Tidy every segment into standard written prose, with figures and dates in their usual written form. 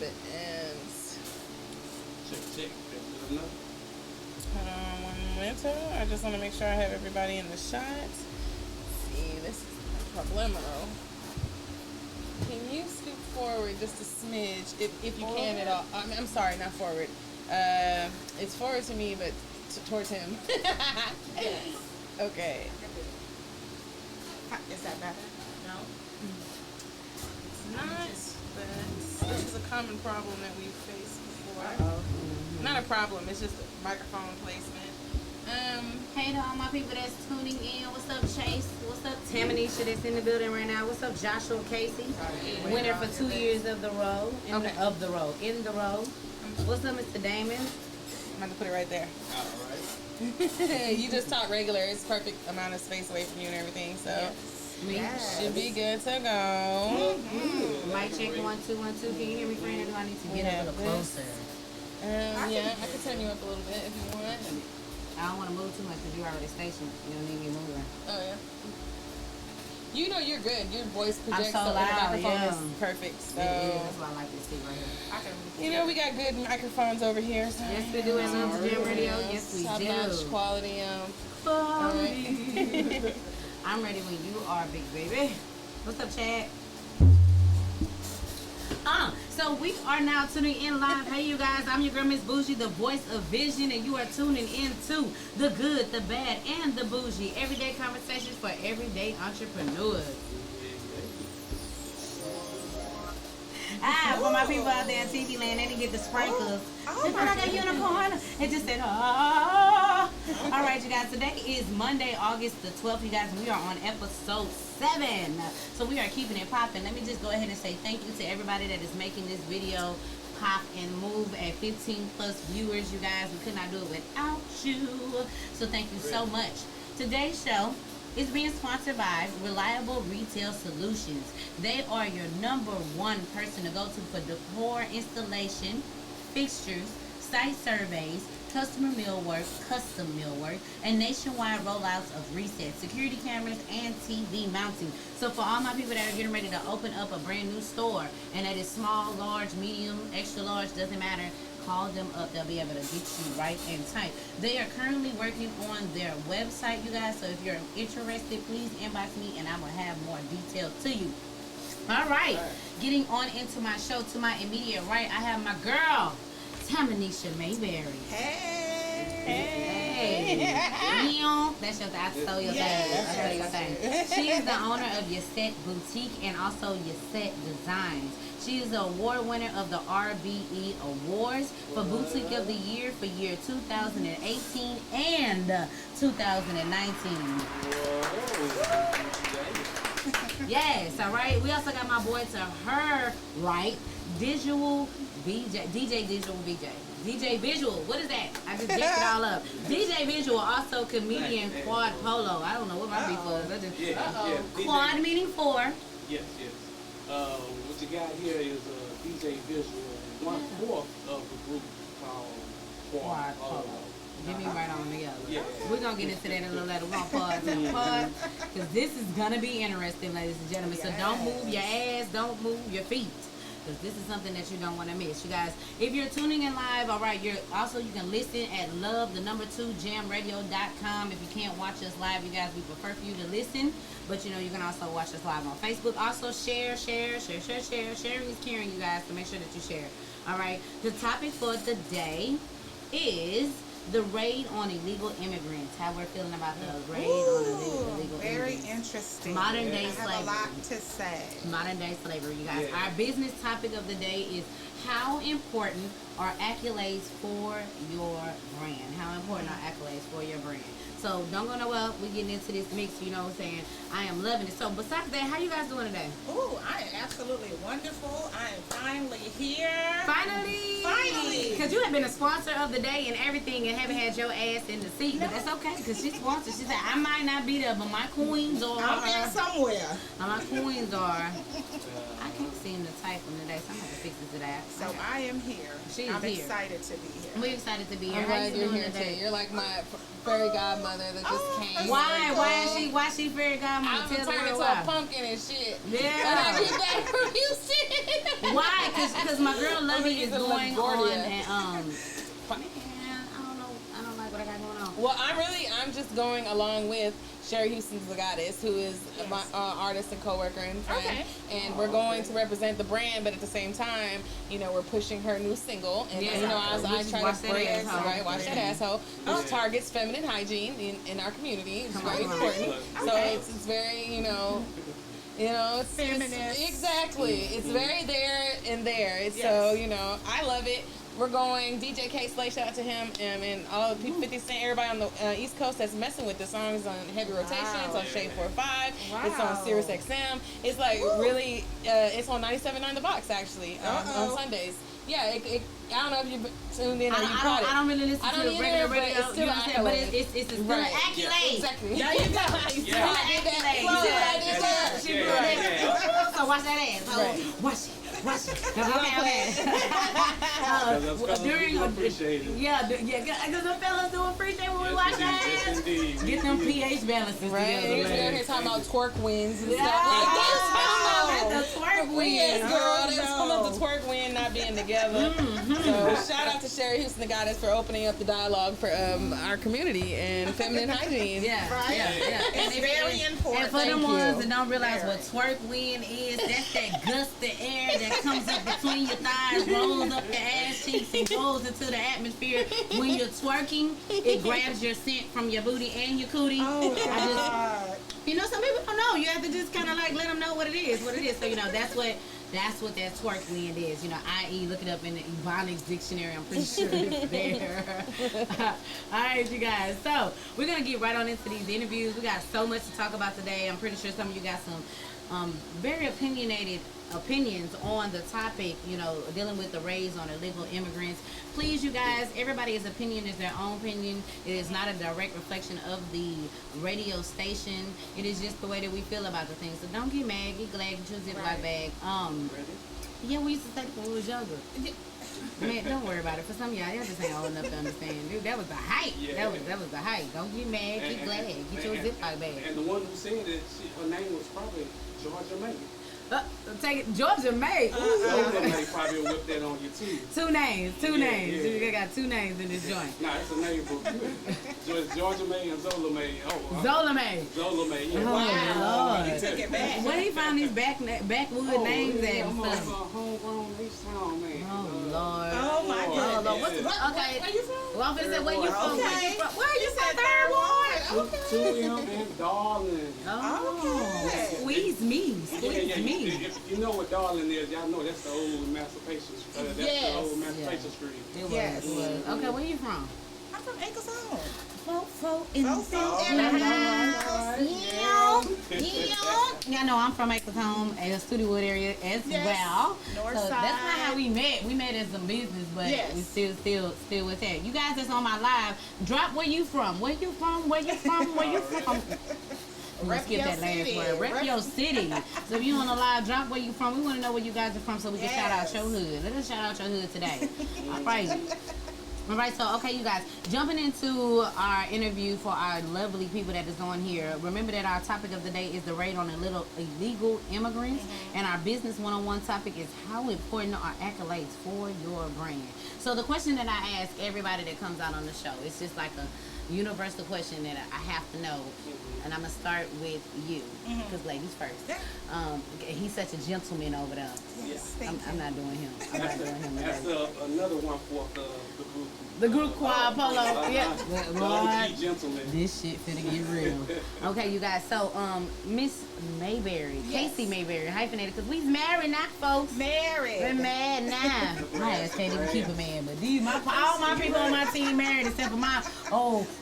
it ends. Check. Hold on 1 minute. I just want to make sure I have everybody in the shot. Let's see, this is problemo. Can you scoot forward just a smidge, if you can at all? I'm sorry, not forward. It's forward to me, but towards him. Okay. Is that better? No. It's not, but this is a common problem that we've faced before. Not a problem, it's just microphone placement. Hey to all my people that's tuning in. What's up, Chase? What's up, Tamanisha that's in the building right now? What's up, Joshua Casey? Winner for 2 years of the row. In the row. What's up, Mr. Damon? I'm going to put it right there. All right. You just talk regular. It's perfect amount of space away from you and everything, so should be good to go. Mic check 1 2 1 2. Can you hear me, friend? Or do I need to get a little closer? Yeah, I can turn you up a little bit if you want. I don't want to move too much because you're already stationed. You don't need me moving. Oh, yeah. You know you're good. Your voice projects, so the loud, microphone is perfect. So that's why I like this seat right here. you know we got good microphones over here. So. Yes, we do. At Mizz Jam Radio. Yes, we do. Top-notch quality. Quality. I'm ready when you are, big baby. What's up, Chad? So we are now tuning in live. Hey, you guys, I'm your girl, Miss Boujie, the voice of vision, and you are tuning in to the good, the bad, and the bougie. Everyday conversations for everyday entrepreneurs. For my people out there in TV land, they didn't get the sprinkles. It's like a unicorn. It just said, All right, you guys, today is Monday, August the 12th, you guys, and we are on episode 7. So we are keeping it popping. Let me just go ahead and say thank you to everybody that is making this video pop and move at 15 plus viewers, you guys. We could not do it without you. So thank you so much. Today's show is being sponsored by Reliable Retail Solutions. They are your #1 person to go to for decor, installation, fixtures, site surveys, customer millwork, custom millwork, and nationwide rollouts of resets, security cameras, and TV mounting. So for all my people that are getting ready to open up a brand new store, and that is small, large, medium, extra large, doesn't matter, call them up. They'll be able to get you right and tight. They are currently working on their website, you guys, so if you're interested, please inbox me and I will have more details to you. All right, getting on into my show. To my immediate right, I have my girl, Tamanisha Mayberry. Hey. That's your thing. I stole your thing. I stole your thing. She is the owner of Yset Boutique and also Yset Designs. She is the award winner of the RBE Awards for Boutique of the Year for year 2018 and 2019. Yes, all right. We also got my boy to her right, Visual BJ, DJ Visual BJ. DJ Visual, what is that? I just jacked it all up. DJ Visual, also comedian Quad Polo. I don't know what my beef was. Quad meaning 4. Yes. What you got here is DJ Visual, 1/4 of the group called Quad Polo. Get me right on together. Yeah. We're going to get into that in a little later. We're going to pause and pause because this is going to be interesting, ladies and gentlemen. So don't move your ass, don't move your feet, because this is something that you don't want to miss. You guys, if you're tuning in live, all right, you can listen at love2jamradio.com. If you can't watch us live, you guys, we prefer for you to listen, but you know, you can also watch us live on Facebook. Also share. Sharing is caring, you guys, so make sure that you share. All right, the topic for the day is the raid on illegal immigrants. How we're feeling about the raid on illegal immigrants. Very interesting. Modern day slavery. I have a lot to say. Modern day slavery, you guys. Our business topic of the day is how important are accolades for your brand? How important are accolades for your brand? So don't go nowhere. We're getting into this mix, you know what I'm saying? I am loving it. So besides that, how you guys doing today? Ooh, I am absolutely wonderful. I am finally here. Finally! Because you have been a sponsor of the day and everything and haven't had your ass in the seat. But that's okay, because she's sponsored. She said, I might not be there, but my queens are. I'm there somewhere. My queens are. I can't seem to type them today, so I'm going to fix it today. So I am here. She is I'm here. excited to be here. We're excited to be here. I'm glad you're here too. You're like my fairy godmother. godmother that just came. Why she fairy godmother? I'm Tell the turning world into a why. pumpkin and shit. Yeah. When I get back from Houston. Why? Because my girl Lovey is It's a going on LaGuardia. and man, I don't like what I got going on. Well, I'm just going along with Sherry Houston's The Goddess, who is my artist and coworker and friend. Okay. And we're going to represent the brand, but at the same time, you know, we're pushing her new single. And, you know, as I try to spread, right, watch that asshole, which targets feminine hygiene in our community. It's very important. So it's very, you know, it's Feminist. Exactly. It's very there and there. It's so, you know, I love it. We're going, DJ K Slay, shout out to him, and all the people, 50 Cent, everybody on the East Coast that's messing with the song is on heavy rotation. It's on Shade 45. It's on Sirius XM. It's like really, it's on 97.9 The Box actually on Sundays. Yeah, I don't know if you tuned in or you caught it. I don't really listen to the regular radio, but it's still but it's still an accolade. Exactly. There you go. So watch that ass. Right. Watch it. Okay. Because the fellas do appreciate when we watch that ass. Get them pH balances Right. together. We're here talking about twerk wins and Yeah. stuff. The twerk win. Yes, girl. There's some of the twerk win not being together. So shout out to Sherry Houston, the Goddess, for opening up the dialogue for our community and feminine hygiene. Yeah. It's very important. And for them Thank ones you. that don't realize what twerk wind is, that's that gust of air that comes up between your thighs, rolls up your ass cheeks, and goes into the atmosphere. When you're twerking, it grabs your scent from your booty and your cootie. Oh, God. You know, some people don't know. You have to just kind of like let them know what it is. So, you know, that's what that twerk wind is. You know, i.e. look it up in the Ebonics dictionary. I'm pretty sure it's there. All right, you guys. So we're going to get right on into these interviews. We got so much to talk about today. I'm pretty sure some of you got some very opinionated opinions on the topic, you know, dealing with the raids on illegal immigrants. Please, you guys, everybody's opinion is their own opinion. It is not a direct reflection of the radio station. It is just the way that we feel about the things. So don't get mad, get glad, get your Ziploc bag. Yeah, we used to take it when we was younger. Man, don't worry about it. For some of y'all just ain't old enough to understand. Dude, that was the hype. Yeah. That was the hype. Don't get mad, get glad, get your Ziploc bag. And the one who said it, her name was probably Georgia May. Take it, Georgia May. Georgia May probably whipped that on you too. Two names. Yeah. We got two names in this joint. Nah, it's a name book. It's Georgia May and Zola May. Zola May. Zola May, yeah. Oh, He Lord. took it back. Where he found these backwood names at and I'm stuff? homegrown H-Town, man. Oh, Lord. Oh, my Oh, Lord. goodness. Okay. Where you from? Well, I'm finna say, where you from? Okay. Where you from? Third Ward. Okay. Tulium and Darling. Oh, Okay. squeeze me. Squeeze me. If you know what Darling is, y'all know that's the old Emancipation Street. That's Yes. the old Emancipation Street. It was. Yes. It was. Okay, where you from? I'm from Acres Home. Fo in the In the house. Yeah, no, I'm from Acres Home, a Studiowood area as Yes. well. North so side. that's not how we met. We met as some business, but Yes. we still with that. You guys that's on my live, drop where you from. Where you from? Where you from? Where you from? We'll Rep skip your that last city. word. Rep Rep- your city. So if you on the live, drop where you from. We want to know where you guys are from so we can shout out Yes. your hood. Let us shout out your hood today. All right. All right, so, okay, you guys, jumping into our interview for our lovely people that is on here. Remember that our topic of the day is the raid on illegal immigrants. And our business one-on-one topic is how important are accolades for your brand. So the question that I ask everybody that comes out on the show, it's just like a universal question that I have to know. And I'm going to start with you, because ladies first. He's such a gentleman over there. Yes, thank I'm not doing him. I'm not doing him That's today. another one for the group. The group quad polo. Yeah. The Lord, OG gentleman. this shit finna get real. Okay, you guys. So, Miss Mayberry, Yes. Casey Mayberry, hyphenated, because we's married now, folks. Married. We're mad now. My ass can't even keep a man, but all my people on my team married except for my,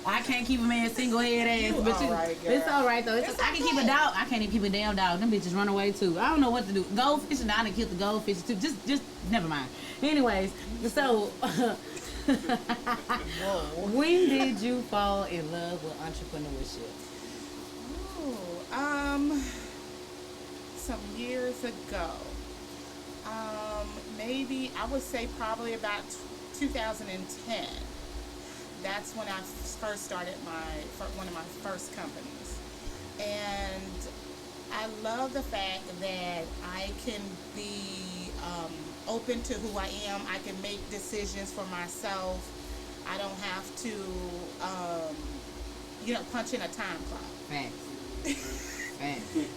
I can't keep a man single head ass. But all right, girl. it's all right though. It's I can keep a okay. dog. I can't even keep a damn dog. Them bitches run away too. I don't know what to do. Goldfish, and I done killed the goldfish too. Just never mind. Anyways, so. When did you fall in love with entrepreneurship? Ooh, some years ago. Maybe I would say probably about 2010. that's when I first started one of my first companies. And I love the fact that I can be open to who I am. I can make decisions for myself. I don't have to, punch in a time clock. Facts.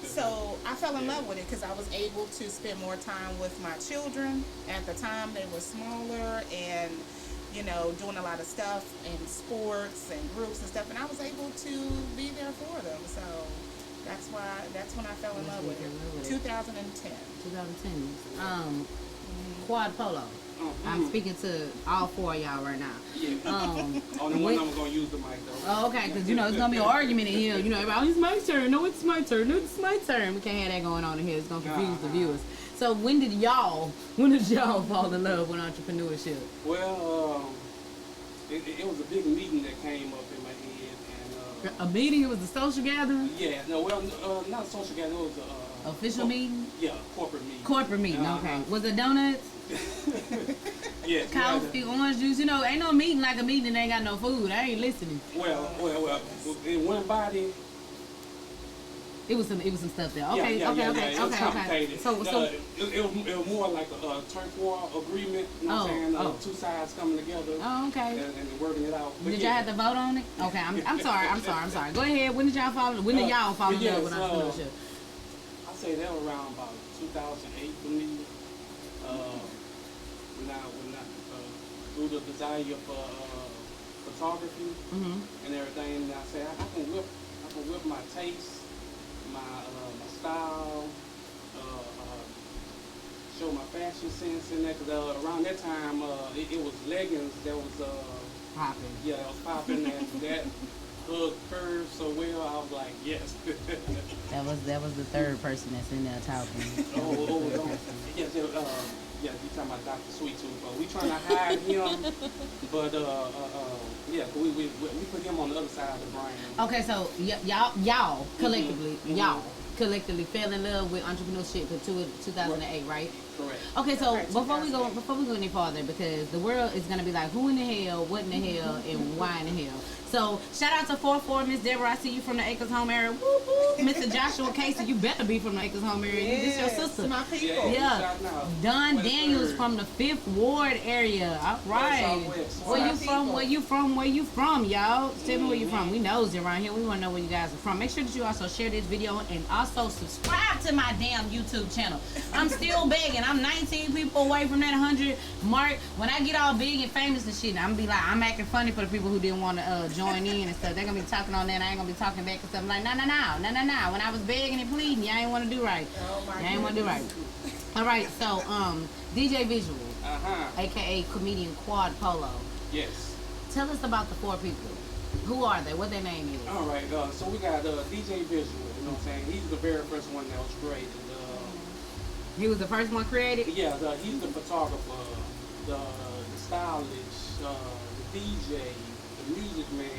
So I fell in love with it because I was able to spend more time with my children. At the time, they were smaller and, doing a lot of stuff in sports and groups and stuff. And I was able to be there for them. So that's when I fell in love with it. 2010. 2010. Quad polo. I'm speaking to all four of y'all right now. Yeah. Only one I'm going to use the mic, though. Oh, okay, because, it's going to be an argument in here. Everybody, it's my turn. No, it's my turn. No, it's my turn. We can't have that going on in here. It's going to confuse the viewers. So when did y'all fall in love with entrepreneurship? Well, it was a big meeting that came up in my head. And a meeting? It was a social gathering? Yeah. No, not a social gathering. It was a... official meeting? Yeah, corporate meeting. Corporate meeting, okay. Was it donuts? Yeah. Coffee, orange juice. Ain't no meeting like a meeting that ain't got no food. I ain't listening. Well. In one body. It was some stuff there. Okay. It was complicated. So it was more like a turf war agreement. You know what I'm saying? Two sides coming together. Oh, okay. And working it out. Did y'all have to vote on it? Okay. I'm sorry. Go ahead. When did y'all fall in love with entrepreneurship? I say that was around about 2008 for me. When I grew the desire for photography and everything, and I said I can whip my taste, my style, show my fashion sense in that. Because around that time, it was leggings that was popping. Yeah, that was popping, and that hook curved so well. I was like, yes. that was the third person that's in there talking. Yes. Yeah, you talking about Dr. Sweet Tooth. We trying to hide him, but we put him on the other side of the brain. Okay, so y'all collectively fell in love with entrepreneurship in 2008, right? Correct. Okay, so before we go any farther, because the world is gonna be like, who in the hell, what in the hell, and why in the hell? So shout out to 4-4, Miss Deborah. I see you from the Acres Home area. Woo woo. Mr. Joshua Casey, you better be from the Acres Home area. This your sister. My people. Yeah. Don Daniels from the 5th Ward area. All right. Where you from, y'all? Tell me where you from. We knows it around here. We want to know where you guys are from. Make sure that you also share this video and also subscribe to my damn YouTube channel. I'm still begging. I'm 19 people away from that 100 mark. When I get all big and famous and shit, I'm gonna be like, I'm acting funny for the people who didn't want to join in and stuff. They're gonna be talking on that. I ain't gonna be talking back and stuff. I'm like, no. When I was begging and pleading, y'all ain't want to do right. Y'all ain't want to do right. All right. So, DJ Visual, aka comedian Quad Polo. Yes. Tell us about the 4 people. Who are they? What their name is? All right. So we got DJ Visual. You know what I'm saying? He's the very first one that was created. He was the first one created? Yeah. He's the photographer, the stylist, the DJ, the music man,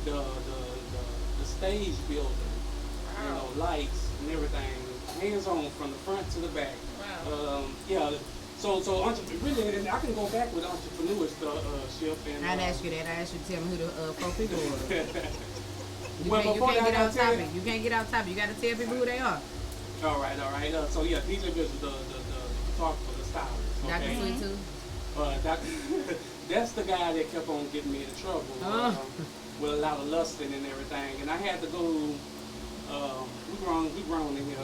the stage builder, lights and everything, hands on from the front to the back. Wow. So really, and I can go back with entrepreneurship and. I'd ask you that. I asked you to tell me who the 4 people were. You can't get out topic. You can't get out topic. You got to tell people who they are. All right. So yeah, DJ Mizz is the photographer, the stylist. Okay? Dr. Sweet Tooth? That's the guy that kept on getting me in trouble with a lot of lusting and everything. And I had to go, we grown in here.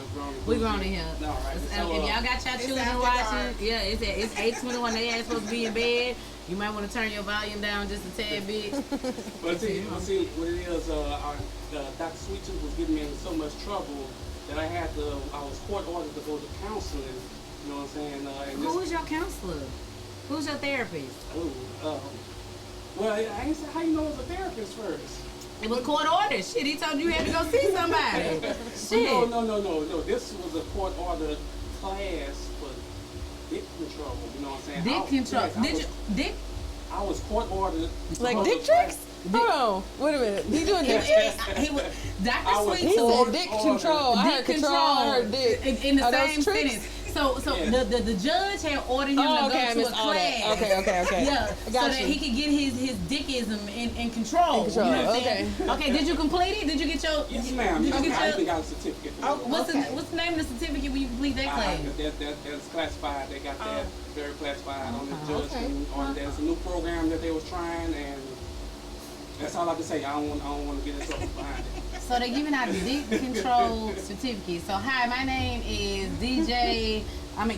We grown in here. All right. So, if y'all got y'all children watching, it's 8:21, they ain't supposed to be in bed. You might want to turn your volume down just a tad bit. But see, what it is, Dr. Sweet Tooth was getting me in so much trouble that I was court ordered to go to counseling. You know what I'm saying? Who was your counselor? Who's your therapist? Well, I ain't say how you know it was a therapist first. It was court ordered. Shit, he told you had to go see somebody. Shit. No. This was a court ordered class for dick control. You know what I'm saying? Dick control. Dick? I was court ordered. Like dick tricks? Hold on. Wait a minute. He doing dick tricks? Dr. Sweet He said dick control. I heard control. I heard dick. In the same sentence. So Yeah. the judge had ordered him Oh, to okay, I go to a missed all that. class. Okay. Yeah, I so got that you. he could get his dickism in control. In control, You know what I'm okay. saying? Okay, did you complete it? Did you get your? Yes, ma'am. Did you I get even your? got a certificate for Oh, it. What's the name of the certificate when you complete that class? That's classified. They got that very classified on the judge. Okay. On there's a new program that they was trying, and that's all I can say. I don't want to get in trouble behind it. So they're giving out dick control certificates. So hi, my name is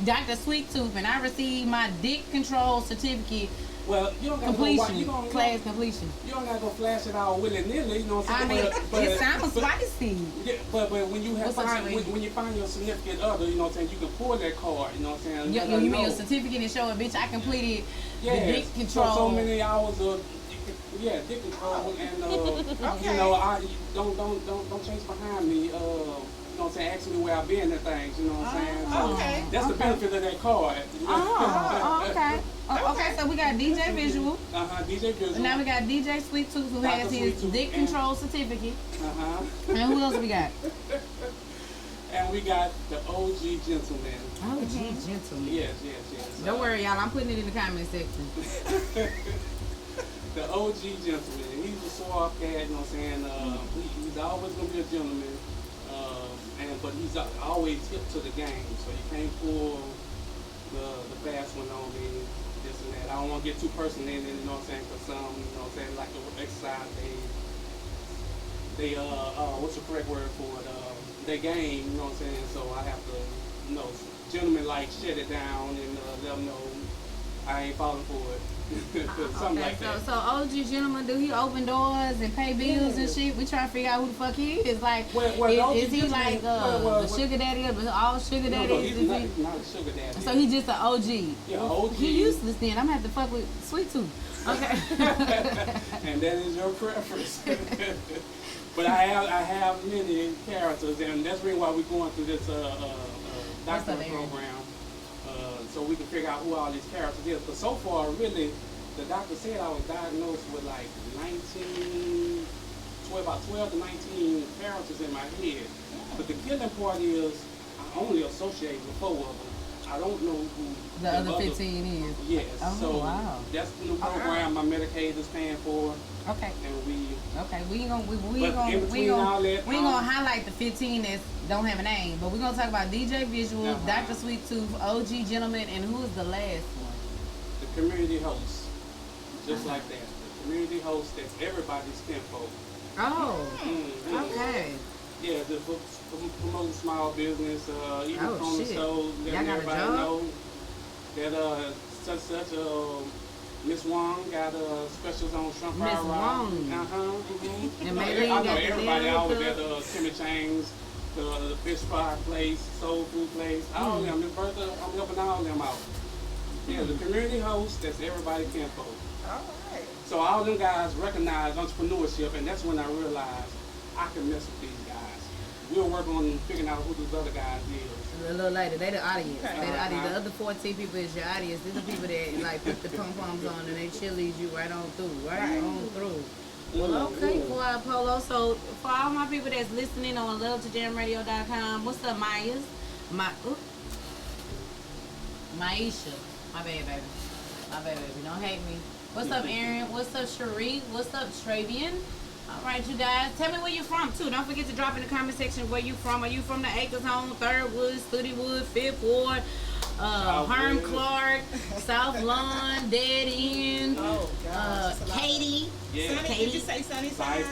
Dr. Sweet Tooth, and I received my dick control certificate Well, you don't gotta completion, go. class completion. You don't gotta go flash it all willy nilly. You know what I I'm mean, saying? it sounds spicy. Yeah, but when you have What's up, find, Sheree? when you find your significant other, you know what I'm saying, you can pull that card. You know what I'm saying? You Let them mean know. your certificate and show it, bitch? I completed the Yes. dick control. So many hours of dick control, and Okay. you know, I don't chase behind me. You know what I'm saying? Ask me where I've been and things. You know what I'm saying? So Okay. that's the benefit of that card. Okay. Okay, so we got DJ Visual. DJ Visual. Now we got DJ Sweet Tooth who Dr. has his Sweet Tooth dick and- control certificate. Uh-huh. And who else we got? And we got the OG gentleman. Oh, gee, gentleman. Yes. Don't worry, y'all. I'm putting it in the comment section. The OG gentleman. He's a suave cat, you know what I'm saying? He's always going to be a gentleman. But he's always hip to the game, so you can't pull the fast one on me, this and that. I don't want to get too personal in it, you know what I'm saying? Because some, you know what I'm saying, like the exercise, they what's the correct word for it? They game, you know what I'm saying? So I have to, you know, gentlemen like shut it down and let them know I ain't falling for it. Something like that. So OG gentleman, do he open doors and pay bills and shit? We trying to figure out who the fuck he is. Like, is he like the sugar daddy of all sugar No, daddies? he's not a sugar daddy. So he just an OG. Yeah, OG. He useless then. I'm gonna have to fuck with Sweet Tooth. Okay. And that is your preference. But I have many characters, and that's really why we're going through this doctoral program, so we can figure out who all these characters is. But so far, really, the doctor said I was diagnosed with like about 12 to 19 characters in my head. But the killing part is I only associate with 4 of them. I don't know who the other 15 is. Yes. Oh, so wow. that's the new program my Medicaid is paying for. Okay. And we ain't all gonna highlight the 15 that don't have a name, but we're gonna talk about DJ Visual, Dr. Sweet Tooth, OG Gentleman, and who is the last one? The community host. Just like that. The community host that's everybody's kinfolk. Oh. Okay. Yeah, the promoting small business, even from the stove, letting everybody know that such Miss Wong got specials on shrimp Miss fried Wong. rice. And I know everybody always at Timmy Chang's, the fish fry place, soul food place, all of them. Miss Bertha, I'm helping all of them out. Yeah, the community host, that's everybody kinfolk. All right. So all them guys recognize entrepreneurship, and that's when I realized I can mess with these guys. We'll work on figuring out who those other guys is. A little later, they the audience. Okay. They the audience. The other 14 people is your audience. These are the people that like put the pom poms on and they chilies you right on through, right on through. Well, okay, Quiet Polo. So for all my people that's listening on lovetojamradio.com, what's up, Myers? Maisha. My bad, baby. My bad, baby. Don't hate me. What's up, Aaron? What's up, Cherie? What's up, Travian? All right, you guys. Tell me where you're from, too. Don't forget to drop in the comment section where you from. Are you from the Acres Home, 3rd Wood, Studywood, 5th Ward, Herm Clark, South Lawn, Dead End, Katy? Yeah. Did you say Sunnyside?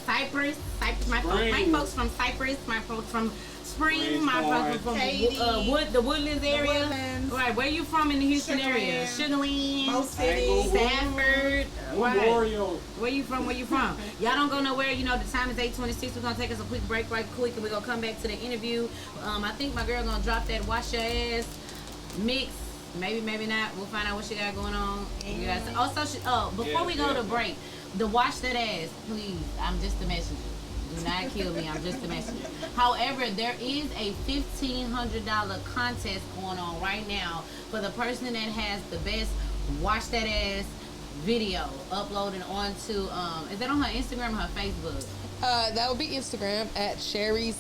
Cypress. Cypress. My folks from Cypress. My folks from Spring. My folks from the Woodlands area. Woodlands. Right, where you from in the Houston area? Sugarland. Most City. Stafford. Memorial. Where you from? Y'all don't go nowhere. You know, the time is 8:26. We're going to take us a quick break right quick, and we're going to come back to the interview. I think my girl going to drop that Wash Your Ass mix. Maybe, maybe not. We'll find out what she got going on. Before we go to break, the Wash That Ass, please. I'm just a messenger. Do not kill me. I'm just a messenger. However, there is a $1,500 contest going on right now for the person that has the best Wash That Ass video uploaded onto, is that on her Instagram or her Facebook? That would be Instagram at Sherry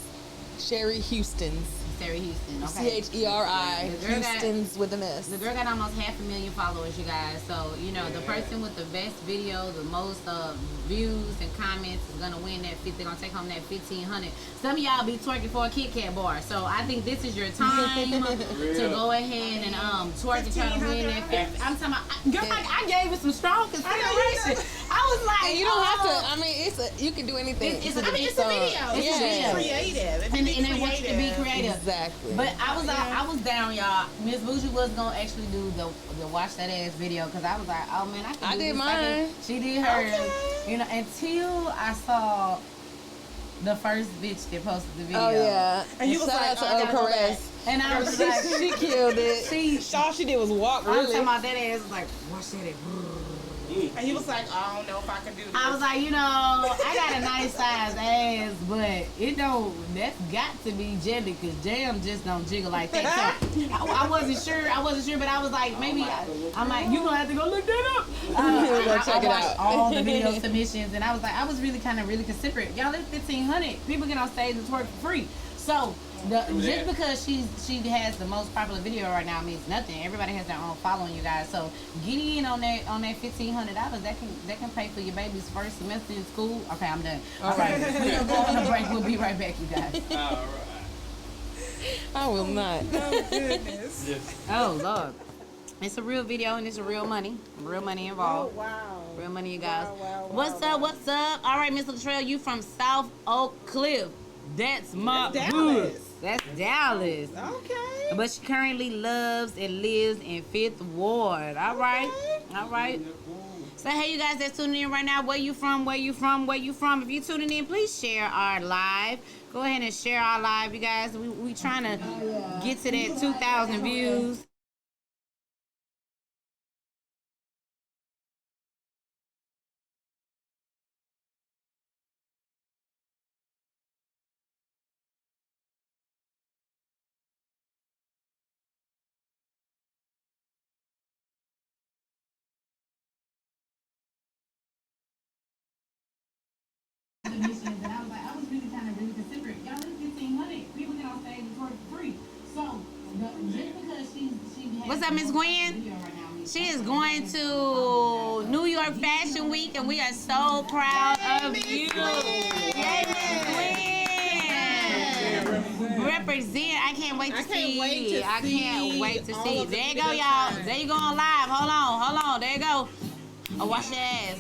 Houston's. Terry Houston. Okay. CHERI. The girl got- Houston's with an S. The girl got almost 500,000 followers, you guys. So, you know, the person with the best video, the most views and comments is gonna win that. They're gonna take home that 1,500. Some of y'all be twerking for a Kit Kat bar. So I think this is your time to go ahead and twerk and try to win that 50. I'm talking about, girl, I gave it some strong consideration. I was like, And you don't have to. I mean, you can do anything. It's a video. It's creative. And they want you to be creative. Exactly. But I was down, y'all. Miss Boujie was gonna actually do the watch that ass video because I was like, oh man, I did this. mine. She did hers. Okay. You know, until I saw the first bitch that posted the video. Oh yeah. And you was shout like, out to oh, I gotta go Caress. And I was like, She killed it. All she did was walk. I was Really. talking about that ass. Was like, watch that ass. And he was like, I don't know if I can do this. I was like, you know, I got a nice size ass, but that's got to be jelly because jam just don't jiggle like that. So I wasn't sure, but I was like, maybe I'm like, you gonna have to go look that up. I watched all the video submissions and I was like, I was really considerate. Y'all, it's 1,500. People get on stage and twerk for free. So just because she has the most popular video right now means nothing. Everybody has their own following, you guys. So get in on that $1,500. That can pay for your baby's first semester in school. Okay, I'm done. All right, we're gonna go on a break. We'll be right back, you guys. All right. I will not. Oh, goodness. Yes. Oh Lord, it's a real video and it's a real money involved. Oh, wow. Real money, you guys. Wow, What's up? What's up? All right, Miss Latrell, you from South Oak Cliff. That's my That's hood. Dallas. That's Dallas. Okay. But she currently loves and lives in 5th Ward. All right. All right. So, hey, you guys that's tuning in right now, where you from? If you're tuning in, please share our live. Go ahead and share our live, you guys. We trying to get to that 2,000 views. Submissions, and I was like, I was really considerate. Y'all, it's 1,500. People get on stage and twerk for free. So, just because she What's up, Miss Gwen? She is going to New York Fashion Week, and we are so proud of you. Yay, Miss Gwen! Represent. I can't wait to see. I can't wait to see. There you go, y'all. There you go on live. Hold on. There you go. Oh, wash your ass.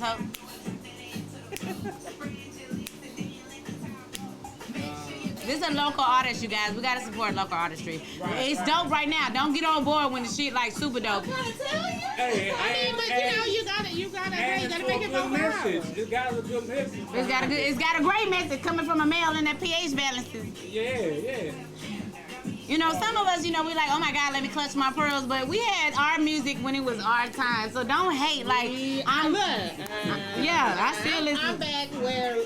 This is a local artist, you guys. We gotta support local artistry. It's dope right now. Don't get on board when the shit like super dope. I'm trying to tell you. Hey, You gotta make it go message. viral. It's got a good message. It's got a great message coming from a male in that pH balances. Yeah. You know, some of us, you know, we like, oh my God, let me clutch my pearls. But we had our music when it was our time. So don't hate. Like, I still listen. I'm back where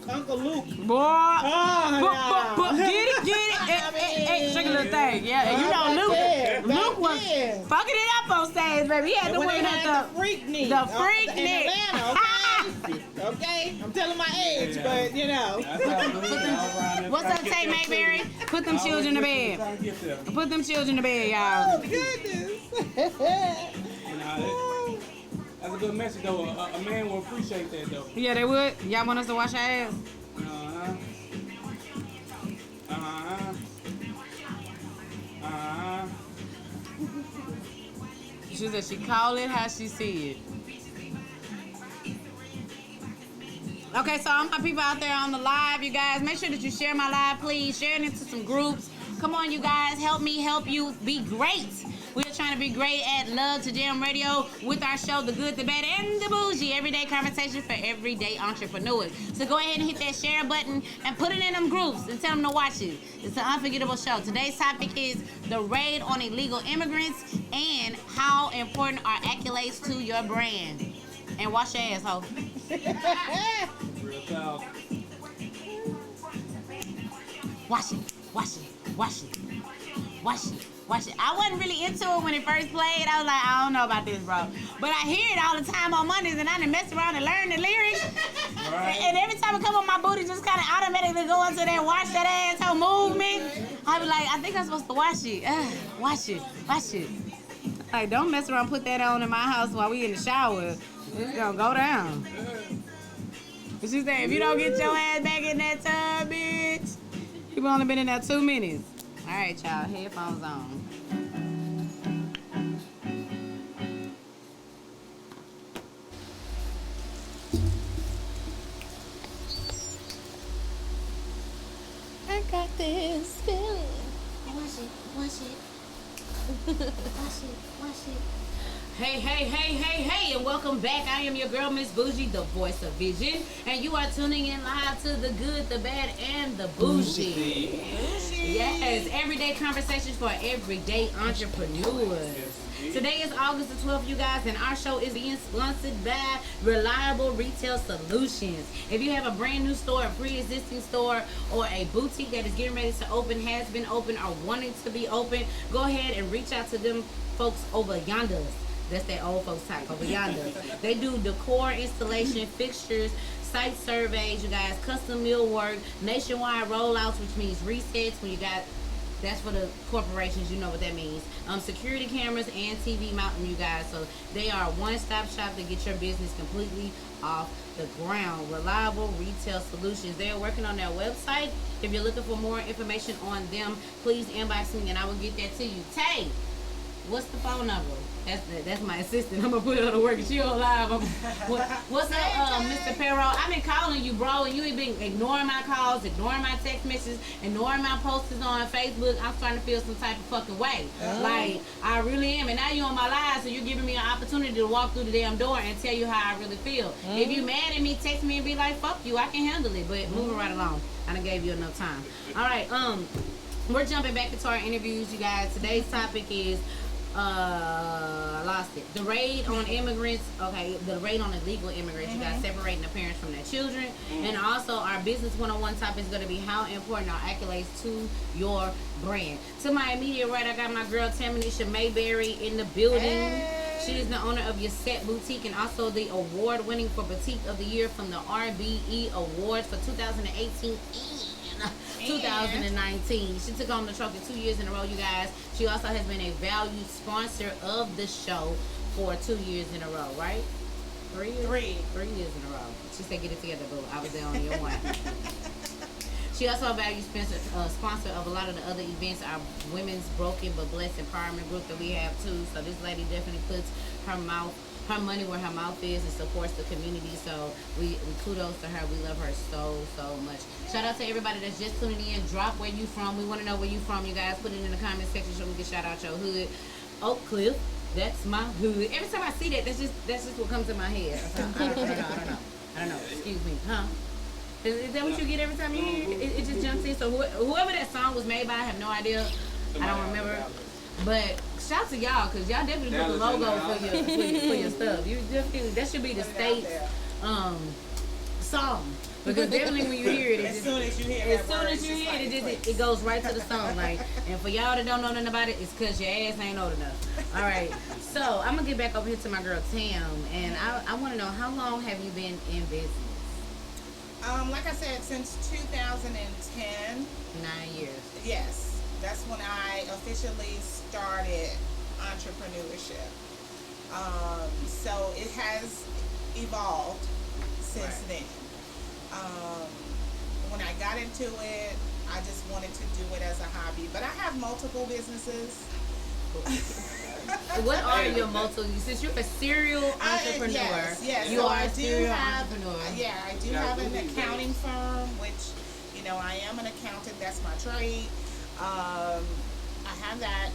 Uncle Luke. Boy. Oh, Get it. Hey, shake a little thing. Yeah, and you know, Luke was fucking it up on stage, baby. He had to win the freak knee. The freak in knee. Atlanta, okay? I'm telling my age, but you know. What's up, Tay Mayberry? Put them children to bed. Put them children to bed, y'all. Oh, goodness. That's a good message, though. A man will appreciate that, though. Yeah, they would. Y'all want us to wash our ass? She said she call it how she see it. Okay, so all my people out there on the live, you guys, make sure that you share my live, please. Share it into some groups. Come on, you guys, help me help you be great. We are trying to be great at Love to Jam Radio with our show, The Good, The Bad, and The Boujie. Everyday conversation for everyday entrepreneurs. So go ahead and hit that share button and put it in them groups and tell them to watch it. It's an unforgettable show. Today's topic is the raid on illegal immigrants and how important are accolades to your brand. And wash your asshole. Real talk. Wash it. I wasn't really into it when it first played. I was like, I don't know about this, bro. But I hear it all the time on Mondays, and I done mess around and learn the lyrics. Right. And every time I come on, my booty just kind of automatically go into that wash that asshole movement. I be like, I think I'm supposed to wash it. Wash it. Like, don't mess around, put that on in my house while we in the shower. It's gonna go down. But she said, if you don't get your ass back in that tub, bitch, you've only been in there 2 minutes. All right, y'all, headphones on. I got this feeling. Wash it. Hey, and welcome back. I am your girl, Miss Boujie, the voice of vision. And you are tuning in live to the good, the bad, and the bougie. Yes, everyday conversations for everyday entrepreneurs. Today is August the 12th, you guys, and our show is being sponsored by Reliable Retail Solutions. If you have a brand new store, a pre-existing store, or a boutique that is getting ready to open, has been open, or wanting to be open, go ahead and reach out to them folks over yonder. That's that old folks talk, over yonder. They do decor, installation, fixtures, site surveys, you guys, custom millwork, nationwide rollouts, which means resets when you got. That's for the corporations, you know what that means. Security cameras and TV mounting, you guys. So they are a one-stop shop to get your business completely off the ground. Reliable Retail Solutions. They are working on their website. If you're looking for more information on them, please inbox me and I will get that to you. Tay, what's the phone number? That's my assistant. I'm gonna put it on the work. She on live. What's up, Mr. Perro? I've been calling you, bro, and you ain't been ignoring my calls, ignoring my text messages, ignoring my posts on Facebook. I'm starting to feel some type of fucking way. Like, I really am. And now you on my live, so you're giving me an opportunity to walk through the damn door and tell you how I really feel. If you mad at me, text me and be like, fuck you, I can handle it. But moving right along. I done gave you enough time. All right, we're jumping back into our interviews, you guys. Today's topic is I lost it. The raid on immigrants. Okay, the raid on illegal immigrants. You guys, separating the parents from their children. And also our business 101 topic is going to be how important are accolades to your brand. To my immediate right, I got my girl Tamanisha Mayberry in the building. Hey. She is the owner of Your Set Boutique and also the award winning for Boutique of the Year from the RBE Awards for 2018 and 2019. She took home the trophy 2 years in a row, you guys. She also has been a valued sponsor of the show for 2 years in a row, right? 3 years? 3 years in a row. She said, get it together, boo. I was there on year one. She also a valued sponsor of a lot of the other events, our Women's Broken But Blessed Empowerment group that we have too. So this lady definitely puts her money where her mouth is and supports the community. So we kudos to her. We love her so much. Shout out to everybody that's just tuning in. Drop where you from. We want to know where you from, you guys. Put it in the comment section so we can shout out your hood. Oak Cliff, that's my hood. Every time I see that, that's just what comes in my head. I don't know. Excuse me, huh? Is that what you get every time you hear it? It just jumps in. So whoever that song was made by, I have no idea. I don't remember. But shout to y'all, because y'all definitely put the logo for your stuff. You definitely, that should be the state song. Because definitely when you hear it, as soon as you hear it, it goes right to the song. Like, and for y'all that don't know nothing about it, it's because your ass ain't old enough. All right. So I'm gonna get back over here to my girl Tam, and I want to know, how long have you been in business? Like I said, since 2010. 9 years. Yes, that's when I officially started entrepreneurship. So it has evolved since then. When I got into it, I just wanted to do it as a hobby. But I have multiple businesses. What are your multiple? Since you're a serial entrepreneur, yes. You so are I a serial entrepreneur. Yeah, I do have an accounting firm, which, I am an accountant. That's my trade. I have that.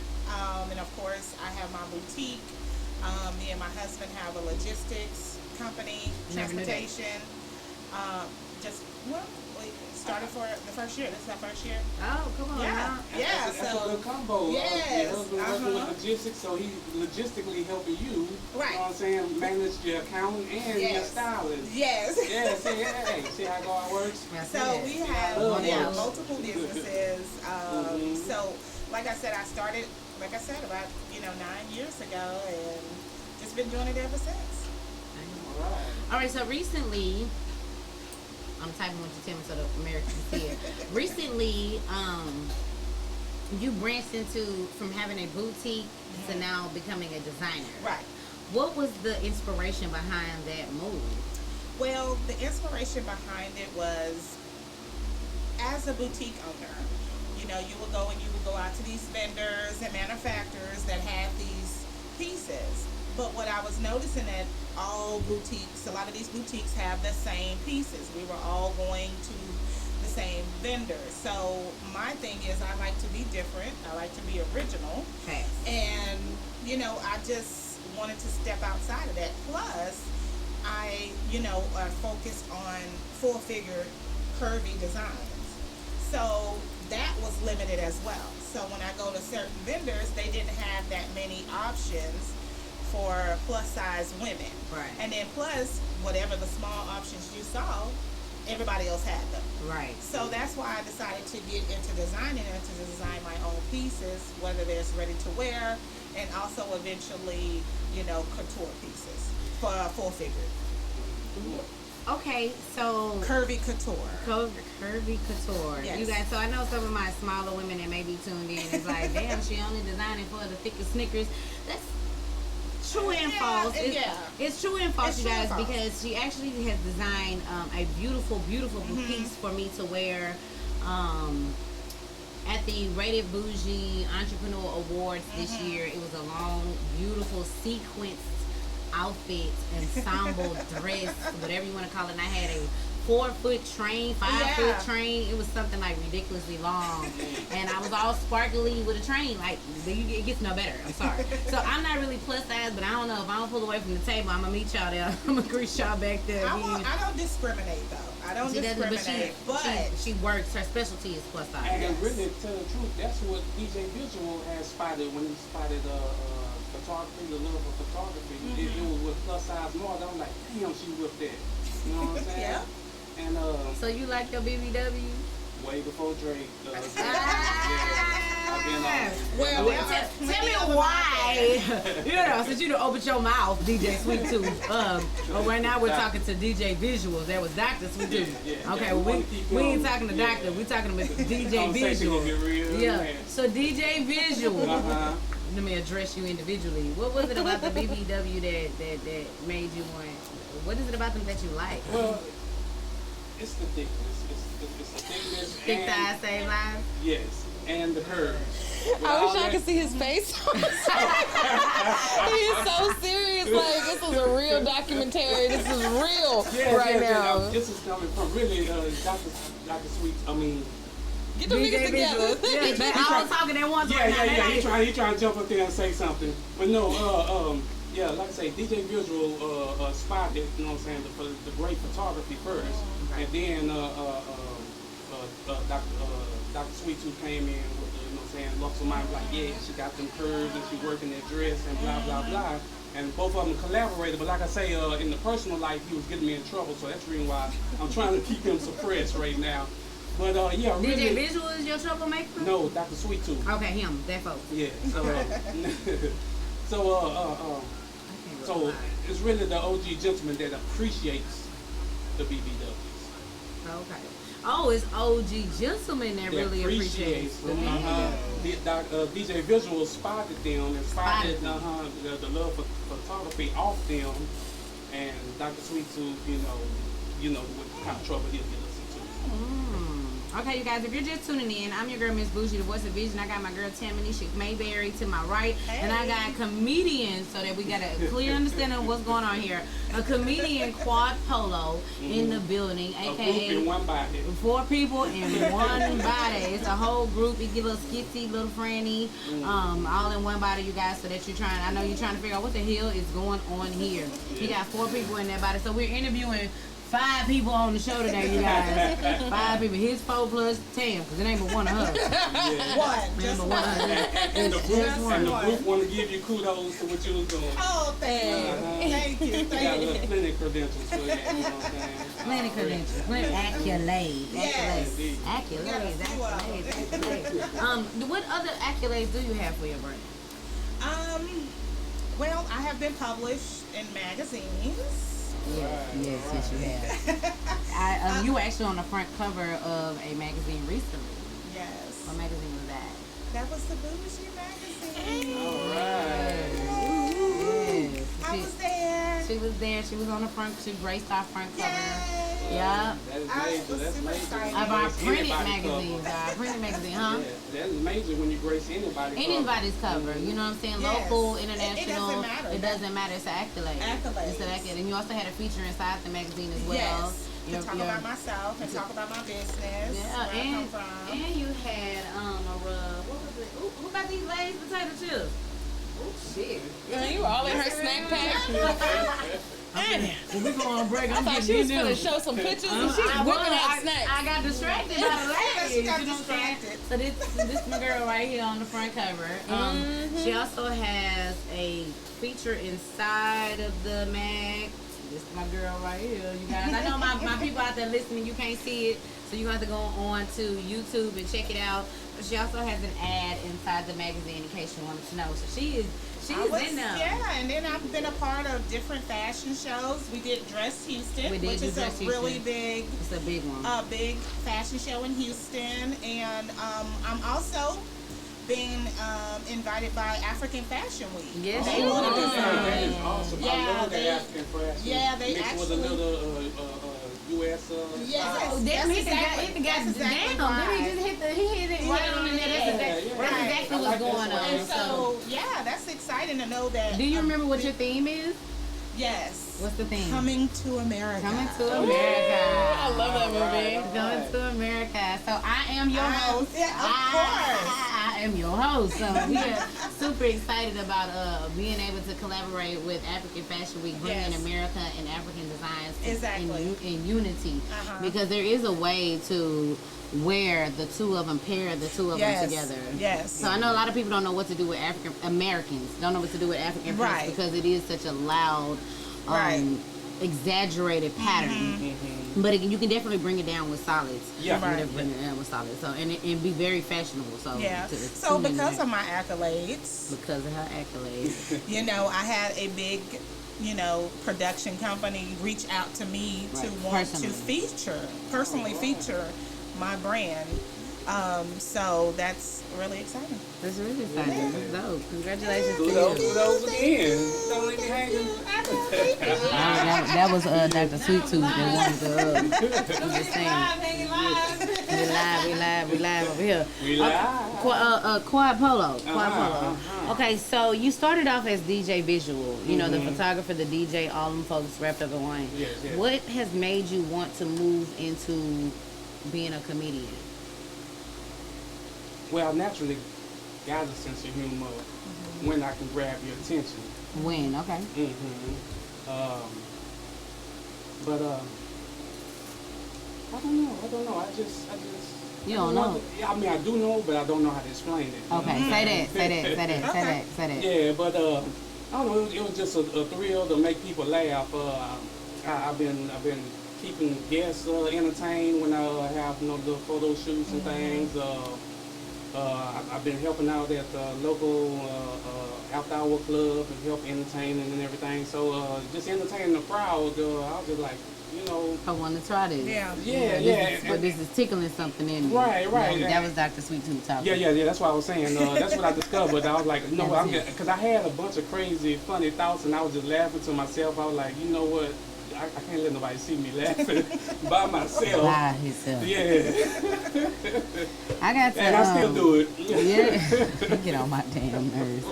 And of course, I have my boutique. Me and my husband have a logistics company, transportation. We started for the first year. This is our first year. Oh, come on. Yeah. That's a good combo. Yes. Your husband working with logistics, so he's logistically helping you. Right. You know what I'm saying? Manage your accountant and your stylist. Yes. Yeah, see how God works? So we have multiple businesses. So, like I said, I started, about 9 years ago, and just been doing it ever since. All right. So recently, I'm typing what you tell me so the Americans see it. Recently, you branched into from having a boutique to now becoming a designer. Right. What was the inspiration behind that move? Well, the inspiration behind it was, as a boutique owner, you know, you would go out to these vendors and manufacturers that have these pieces. But what I was noticing that all boutiques, a lot of these boutiques have the same pieces. We were all going to the same vendors. So my thing is, I like to be different. I like to be original. Okay. And, you know, I just wanted to step outside of that. Plus, I, you know, are focused on full-figure curvy designs. So that was limited as well. So when I go to certain vendors, they didn't have that many options for plus-size women. Right. And then plus, whatever the small options you saw, everybody else had them. Right. So that's why I decided to get into designing and to design my own pieces, whether there's ready to wear and also eventually, you know, couture pieces for full figure. Okay, so Curvy couture. curvy couture. Yes. You guys, so I know some of my smaller women that may be tuned in is like, damn, she only designing for the thicker Snickers. That's true and false. It's true and false, It's you true guys, and false. because she actually has designed a beautiful piece for me to wear at the Rated Boujie Entrepreneur Awards this year. It was a long, beautiful sequenced outfit, ensemble dress, whatever you want to call it. And I had a 4-foot train, 5-foot train. It was something like ridiculously long, and I was all sparkly with a train. Like, it gets no better. I'm sorry. So I'm not really plus size, but I don't know if I don't pull away from the table, I'm gonna meet y'all there. I'm gonna grease y'all back there. I don't discriminate though. I don't She doesn't, discriminate. but she works. Her specialty is plus size. And really, to tell the truth, that's what DJ Visual has spotted when he spotted photography, the love of photography. It was with plus size models. I'm like, damn, she whipped that. You know what I'm saying? Yeah. And So you like your BBW? way before Drake. Ah. I've been on. Well, Tell me why. You know, since you done opened your mouth, DJ Sweet Tooth. But right now we're talking to DJ Visuals. That was Dr. Sweet Tooth. Yeah. Okay, We well wanna keep we ain't going. talking to Doctor. We talking about DJ Conversation Visual. gonna get real, Yeah. man. So DJ Visual. Uh-huh. Let me address you individually. What was it about the BBW that made you want? What is it about them that you like? Well, it's the thickness. It's the thickness. Thick thighs save lives. Yes, and the curves. I wish I could see his face. He is so serious. Like, this is a real documentary. This is real right now. This is coming from really Dr. Sweet. I mean, Get them niggas together. Yeah, they all talking at once right now. yeah. They He trying to jump up there and say something, but no. Yeah, like I say, DJ Visual spotted, you know what I'm saying, the great photography first, and then Dr. Sweet Tooth came in with the, you know what I'm saying, looks of mine, like, yeah, she got them curves and she working that dress and blah, blah, blah. And both of them collaborated, but like I say, in the personal life, he was getting me in trouble, so that's the reason why I'm trying to keep him suppressed right now. But yeah, really. DJ Visual is your troublemaker? No, Dr. Sweet Tooth. Okay, him, that folks. Yeah, so it's really the OG gentleman that appreciates the BBWs. Okay. Oh, it's OG gentlemen that really appreciates the DJ Visual spotted them and spotted the love for photography off them, and Dr. Sweet Tooth, you know what kind of trouble he'll get us into. Okay, you guys, if you're just tuning in, I'm your girl, Miss Boujie, the voice of vision. I got my girl, Tammany Mayberry to my right. And I got comedian, so that we got a clear understanding of what's going on here. A comedian, Quad Polo, in the building, A group a.k.a. in one body. 4 people in one body. It's a whole group. It get a little skitsy, little franny, all in one body, you guys, so that I know you're trying to figure out what the hell is going on here. You got 4 people in that body. So we're interviewing 5 people on the show today, you guys. 5 people. His 4 plus 10, because it ain't but one of her. One. Just one. And the group want to give you kudos for what you was doing. Oh, thank you. You got a little clinic credentials for that, you know what I'm saying? Plenty credentials, plenty accolades, Yes. accolades. What other accolades do you have for your brand? Well, I have been published in magazines. Yes, you have. You were actually on the front cover of a magazine recently. Yes. What magazine was that? That the Boujie magazine. All right. Yes. I was there. She was there. She was on the front. She graced our front cover. Yay. Yeah. That is I major. was That's super major. excited. Of our Grace printed anybody's magazines. cover. Our printed magazine, huh? Yeah, that is major when you grace anybody's cover. Anybody's cover, you know what I'm saying? Yes. Local, It international. doesn't matter. It doesn't matter. It's an accolade. Accolades. It's an accolade. And you also had a feature inside the magazine as well. Yes. Your- To talk your- about myself and talk about my business. Yeah, where I come from. and you had a rub. What was it? Ooh, who got these Lay's potato chips? Oh shit! Man, you were all in her snack pack. When we go on break, I thought she was gonna show some pictures and she's whipping out snacks. I got distracted by the Lay's. She got you know what I'm saying? distracted. So this my girl right here on the front cover. She also has a feature inside of the mag. This is my girl right here, you guys. I know my people out there listening, you can't see it, so you have to go on to YouTube and check it out. But she also has an ad inside the magazine in case you wanted to know. So she's in there. Yeah, and then I've been a part of different fashion shows. We did Dress Houston, We did which do is Dress a really Houston. It's a big one. big fashion show in Houston. And I'm also being invited by African Fashion Week. Yes, They you wanted are. to That is design. awesome. I Yeah, love they- the African fashion. yeah, they mixed with a actually- little U.S. Yes, Oh, that's damn, he exactly, got that's exactly damn. right. Then he hit it right on the net. That's Right. exactly I what's like that going song. on. And so, yeah, that's exciting to know that. Do you remember what your theme is? Yes. What's the theme? Coming to America. Coming to I America. love that movie. Coming to America. So I am your host. Yeah, of course. I am your host. So we are super excited about being able to collaborate with African Fashion Week, bringing Yes. America and African designs Exactly. in unity. Uh-huh. Because there is a way to wear the two of them, pair the two of Yes. them together. Yes. So I know a lot of people don't know what to do with African Americans, don't know what to do with African prints Right. because it is such a loud, Right. exaggerated pattern. But you can definitely bring it down with solids. Yeah. You can Right. definitely bring it down with solids. So and be very fashionable. So Yeah. to So tune in because there. of my accolades, because of her accolades. you know, I had a big, production company reach out to me to Right. want Personally. to personally feature my brand. So that's really exciting. That's really exciting. That's dope. Congratulations to you. Kudos again. Don't leave me hanging. That was Dr. Sweet Tooth that wanted to. I'm just saying. We live over here. We live. Quad Polo. Quad Uh-huh, Polo. uh-huh. Okay, so you started off as DJ Visual. You know, the photographer, the DJ, all them folks wrapped up in one. Yes, yes. What has made you want to move into being a comedian? Well, naturally, got a sense of humor when I can grab your attention. When? Okay. But I don't know. I just. You don't know? I mean, I do know, but I don't know how to explain it. you Okay, know? say that. Yeah, but I don't know. It was just a thrill to make people laugh. I've been keeping guests entertained when I have the photo shoots and things. I've been helping out at the local after hour club and help entertaining and everything. So just entertaining the crowd. I was just like, I want to try this. Yeah. But this is tickling something in me. Right. That was Dr. Sweet Tooth talking. Yeah. That's what I was saying. That's what I discovered. I was like, no, That's I'm because I had a bunch of crazy, funny thoughts, and I was just laughing to myself. I was like, you know what? I can't let nobody see me laughing by myself. By himself. Yeah. I got to. And I still do it. Yeah. Get on my damn nerves.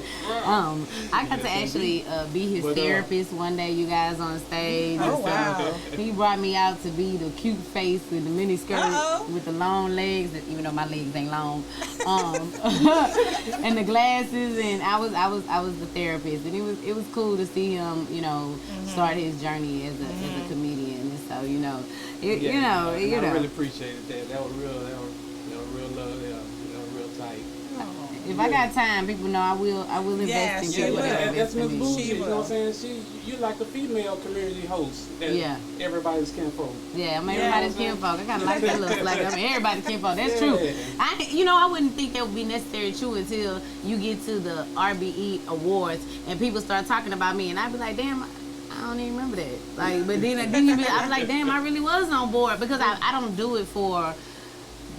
I got to actually be his therapist one day, you guys, on stage. Oh, And wow. He brought me out to be the cute face with the mini skirt Uh-oh. with the long legs, even though my legs ain't long. And the glasses, and I was the therapist, and it was cool to see him, start his journey as a comedian, and so I you really appreciated that. That was real love. That was real tight. If I got time, people know I will Yeah, invest in she people. will. that That's invest in Miss me. Boujie. She You know what will. I'm saying? You like the female community host that Yeah. everybody's kinfolk. Yeah, I'm Yeah. everybody's kinfolk. I kind of like that look. Like everybody's kinfolk. That's true. Yeah. I wouldn't think that would be necessarily true until you get to the RBE awards and people start talking about me, and I'd be like, damn. I don't even remember that. Like, but then I'd be like, damn, I really was on board because I don't do it for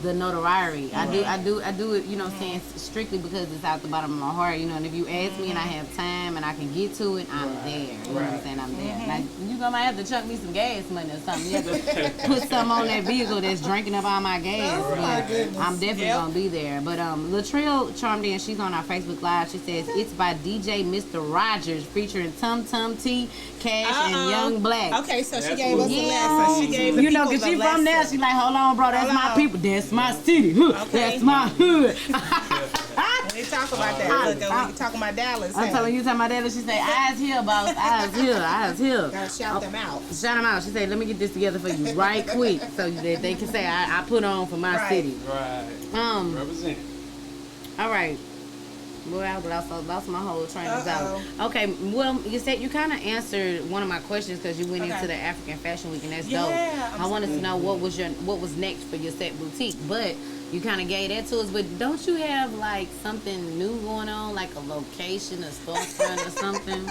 the notoriety. I do it, you know what I'm saying, strictly because it's out the bottom of my heart, you know, and if you ask me and I have time and I can get to it, I'm there. You know what I'm saying? I'm there. Now, you might have to chuck me some gas money or something. You have to put something on that vehicle that's drinking up all my gas. Oh, my goodness. I'm definitely gonna be there. But Latrell chimed in, she's on our Facebook Live. She says it's by DJ Mr. Rogers featuring Tum Tum T, Cash, and Young Black. Okay, so she gave us a lesson. She gave the you know, people because she the from there, lesson. she like, hold on, bro, that's my on. people, that's my city, that's my hood. We talk about that. Look, we talking about Dallas. I'm telling you, talking about that. She say, eyes here, boss, eyes here, eyes here. Gotta shout them out. Shout them out. She said, let me get this together for you right quick, so that they can say I put on for my city. Right. Represent. All right. Boy, I lost my whole train of thought. Okay, well, you said you kind of answered one of my questions because you went into the African Fashion Week, and that's dope. I wanted to know what was next for your set boutique, but you kind of gave that to us. But don't you have like something new going on, like a location, a storefront, or something?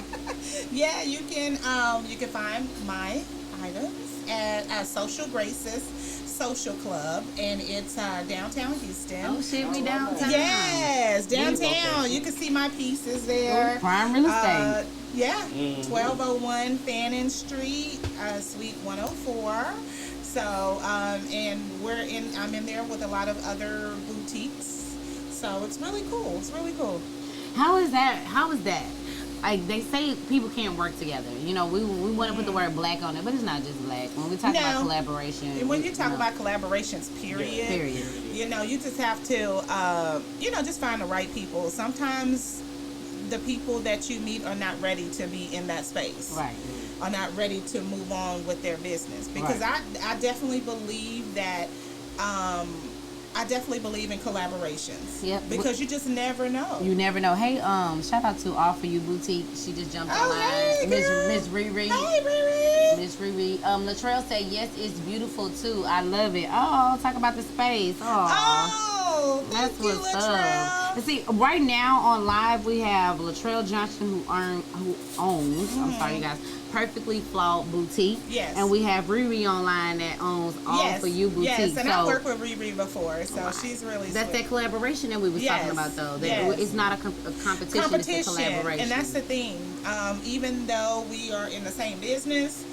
Yeah, you can find my items at Social Graces Social Club, and it's downtown Houston. Oh shit, we downtown. Yes, downtown. You can see my pieces there. Prime real estate. Yeah, 1201 Fannin Street, Suite 104. So, and I'm in there with a lot of other boutiques. So it's really cool. It's really cool. How is that? Like, they say people can't work together. You know, we want to put the word black on it, but it's not just black. When we talk about collaboration. When you talk about collaborations, period, you know, you just have to, just find the right people. Sometimes the people that you meet are not ready to be in that space. Right. Are not ready to move on with their business. Because I definitely believe that, I definitely believe in collaborations. Yep. Because you just never know. You never know. Hey, shout out to All For You Boutique. She just jumped online. Hey, Miss Riri. Hey, Riri. Miss Riri. Latrell said, yes, it's beautiful too. I love it. Oh, talk about the space. Oh, that's what's up. And see, right now on live we have Latrell Johnson who owns. I'm sorry, you guys. Perfectly Flawed Boutique. Yes. And we have Riri online that owns All For You Boutique. Yes, and I worked with Riri before, so she's really That's sweet. that collaboration that we was talking about, though. That it's not a competition, it's a collaboration. And that's the thing. Even though we are in the same business,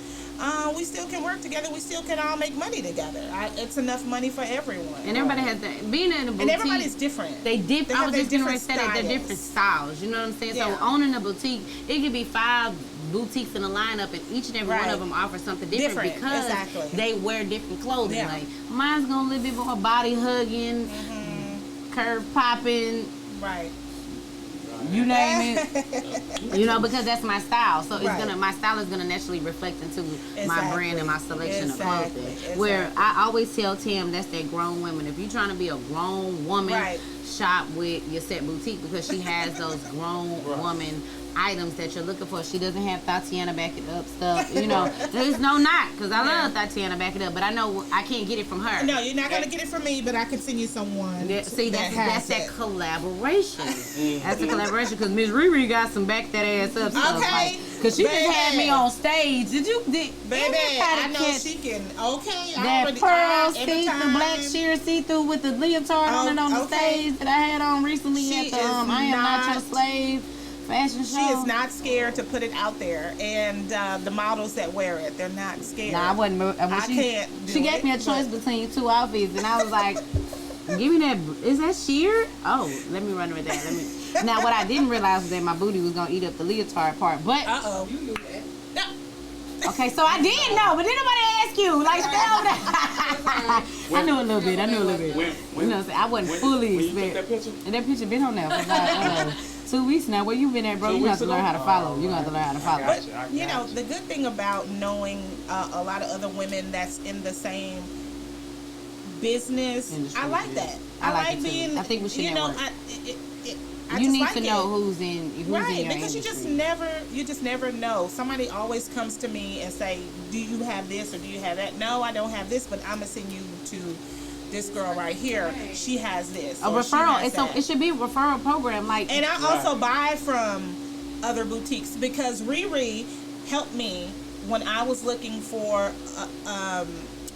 we still can work together. We still can all make money together. It's enough money for everyone. And everybody has that. Being in a boutique. And everybody's different. I was just going to say that they're different styles. You know what I'm saying? Yeah. So owning a boutique, it could be 5 boutiques in a lineup, and each and every one of them offers something different because they wear different clothing. Yeah. Like mine's gonna be a little bit more body hugging, curve popping, right? You name it. You know, because that's my style. So it's my style is gonna naturally reflect into my brand and my selection of clothing. Where I always tell Tim, that's that grown woman. If you're trying to be a grown woman, shop with your set boutique because she has those grown woman items that you're looking for. She doesn't have Tatiana back it up stuff. You know, there's no knock because I love Tatiana back it up, but I know I can't get it from her. No, you're not gonna get it from me, but I can send you someone. See, that's that collaboration. That's the collaboration because Miss Riri got some back that ass up stuff. Okay. Because she just had me on stage. Baby, I know she can. Okay. That pearl see-through, black sheer see-through with the leotard on the stage that I had on recently at the I Am Not Your Slave fashion show. She is not scared to put it out there, and the models that wear it, they're not scared. Nah, I wasn't. She gave me a choice between 2 outfits, and I was like, "Give me that. Is that sheer? Oh, let me run with that. Let me." Now, what I didn't realize was that my booty was gonna eat up the leotard part, but. You knew that. Okay, so I did know, but did nobody ask you? Like, stay over there. I knew a little bit. You know what I'm saying? I wasn't fully experienced. And that picture been on there for like 2 weeks now. Where you been at, bro? You have to learn how to follow. You have to learn how to follow. But, you know, the good thing about knowing a lot of other women that's in the same business, I like that. I like being, I think we should network. You need to know who's in your because industry. you just never know. Somebody always comes to me and say, do you have this or do you have that? No, I don't have this, but I'm gonna send you to this girl right here. She has this. A referral. It should be a referral program. And I also buy from other boutiques because Riri helped me when I was looking for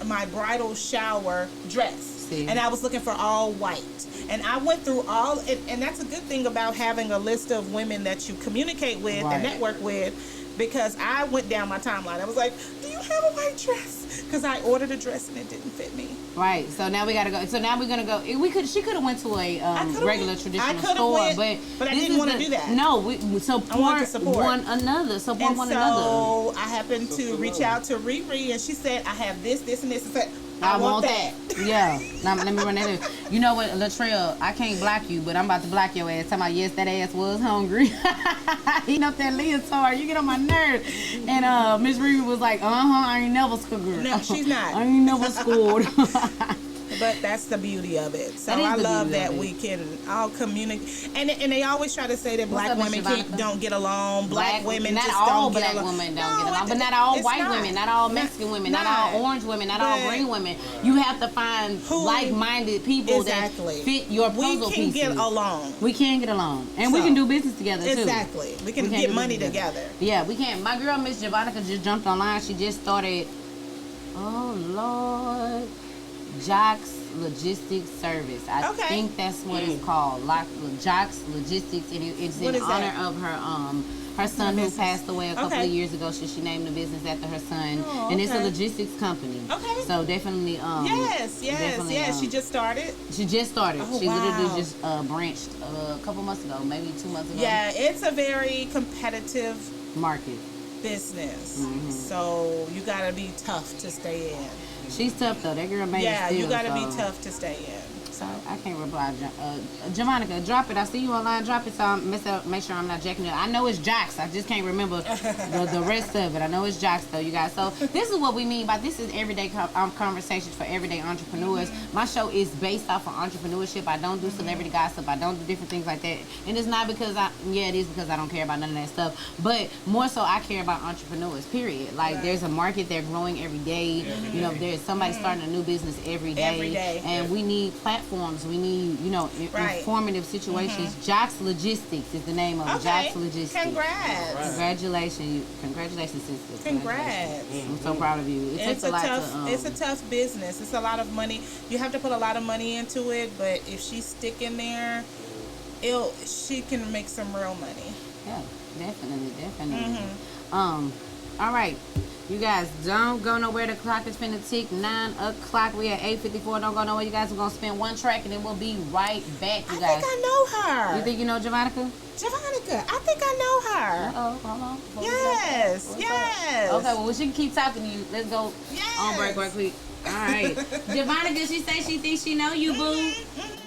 my bridal shower dress. see. And I was looking for all white. And I went through all, and that's a good thing about having a list of women that you communicate with Right. and network with, because I went down my timeline. I was like, do you have a white dress? Because I ordered a dress and it didn't fit me. Right. So now we gotta go. So now we're gonna go. She could have went to a regular traditional store, but I this didn't is want to do that. No, we support, I wanted to support one another. Support And one so another. I happened to reach out to Riri, and she said, I have this, this, and this. I said, I want that. Yeah. Now let me run that. You know what, Latrell? I can't block you, but I'm about to block your ass. Talking about, yes, that ass was hungry. Eating up that leotard. You get on my nerves. And Miss Riri was like, I ain't never scored. No, she's not. I ain't never scored. But that's the beauty of it. So That is I the love beauty that of it. we can all communicate. And they always try to say that black up, Miss women Javanica? don't get along. Black women not just all don't get black along. women don't No, get along, but not all it's white not. women, not all Mexican women, not all orange women, not all but- green women. You have to find like-minded people Exactly. that fit your We puzzle can pieces. get along. We can get along, and we So, can do business together too. Exactly. We can do get money business together. Yeah, we can. My girl Miss Javanica just jumped online. She just started. Oh Lord, Jocks Logistics Service. I Okay. think that's what it's called. Jocks Logistics, and it's What in is honor that? of her son who business. passed away a couple Okay. of years ago. So she named the business after her son, Oh, and it's a okay. logistics company. Okay. So definitely, Yes. definitely, She just started. she just started. Oh, She literally wow. just branched a couple months ago, maybe 2 months ago. Yeah, it's a very competitive Market. business. Mm-hmm. So you gotta be tough to stay in. She's tough though. That girl made Yeah, it still. you gotta so. be tough to stay in. So I can't reply. Javanica, drop it. I see you online. Drop it so I make sure I'm not jacking it. I know it's Jocks. I just can't remember the rest of it. I know it's Jocks though, you guys. So this is what we mean by this is everyday conversations for everyday entrepreneurs. My show is based off of entrepreneurship. I don't do celebrity gossip. I don't do different things like that. And it's not because it is because I don't care about none of that stuff. But more so I care about entrepreneurs, period. Like there's a market, they're growing every day. You know, there's somebody starting a new business every day. Every day. And we need platforms. We need, Right. informative situations. Jocks Logistics is the name of it. okay. Jocks Logistics. Congrats. Congratulations, sister. Congrats. I'm so proud of you. It takes It's a a lot tough. to. It's a tough business. It's a lot of money. You have to put a lot of money into it. But if she's sticking there, she can make some real money. Yeah, definitely. Mm-hmm. All right. You guys don't go nowhere. The clock is finna tick 9 o'clock. We at 8:54. Don't go nowhere. You guys are gonna spin one track and then we'll be right back. You I guys. think I know her. You think you know Javanica? Javanica. I think I know her. Oh, hold on. Yes. What's up? Yes. Okay, well, she can keep talking to you. Let's go on break right quick. All right. Javanica, she say she thinks she know you, boo.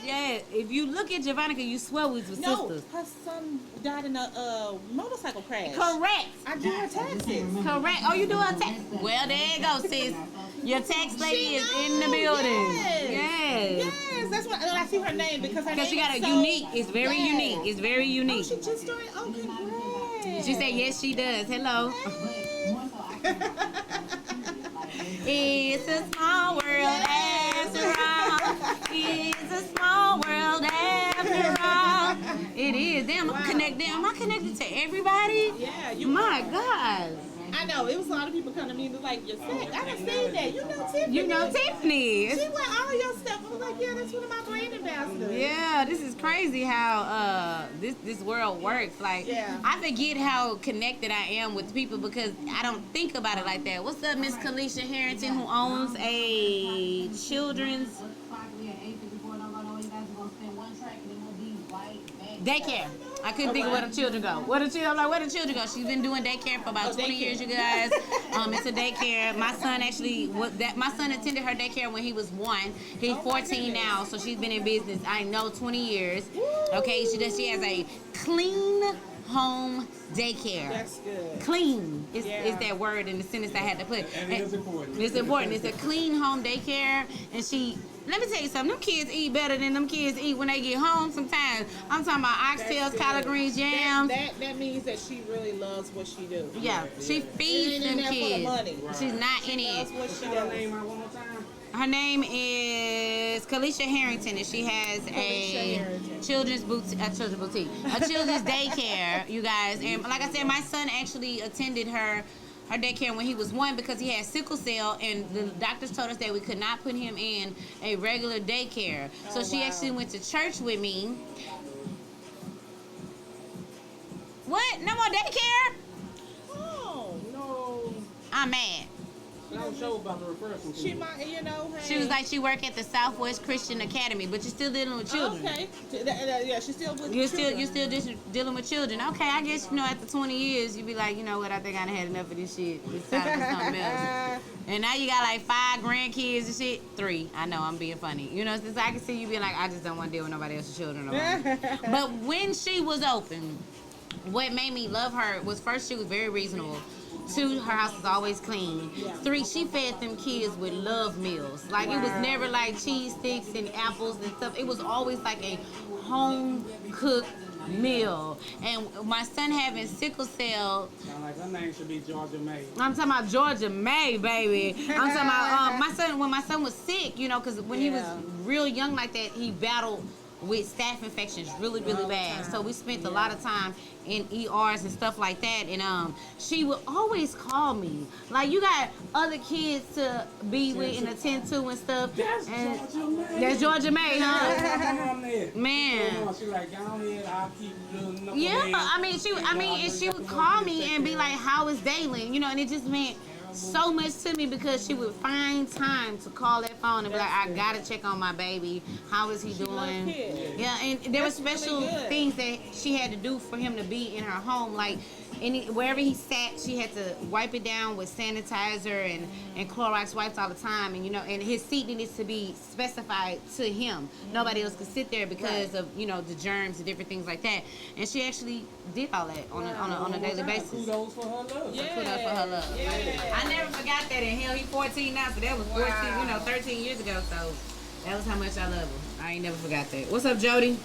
Yeah, if you look at Javanica, you swear we was No, sisters. her son died in a motorcycle crash. Correct. I do her taxes. Correct. Oh, you do a tax. Well, there you go, sis. Your tax lady is in the building. Yes. Yes, that's what I see her name because her name Because she got a is so, unique. It's very yes. unique. It's very Oh, unique. she just started. Oh, congrats. She said yes, she does. Hello. It's a small world after all. It's a small world after all. It is. Damn, I'm connected to everybody. Yeah, you. My God. I know it was a lot of people coming to me and was like, "You're sick." I done seen that. You know Tiffany. You know Tiffany. She went all your stuff. I was like, "Yeah, that's one of my brand ambassadors." Yeah, this is crazy how this world works. Like, Yeah. I forget how connected I am with people because I don't think about it like that. What's up, Miss Kalisha Harrington, who owns a children's daycare? I couldn't think of where the children go. Where the children go? She's been doing daycare for about 20 years, you guys. It's a daycare. My son my son attended her daycare when he was 1. He's 14 now, so she's been in business, I know, 20 years. Okay, she has a clean home daycare. That's good. Clean is Yeah. that word in the sentence I had to put. And it is important. It's important. It's a clean home daycare, and let me tell you something. Them kids eat better than them kids eat when they get home sometimes. I'm talking about oxtails, collard greens, jams. That means that she really loves what she do. Yeah, she feeds She them ain't in there for the kids. money. She's not in That's it. what she Say that does. name out one more time. Her name is Kalisha Harrington, and she has a Harrington. children's boutique, a children's daycare, you guys. And like I said, my son actually attended her her daycare when he was 1 because he had sickle cell, and the doctors told us that we could not put him in a regular daycare. So she actually went to church with me. What? No more daycare? Oh, No. I'm mad. I was sure about to refer some she might, you know. Hey. She was like, she work at the Southwest Christian Academy, but you're still dealing with children. Okay. Yeah, she's still with You're children. still just dealing with children. Okay, I guess, you know, after 20 years, you'd be like, you know what, I think I done had enough of this shit. It's time for something else. And now you got like 5 grandkids and shit. 3. I know, I'm being funny. You know, since I can see you being like, I just don't want to deal with nobody else's children. But when she was open, what made me love her was, first, she was very reasonable. 2, her house was always clean. 3, she fed them kids with love meals. Like, it was never like cheese sticks and apples and stuff. It was always like a home cooked meal. And my son having sickle cell. Sound like her name should be Georgia May. I'm talking about Georgia May, baby. I'm talking about my son, when my son was sick, you know, because when he was real young like that, he battled with staph infections really bad. So we spent a lot of time in ERs and stuff like that, and she would always call me like, you got other kids to be with and attend to and stuff. That's and Georgia May. That's Georgia May, huh? Man. She like, go ahead, I'll keep doing no. Yeah, I mean, and she would call me and be like, how is Dalen? You know, and it just meant so much to me because she would find time to call that phone and be like, I gotta check on my baby. How is he doing? Yeah, and there were special things that she had to do for him to be in her home. Like, wherever he sat, she had to wipe it down with sanitizer and Clorox wipes all the time. And, you know, and his seat needed to be specified to him. Nobody else could sit there because of, you know, the germs and different things like that. And she actually did all that on a daily basis. Kudos for her love. Kudos for her love. I never forgot that. And hell, he's 14 now, so that was 14, 13 years ago. So that was how much I love him. I ain't never forgot that. What's up, Jody?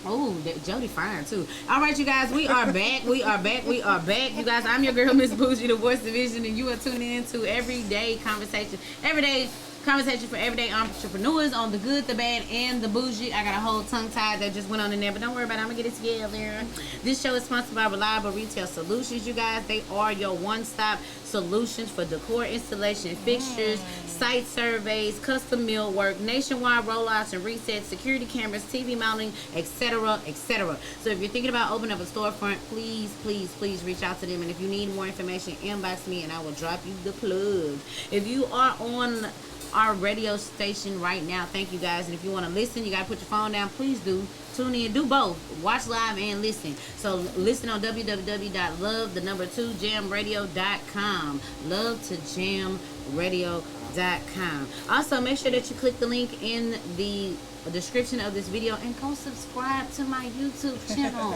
Oh, Jody fine too. All right, you guys, we are back. We are back. You guys, I'm your girl, Miss Boujie, the voice of vision, and you are tuning in to everyday conversation for everyday entrepreneurs on the good, the bad, and the bougie. I got a whole tongue tie that just went on in there, but don't worry about it. I'm gonna get it together. This show is sponsored by Reliable Retail Solutions, you guys. They are your one-stop solutions for decor, installation, fixtures, site surveys, custom millwork, nationwide rollouts and resets, security cameras, TV mounting, etc., etc. So if you're thinking about opening up a storefront, please reach out to them. And if you need more information, inbox me and I will drop you the plug. If you are on our radio station right now, thank you guys. And if you want to listen, you got to put your phone down. Please do. Tune in. Do both. Watch live and listen. So listen on www.love2jamradio.com. Love2jamradio.com. Also, make sure that you click the link in the description of this video and go subscribe to my YouTube channel.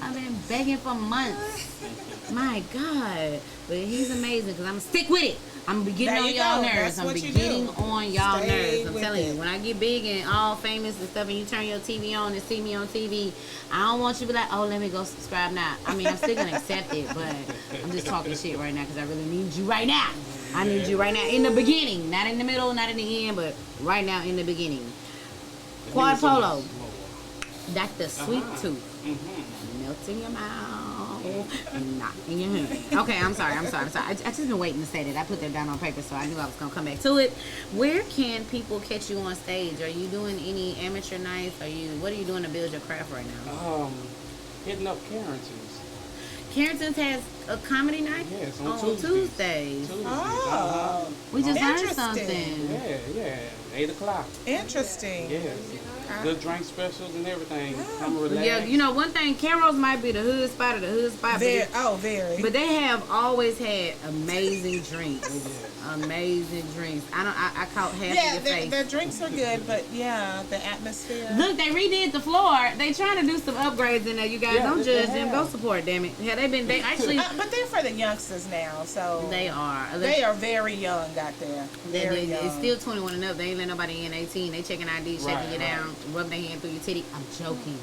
I've been begging for months. My God. But he's amazing because I'm going to stick with it. I'm gonna be getting on y'all nerves. I'm gonna be getting on y'all nerves. I'm telling you, when I get big and all famous and stuff, and you turn your TV on and see me on TV, I don't want you to be like, oh, let me go subscribe now. I mean, I'm still gonna accept it, but I'm just talking shit right now because I really need you right now. I need you right now in the beginning, not in the middle, not in the end, but right now in the beginning. Quad Polo, Dr. Sweet Tooth, melt in your mouth. Not in your hand. Okay, I'm sorry. I just been waiting to say that. I put that down on paper, so I knew I was gonna come back to it. Where can people catch you on stage? Are you doing any amateur nights? What are you doing to build your craft right now? Hitting up Carrington's. Carrington's has a comedy night? Yes, on Tuesdays. Oh, we just learned something. Yeah, 8 o'clock. Interesting. Yes. Good drink specials and everything. Come relax. Yeah, you know, one thing, Carol's might be the hood spot of the hood spot. Very. But they have always had amazing drinks. Amazing drinks. I caught half of your face. Their drinks are good, but the atmosphere. Look, they redid the floor. They trying to do some upgrades in there. You guys don't judge them. Go support, damn it. Yeah, they actually. But they're for the youngsters now, so. They are. They are very young out there. Very young. It's still 21 and up. They ain't let nobody in 18. They checking ID, shaking you down, rubbing their hand through your titty. I'm joking.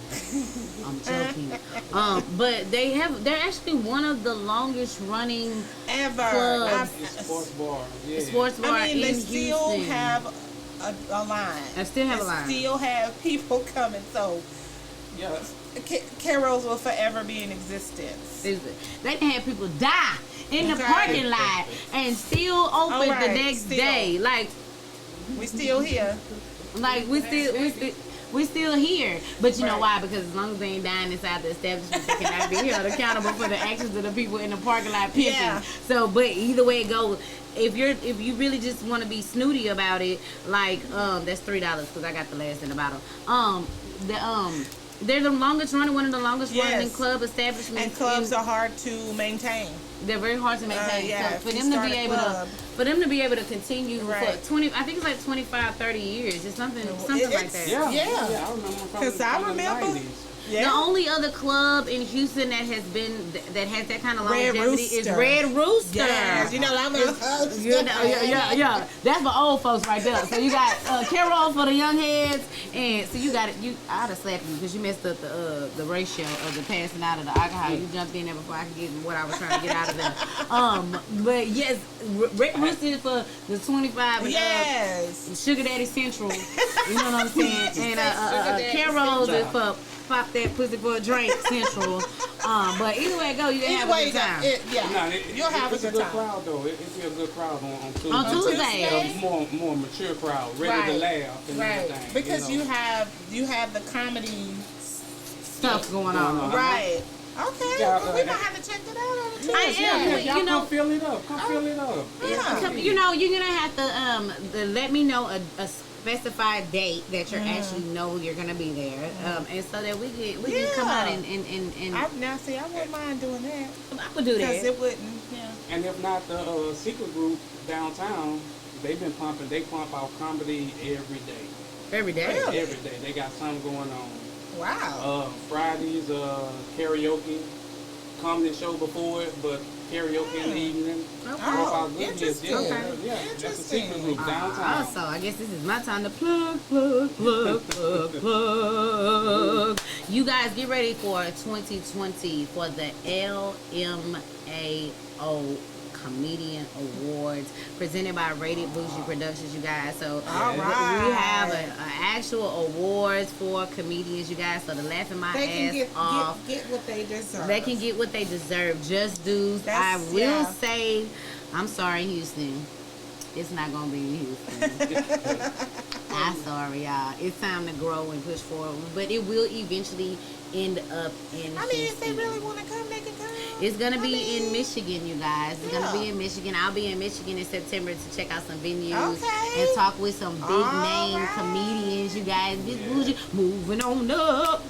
But they're actually one of the longest running ever clubs. Sports bar. Yeah. Sports bar. I mean, in they still Houston. have a line. They still have a line. Still have people coming. So, Yeah. Carol's will forever be in existence. They can have people die in the Okay. parking lot and still open the Alright, next still. day. We still here. Like we still here. But you know why? Because as long as they ain't dying inside the establishment, they cannot be held accountable for the actions of the people in the parking lot pimping. Yeah. So, but either way it goes, if you really just want to be snooty about it, like that's $3 because I got the last in the bottle. They're the longest running, one of the longest running Yes. club establishments. And clubs are hard to maintain. They're very hard to maintain. Yeah, So if for you them to start be a able club. to continue Right. for 20, I think it's like 25, 30 years. It's something like It's- that. Yeah, Yeah. I remember from 'Cause I from the remember- 90s. Yeah. The only other club in Houston that has been that has that kind of Red longevity is Rooster. Red Rooster. Yes, you know I'm Yeah. That's for old folks right there. So you got Carol for the young heads, and so you got it. I'd have slapped you because you messed up the ratio of the passing out of the alcohol. You jumped in there before I could get what I was trying to get out of there. But yes, Red Rooster is for the 25 and Yes. Sugar Daddy Central. You know what I'm saying? And Carol's is for pop that pussy for a drink Central. But either way it go, you can have a good time. You'll have a It's good a good time. crowd though. It'd be a good crowd on Tuesday. On Tuesday. A more mature crowd, ready to laugh and everything. Because you know. you have the comedy Stuff going on. right. Okay, Yeah, well, we gonna have to check that out on Tuesday. I am. Yeah, but, y'all you know, come fill it up. Come fill it up. Yeah. you know, you're gonna have to let me know a specified date that you actually know you're gonna be there, and so that we can come out and I wouldn't mind doing that I would do because that. it wouldn't. And if not, the secret group downtown, they pump out comedy every day. Every day. Really? Every day. They got something going on. Wow. Fridays, karaoke, comedy show before it, but karaoke in the evening. Oh, Good hits. interesting. Yeah, Okay. yeah. That's a secret Interesting. group downtown. So I guess this is my time to plug. You guys get ready for 2020 for the LMAO Comedian Awards presented by Rated Boujie Productions, you guys. So All we right. have an actual awards for comedians, you guys. So to laughing my They can ass off. get what they deserve. They can get what they deserve. Just dues. I That's- will yeah. say, I'm sorry, Houston. It's not gonna be in Houston. I'm sorry, y'all. It's time to grow and push forward, but it will eventually end up in. I mean, if they Houston. really want to come, they can come. It's gonna be mean, in Michigan, you guys. It's gonna be Yeah. in Michigan. I'll be in Michigan in September to check out some venues Okay. and talk with some big name Alright. comedians, you guys. This Boujie moving on up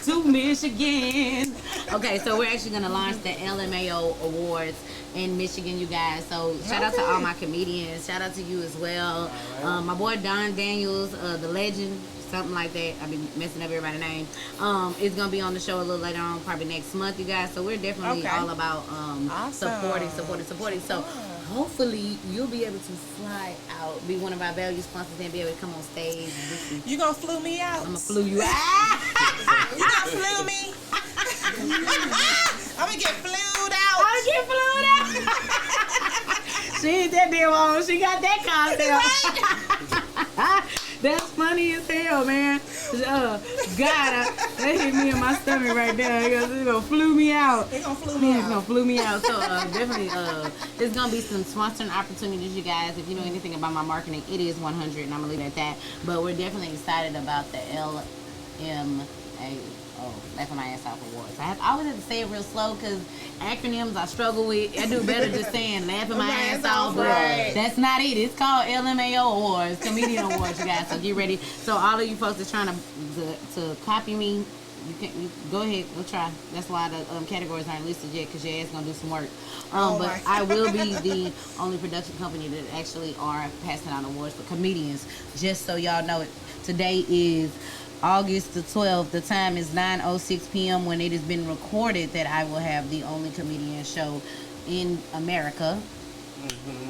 to Michigan. Okay, so we're actually gonna launch the LMAO Awards in Michigan, you guys. So shout out to all my comedians. Shout out to you as well. My boy Don Daniels, the legend. Something like that. I've been messing up everybody's name. It's gonna be on the show a little later on, probably next month, you guys. So we're definitely all about Awesome. supporting. So hopefully you'll be able to fly out, be one of our value sponsors, and be able to come on stage. You gonna flew me out? I'm gonna flew you out. You gonna flew me? I'm gonna get flued out. I get flew out. She ain't that damn old. She got that concept. That's funny as hell, man. God, that hit me in my stomach right there. It's gonna flew me out. They gonna flew me It's gonna out. flew me out. So definitely, there's gonna be some sponsoring opportunities, you guys. If you know anything about my marketing, it is 100, and I'm gonna leave it at that. But we're definitely excited about the LMAO. Laughing my ass off awards. I always have to say it real slow because acronyms I struggle with. I do better just saying laughing my ass off, but that's not it. It's called LMAO Awards, Comedian Awards, you guys. So get ready. So all of you folks that's trying to copy me, you go ahead, go try. That's why the categories aren't listed yet because your ass gonna do some work. But I will be the only production company that actually are passing out awards for comedians. Just so y'all know it. Today is August the 12th. The time is 9:06 p.m. when it has been recorded that I will have the only comedian show in America.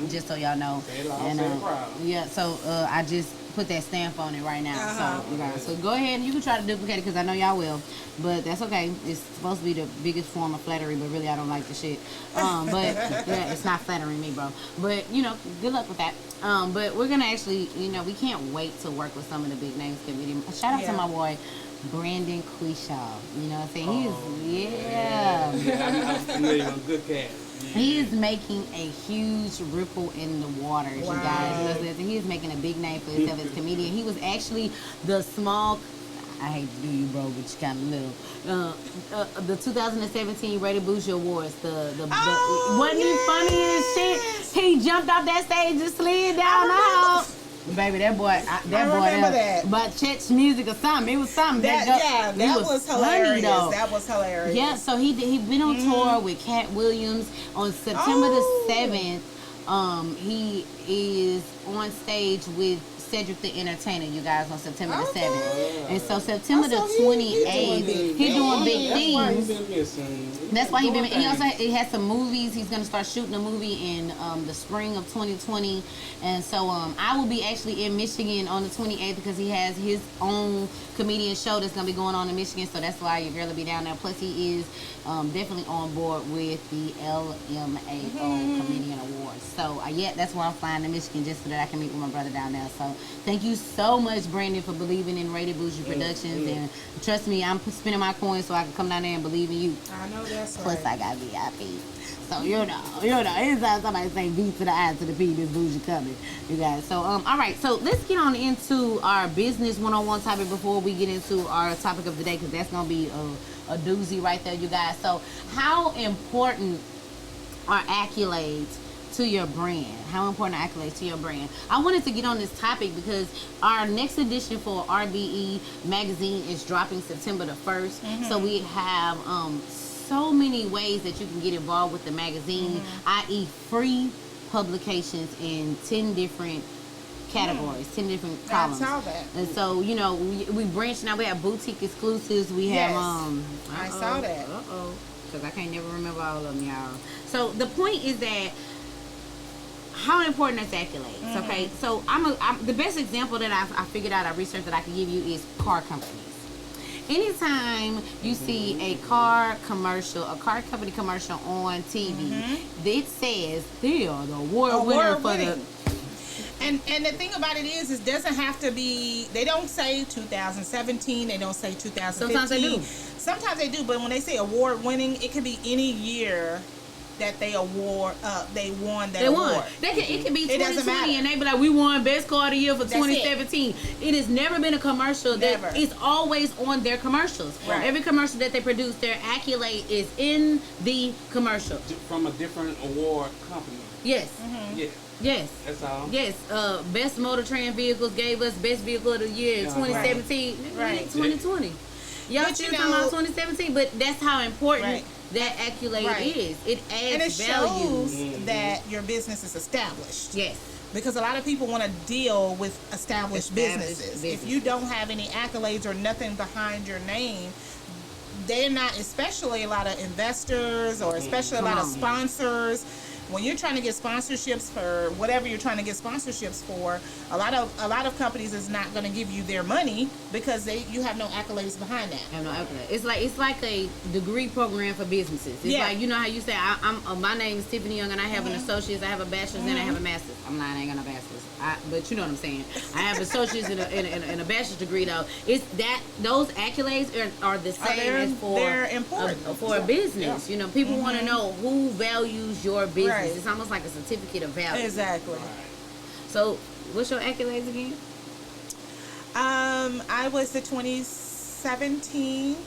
Just so y'all know. Say it loud, say it proud. Yeah, so I just put that stamp on it right now. So you guys, so go ahead and you can try to duplicate it because I know y'all will, but that's okay. It's supposed to be the biggest form of flattery, but really I don't like the shit. But yeah, it's not flattering me, bro. But you know, good luck with that. But we're gonna actually, you know, we can't wait to work with some of the big names comedians. Shout out to my boy Brandon Quishaw. You know what I'm saying? Yeah, I'm familiar with good cast. He is making a huge ripple in the waters, you guys. He is making a big name for himself as a comedian. He was actually the small. I hate to do you, bro, but you kind of little. The 2017 Rated Boujie Awards. Wasn't he funny as shit? He jumped off that stage and slid down the hall. Baby, that boy, I remember that. But church music or something. It was something. That was hilarious. That was hilarious. Yeah, so he been on tour with Cat Williams on September the 7th. He is on stage with Cedric the Entertainer, you guys, on September the 7th. And so September the 28th, he doing big things. That's why he been missing. He also has some movies. He's going to start shooting a movie in the spring of 2020. And so I will be actually in Michigan on the 28th because he has his own comedian show that's going to be going on in Michigan. So that's why your girl will be down there. Plus he is definitely on board with the LMAO Comedian Awards. So yeah, that's why I'm flying to Michigan, just so that I can meet with my brother down there. So thank you so much, Brandon, for believing in Rated Boujie Productions. And trust me, I'm spending my coins so I can come down there and believe in you. I know that's Plus right. I got VIP. So you know, anytime somebody say B to the I to the P, this Boujie coming, you guys. So all right, so let's get on into our business one-on-one topic before we get into our topic of the day, because that's gonna be a doozy right there, you guys. So how important are accolades to your brand? How important are accolades to your brand? I wanted to get on this topic because our next edition for RBE magazine is dropping September the 1st. So we have so many ways that you can get involved with the magazine, i.e. free publications in 10 different categories, 10 different columns. I saw that. And so, you know, we branch now. We have boutique exclusives. We have I saw that. because I can't never remember all of them, y'all. So the point is that how important is accolades? Okay, so I'm the best example that I figured out, I researched that I can give you is car companies. Anytime you see a car commercial, a car company commercial on TV, it says they are the award winner for the. And the thing about it is, it doesn't have to be. They don't say 2017. They don't say 2015. Sometimes they do. Sometimes they do, but when they say award winning, it could be any year that they won that award. It could be It doesn't 2020 matter. and they be like, we won best car of the year for 2017. It has never been a commercial Never. that is always on their commercials. Right. Every commercial that they produce, their accolade is in the commercial. From a different award company. Yes. Yeah, Yes. that's all. Yes, Best Motor Trend Vehicles gave us Best Vehicle of the Year in Yeah, 2017. Right. 2020. Y'all But still you talking about know- 2017, but that's how important Right. that accolade Right. is. It And it adds value. shows that your business is established. Yes. Because a lot of people want to deal with established businesses. If businesses. you don't have any accolades or nothing behind your name, they're not, especially a lot of investors or especially a lot of sponsors. When you're trying to get sponsorships for whatever you're trying to get sponsorships for, a lot of companies is not going to give you their money because you have no accolades behind that. I have no accolade. It's like a degree program for businesses. It's like, you know how you say my name is Tiffany Young and I have an associate's, I have a bachelor's, and I have a master's. I'm lying, I ain't got no bachelor's. But you know what I'm saying. I have associates and a bachelor's degree though. It's that those accolades are the same as they're important for a business. You know, people want to know who values your business. Right. It's almost like a certificate of value. Exactly. So, what's your accolades again? I was the 2018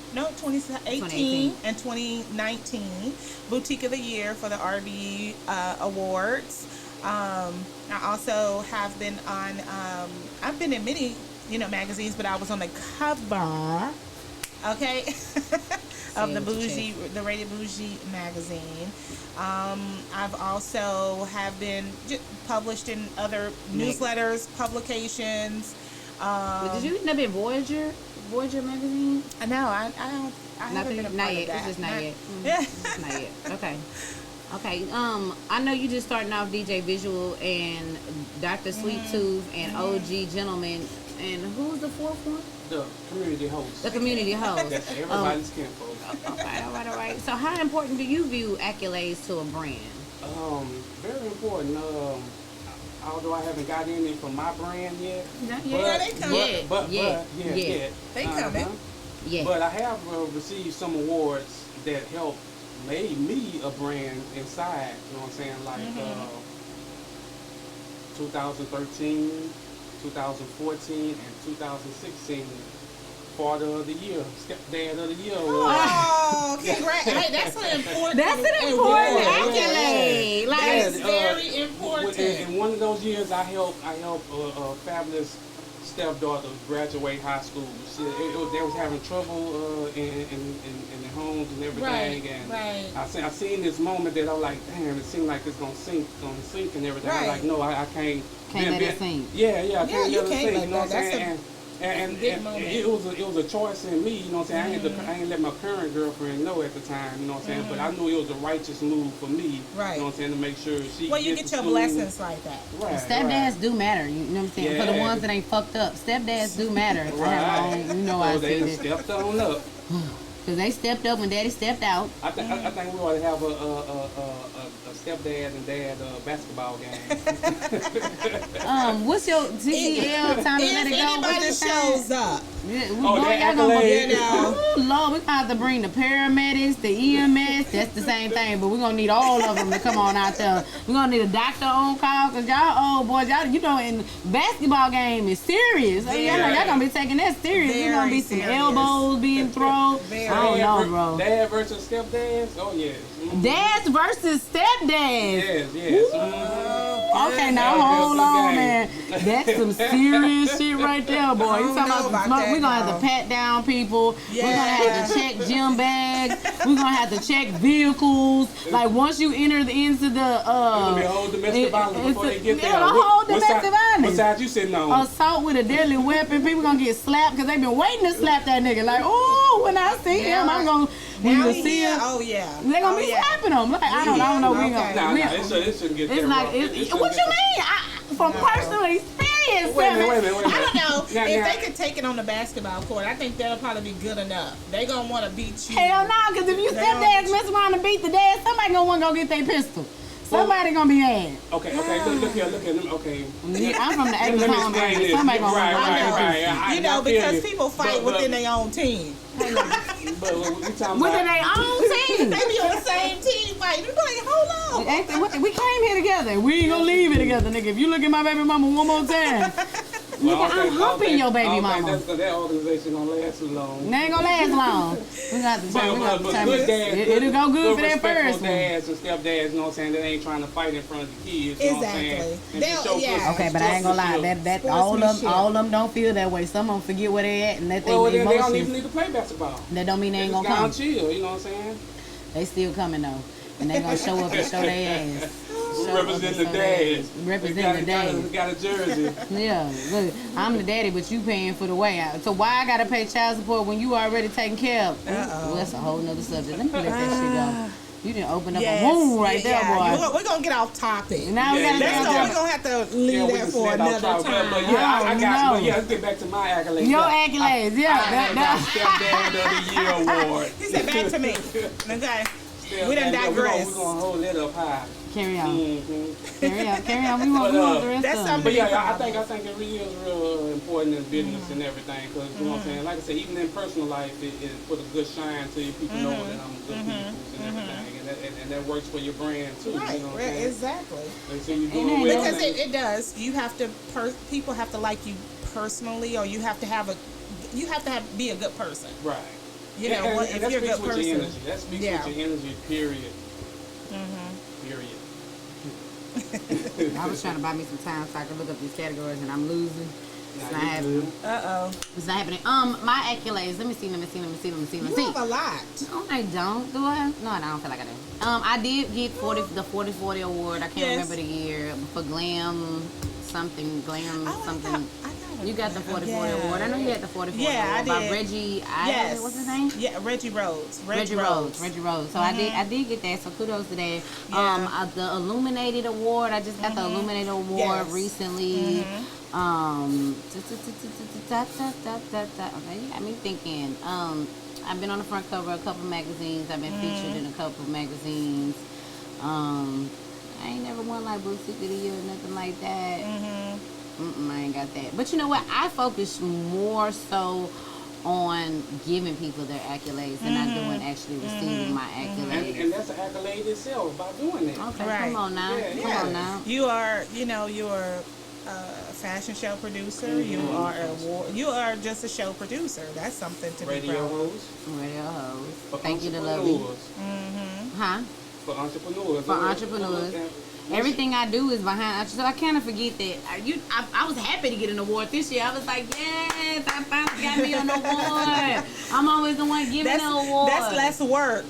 and 2019 Boutique of the Year for the RB Awards. I also have been on, I've been in many, magazines, but I was on the cover, okay, of the Boujie, the Rated Boujie magazine. I've also have been published in other newsletters, publications. Did you end up in Voyager magazine? No, I don't. I haven't been a part of that. It's just not yet. Yeah. It's not yet. Okay. I know you just starting off DJ Visual and Dr. Sweet Tooth and OG Gentleman, and who was the fourth one? The community host. The community host. That's everybody's kinfolk. All right. So how important do you view accolades to a brand? Very important. Although I haven't got any from my brand yet. Not Yeah, they come. Yet. They coming. Yeah. But I have received some awards that help made me a brand inside. You know what I'm saying? Like 2013, 2014, and 2016. Father of the Year, Stepdad of the Year. Oh, congrats! Hey, that's an important. That's an important award. accolade. Like, That's very important. In one of those years, I helped a fabulous stepdaughter graduate high school. They was having trouble in their homes and everything. Right, And right. I seen this moment that I'm like, damn, it seemed like it's gonna sink and everything. Right. I'm like, no, I can't. Can't let it sink. Yeah, I can't you let it can't sink. let You know what I'm that. saying? And big moment. it was a choice in me, you know what I'm saying? I ain't let my current girlfriend know at the time, you know what I'm saying? But I knew it was a righteous move for me, Right. you know what I'm saying, to make sure she Well, you gets get your to school. blessings like that. Right, Stepdads do matter, you know what I'm saying? For the Yeah. ones that ain't fucked up, stepdads do matter. Right. You know I So they said it. stepped on up. Because they stepped up when daddy stepped out. I think we ought to have a stepdad and dad basketball game. What's your TCL time to let If it go? anybody What's your shows up, Yeah, we Oh, boy, that y'all gonna accolade. you know. Ooh, Lord, we're gonna have to bring the paramedics, the EMS, that's the same thing, but we're gonna need all of them to come on out there. We're gonna need a doctor on call, because y'all old boys, y'all, you know, in basketball game is serious. I mean, y'all know y'all gonna be taking that serious. There's gonna be some Very elbows being thrown. Very. I don't know, bro. Dad versus stepdads? Oh, yes. Dads versus stepdads. Yes. Okay, now Yeah, hold good on, game. man. That's some serious shit right there, boy. You don't talking know about about some smoke? that, We're gonna have to no. pat down people. We're gonna Yeah. have to check gym bags. We're gonna have to check vehicles. Like once you enter into the It's gonna be a whole domestic violence before they get there. Yeah, the whole domestic What violence. side you sitting on? Assault with a deadly weapon. People gonna get slapped because they've been waiting to slap that nigga. Like, oh, when I see him, I'm gonna. When Now you he see here. him, Oh yeah. they're gonna Oh, be yeah. slapping them. Like I don't know. We Okay. gonna. Nah, it shouldn't get It's that like, rough. what you mean? From personal experience, Wait a minute. I don't know. Now- If now- they could take it on the basketball court, I think that'll probably be good enough. They gonna want to beat you. Hell no, because if you They stepdads don't- mess around and beat the dad, somebody gonna want to go get their pistol. Somebody gonna be mad. Okay, look here. Okay. I'm from the Let 80s me home. explain this. Somebody gonna Right, want to go get their pistol. right. You know, I feel because you. people fight But- within their own team. But we talking Within about... their own team. They be on the same team fighting. You be like, hold on. We came here together. We ain't gonna leave it together, nigga. If you look at my baby mama one more time, nigga, I'm humping your baby mama. That organization gonna last too long. They ain't gonna last long. We got to turn. We got to But turn. good dads, It'll go good for that respectful first one. dads and stepdads, you know what I'm saying, that ain't trying to fight in front of the kids, you know what I'm saying? Exactly. And They'll- show yeah. Okay, but I ain't gonna lie. That Sportsmanship. all of them don't feel that way. Some of them forget where they at and let Well, their they don't even emotions. need to play basketball. That don't mean they ain't Just gonna go come. and chill, you know what I'm saying? They still coming though, and they gonna show up and show their ass. Show up Represent and the show their dads. ass. Represent the dads. Got a jersey. Yeah, look, I'm the daddy, but you paying for the way out. So why I gotta pay child support when you already taken care of? Well, that's a whole nother subject. Let me let that shit go. You didn't open up a wound right there, boy. We're gonna get off topic. Now we gotta That's get all. on We're gonna have to leave we that can for snap out another top, time. But yeah, I got you. No. But yeah, let's get back to my accolades. your Yeah, accolades. I Yeah, got Stepdad of the Year award. He said back to me. Okay. We done Stepdad, digress. We're gonna hold that up high. carry on, Mm-hmm. carry on. We want the rest that's of something- But yeah, I think it really is real important in business and everything, because you know what I'm saying. Like I said, even in personal life, it put a good shine to you. People know that I'm good people and everything, and that works for your brand too. Right. You know what I'm saying? Exactly. They say you're doing well. Because it does. You have to. People have to like you personally, or you have to be a good person. Right. You know, and if that you're a speaks good with your person. energy. That speaks Yeah. with your energy. Period. Period. I was trying to buy me some time so I could look up these categories, and I'm losing. It's not Nah, you happening. good. It's not happening. My accolades. Let me see. You have a lot. No, I don't. Do I? No, I don't feel like I do. I did get the 40/40 award. I can't Yes. remember the year for glam something. You got the 40/40 award. I know you had the 40/40 Yeah, I award by did. Reggie. Yes. What's his name? Yeah, Reggie Rhodes. Reggie Rhodes. So I did get that. So kudos to that. Yeah. The Illuminated Award. I just got the Illuminated Award Yes. recently. Okay, you got me thinking. I've been on the front cover of a couple magazines. I've been featured in a couple magazines. I ain't never won like Boutique of the Year or nothing like that. I ain't got that. But you know what? I focus more so on giving people their accolades and not doing actually receiving my accolades. And that's an accolade itself by doing that. Okay, Right. come on now. Yeah, Come on now. You are, you're a fashion show producer. You are just a show producer. That's something to be Radio proud of. host. Radio host. For Thank you to Lovey. entrepreneurs. Huh? For entrepreneurs. For entrepreneurs. Everything I do is behind. So I kind of forget that. I was happy to get an award this year. I was like, yes, I finally got me an award. I'm always the one giving the award. That's less work.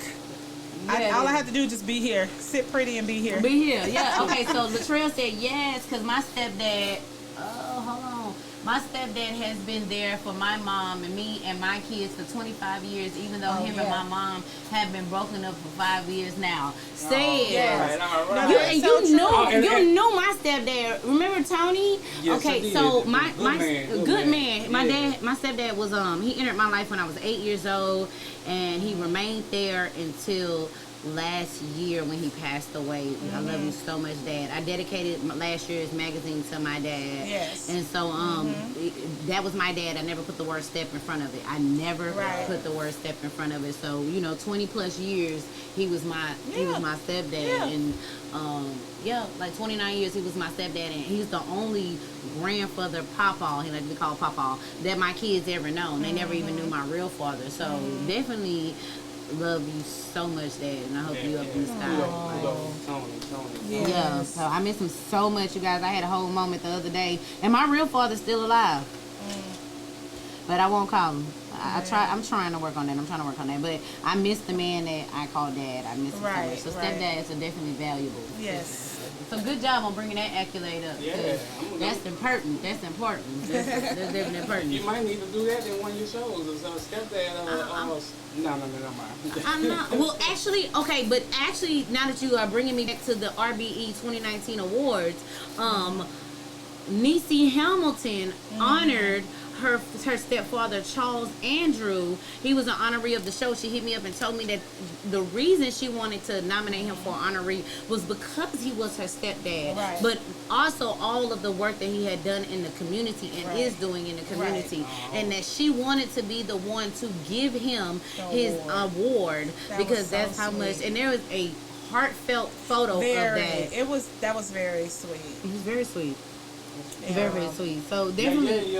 Yeah, All I have to do is just be here, sit pretty, and be here. Be here, yeah. Okay, so Latrell said yes, because my stepdad, hold on. My stepdad has been there for my mom and me and my kids for 25 years, even though him and my mom have been broken up for 5 years now. Say it. All right. No, You, so you know, true. you know my stepdad. Remember Tony? Yes, I okay, did. so my Good man. My Yeah. dad, my stepdad was he entered my life when I was 8 years old, and he remained there until last year when he passed away. I love you so much, Dad. I dedicated last year's magazine to my dad. Yes. And so that was my dad. I never put the word step in front of it. I never put the word step in front of it. So 20 plus years he was my stepdad. And like 29 years he was my stepdad, and he's the only grandfather papa, he like to be called papa, that my kids ever known. They never even knew my real father. So definitely love you so much, Dad, and I hope you up in the sky. Tony. Yeah, so I miss him so much, you guys. I had a whole moment the other day, and my real father's still alive, but I won't call him. I'm trying to work on that. But I miss the man that I call Dad. I miss him so much. So stepdads are definitely valuable. Yes. So good job on bringing that accolade up. Yeah, That's important. That's definitely important. You might need to do that in one of your shows. So stepdad, no, mind. I'm not. Well, actually, okay, but actually, now that you are bringing me back to the RBE 2019 awards, Niecy Hamilton honored her stepfather, Charles Andrew. He was an honoree of the show. She hit me up and told me that the reason she wanted to nominate him for honoree was because he was her stepdad, but also all of the work that he had done in the community and is doing in the community, and that she wanted to be the one to give him his award because that's how much. And there was a heartfelt photo of that. That was very sweet. It was very sweet. Very, very sweet. So definitely.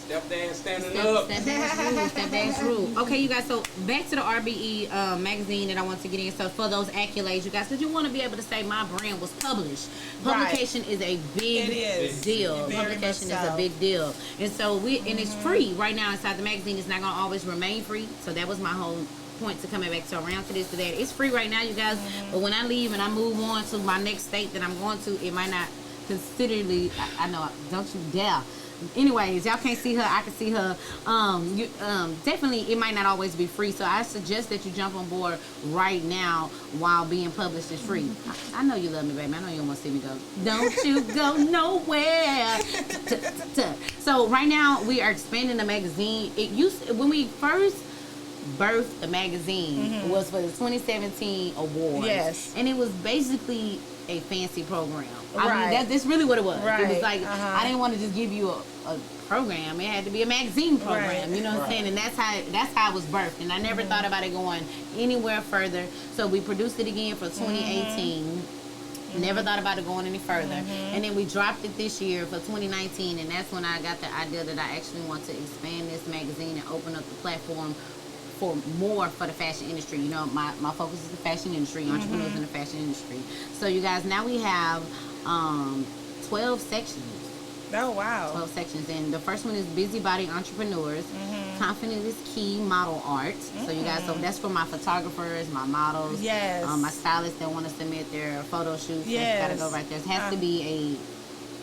Stepdad standing up. Stepdad's rule. Okay, you guys, so back to the RBE magazine that I want to get in. So for those accolades, you guys, because you want to be able to say my brand was published. Publication is a big deal. Publication is a big deal. And so and it's free right now inside the magazine. It's not going to always remain free. So that was my whole point to coming back to around to this today. It's free right now, you guys. But when I leave and I move on to my next state that I'm going to, it might not considerably, I know, don't you dare. Anyways, y'all can't see her, I can see her. Definitely it might not always be free, so I suggest that you jump on board right now while being published is free. I know you love me, baby. I know you don't want to see me go. Don't you go nowhere. So right now we are expanding the magazine. When we first birthed the magazine was for the 2017 awards. Yes. And it was basically a fancy program. I mean, that's really what it was. It was like, I didn't want to just give you a program. It had to be a magazine program. You know what I'm saying? And that's how it was birthed. And I never thought about it going anywhere further. So we produced it again for 2018. Never thought about it going any further. And then we dropped it this year for 2019. And that's when I got the idea that I actually want to expand this magazine and open up the platform for more for the fashion industry. You know, my focus is the fashion industry, entrepreneurs in the fashion industry. So you guys, now we have 12 sections. Oh, wow. 12 sections. And the first one is Busybody Entrepreneurs. Confidence is Key Model Art. So you guys, so that's for my photographers, my models, my stylists that want to submit their photo shoots. That's got to go right there. It has to be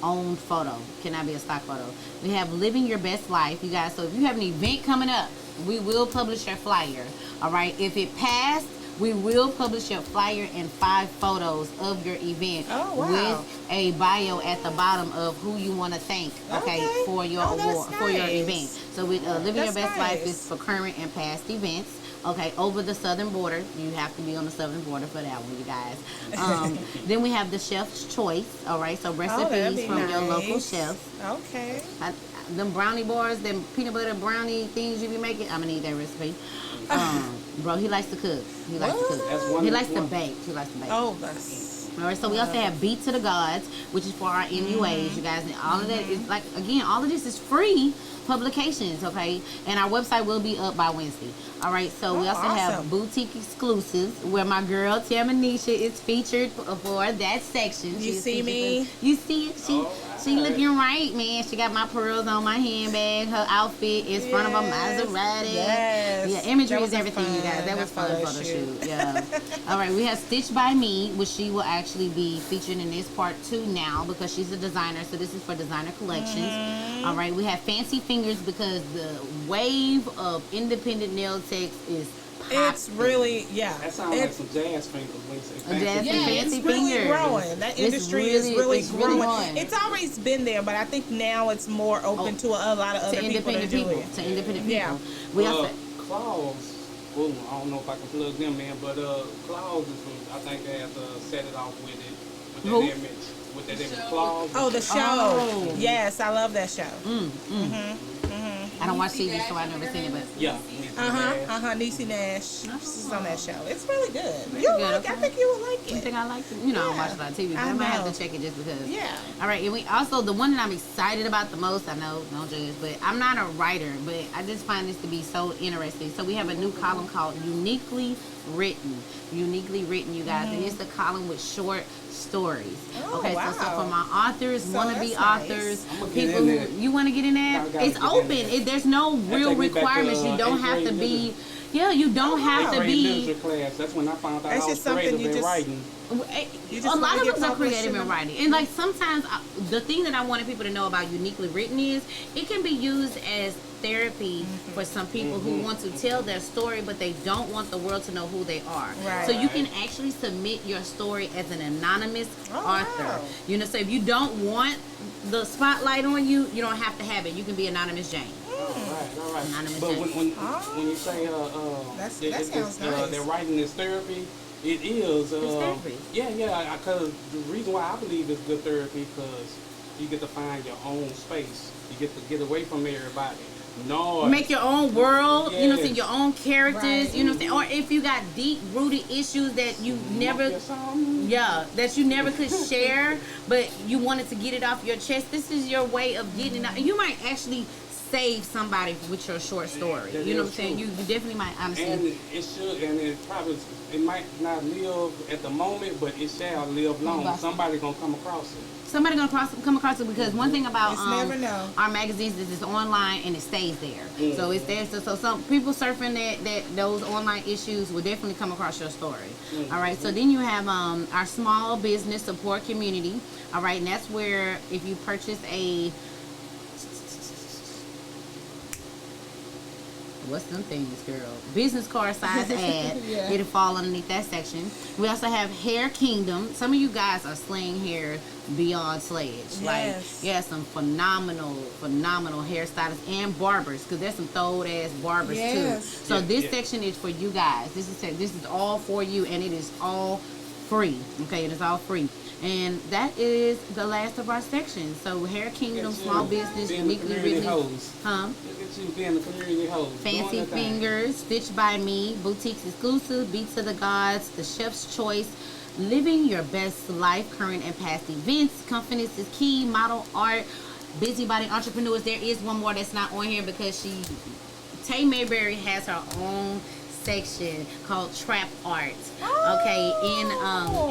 a owned photo. Cannot be a stock photo. We have Living Your Best Life. You guys, so if you have an event coming up, we will publish your flyer. All right. If it passed, we will publish your flyer and 5 photos of your event with a bio at the bottom of who you want to thank, for your award, for your event. So with Living Your Best Life is for current and past events. Okay, over the southern border. You have to be on the southern border for that one, you guys. Then we have the Chef's Choice. All right, so recipes from your local chefs. Okay. them brownie bars, them peanut butter brownie things you be making. I'm gonna need that recipe. Bro, he likes to cook. He likes to cook. That's one. He likes to bake. He likes to bake. Oh, that's. All right, so we also have Beat to the Gods, which is for our MUAs, you guys, and all of that is like, again, all of this is free publications, okay? And our website will be up by Wednesday. All right, so we also have awesome. boutique exclusives where my girl Tamanisha is featured for that section. You She's see featured me? You see it? She looking right, man. She got my pearls on my handbag. Her outfit is front of a Maserati. Yes. Yeah, imagery That is was a everything, you guys. That was fun photo photo shoot. shoot. Yeah. All right, we have Stitch by Me, which she will actually be featured in this part 2 now because she's a designer. So this is for designer collections. All right, we have Fancy Fingers because the wave of independent nail techs is It's really, That sounds like some jazz fingers when you say fancy. jazz yeah, fancy it's really fingers. growing. That It's industry is really it's growing. growing. It's always been there, but I think now it's more open to a lot of To other people to independent do people. it. To independent people. Yeah. We also Claws. Ooh, I don't know if I can plug them in, but Claws is I think they have to set it off with it with Who? that image. With that image. Claws. Oh, the show. Oh. Yes, I love that show. I don't watch TV, so I never seen it, but Yeah. Niecy Nash. She's on that show. It's really good. It's You'll good, like. I okay. think you would like you it. think I like it? You know, I don't watch a lot of TV, but I might have know. to check it just because. Yeah. All right, and we also, the one that I'm excited about the most, I know, don't judge, but I'm not a writer, but I just find this to be so interesting. So we have a new column called Uniquely Written. Uniquely Written, you guys, and it's a column with short stories. Oh, okay, wow. so for my authors, So wannabe that's nice. authors, I'ma get people in who, there. you want to get in there? I gotta It's get in open. there. There's no real take me back to, requirements. You don't 8th have to grade be, yeah, you don't have to Grade be. literature class. That's when I found out That's I was just something creative you in just- writing. You just A lot wanna of get us are published creative in in the- writing, and like sometimes the thing that I wanted people to know about Uniquely Written is it can be used as therapy for some people who want to tell their story, but they don't want the world to know who they are. Right. So you can actually submit your story as an anonymous author. wow. You know, so if you don't want the spotlight on you, you don't have to have it. You can be anonymous Jane. All right. Anonymous But Jane. when you say that sounds nice. that writing is therapy, it is. It's therapy. Yeah. Because the reason why I believe it's good therapy because you get to find your own space. You get to get away from everybody. No. Make your own world, you know what I'm saying, Yes. your own characters, Right. you know what I'm saying, or if you got deep rooted issues that you never that you never could share, but you wanted to get it off your chest. This is your way of getting it out. You might actually save somebody with your short story. That You know what is I'm saying? true. You definitely might honestly. And it should, and it might not live at the moment, but it shall live long. Somebody gonna come across it. Somebody gonna come across it because one thing about Just never know. our magazines is it's online and it stays there. So it's there. So some people surfing that those online issues will definitely come across your story. All right. So then you have our small business support community. All right, and that's where if you purchase a what's them things, girl? Business card size ad. Yeah. It'll fall underneath that section. We also have Hair Kingdom. Some of you guys are slaying hair beyond slayage. Yes. Like, yeah, some phenomenal hairstylists and barbers, because there's some throwed ass barbers Yes. too. So Yeah, this yeah. section is for you guys. This is all for you, and it is all free. Okay, it is all free. And that is the last of our section. So Hair Kingdom, small business, being the uniquely community written. host. Huh? Look at you being the community host. Fancy doing the thing. Fingers, Stitched by Me, Boutiques Exclusive, Beats of the Gods, The Chef's Choice, Living Your Best Life, Current and Past Events, Confidence is Key, Model Art, Busybody Entrepreneurs. There is one more that's not on here because Tay Mayberry has her own section called Trap Art. Okay,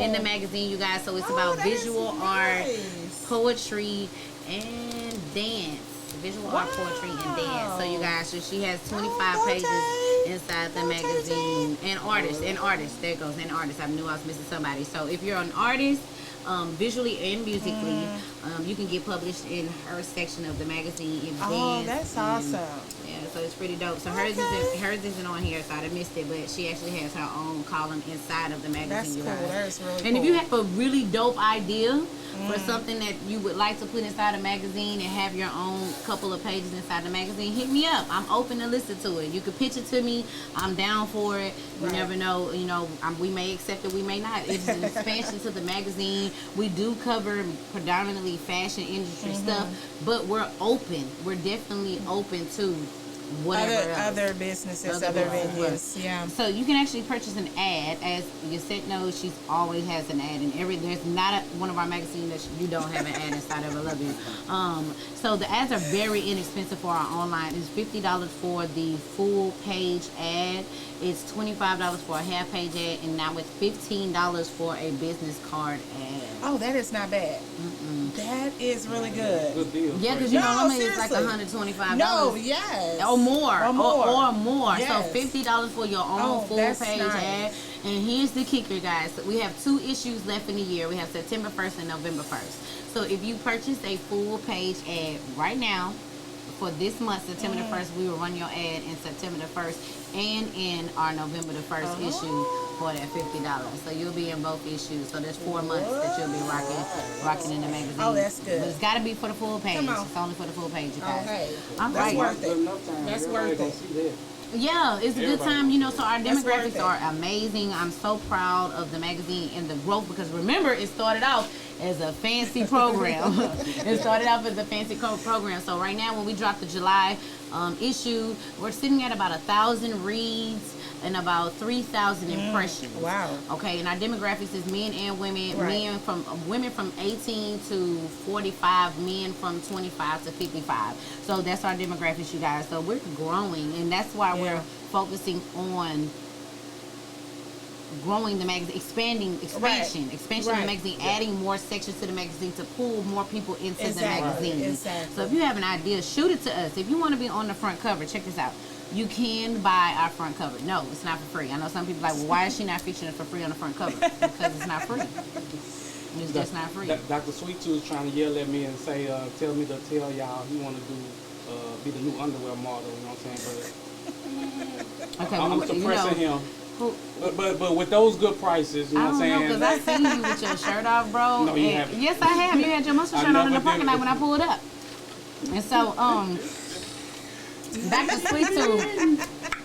in the magazine, you guys. So it's about that is visual art, nice. poetry, and dance. Visual art, poetry, and dance. So you guys, so she has 25 Oh, pages Tay. inside the magazine. And artists. There it goes. And artists. I knew I was missing somebody. So if you're an artist, visually and musically, you can get published in her section of the magazine. Oh, that's awesome. Yeah, so it's pretty dope. So hers isn't on here, so I missed it, but she actually has her own column inside of the magazine. That's you cool. guys. That's really cool. And if you have a really dope idea for something that you would like to put inside a magazine and have your own couple of pages inside the magazine, hit me up. I'm open to listen to it. You can pitch it to me. I'm down for it. You Right. never know. You know, we may accept it, we may not. It's an expansion to the magazine. We do cover predominantly fashion industry stuff, but we're open. We're definitely open to whatever else. Other businesses, other venues. Yeah. So you can actually purchase an ad. As Yasette knows, she always has an ad in every. There's not one of our magazines that you don't have an ad inside of. I love you. So the ads are very inexpensive for our online. It's $50 for the full page ad. It's $25 for a half page ad, and now it's $15 for a business card ad. Oh, that is not bad. That is really good. Good deal. Yeah, because No, normally it's like seriously. $125. No, yes. Or more. Or more. Or more. Yes. So $50 for your own Oh, full that's page nice. ad. And here's the kicker, guys. We have 2 issues left in the year. We have September 1st and November 1st. So if you purchase a full page ad right now, for this month, September the 1st, we will run your ad in September the 1st and in our November the 1st issue for that $50. So you'll be in both issues. So there's 4 months that you'll be rocking in the magazine. Oh, that's good. But it's got to be for the full page. Come on. It's only for the full page, you guys. Okay. All That's right. worth it. Enough time. That's Everybody worth gonna it. see that. Yeah, it's a good Everybody. time, you know, so our That's worth demographics it. are amazing. I'm so proud of the magazine and the growth because remember, it started off as a fancy program. It started off as a fancy program. So right now when we drop the July issue, we're sitting at about 1,000 reads and about 3,000 impressions. Wow. Okay, and our demographics is men and women. Right. Women from 18 to 45, men from 25 to 55. So that's our demographics, you guys. So we're growing, and that's why Yeah. we're focusing on growing the magazine, expansion Right. of the Right. magazine, adding more sections to the magazine to pull more people into Exactly. the magazine. Exactly. So if you have an idea, shoot it to us. If you want to be on the front cover, check this out. You can buy our front cover. No, it's not for free. I know some people are like, well, why is she not featuring it for free on the front cover? Because it's not free. It's just not free. Dr. Sweet Tooth is trying to yell at me and say, tell me to tell y'all he want to do be the new underwear model. You know what I'm saying? Okay, But I'm well, you suppressing know, him. But with those good prices, you know I what I'm don't know, saying? because I seen you with your shirt off, bro. No, you and- haven't. Yes, I have. You had your muscle I shirt on in the never parking did. lot when I pulled up. And so,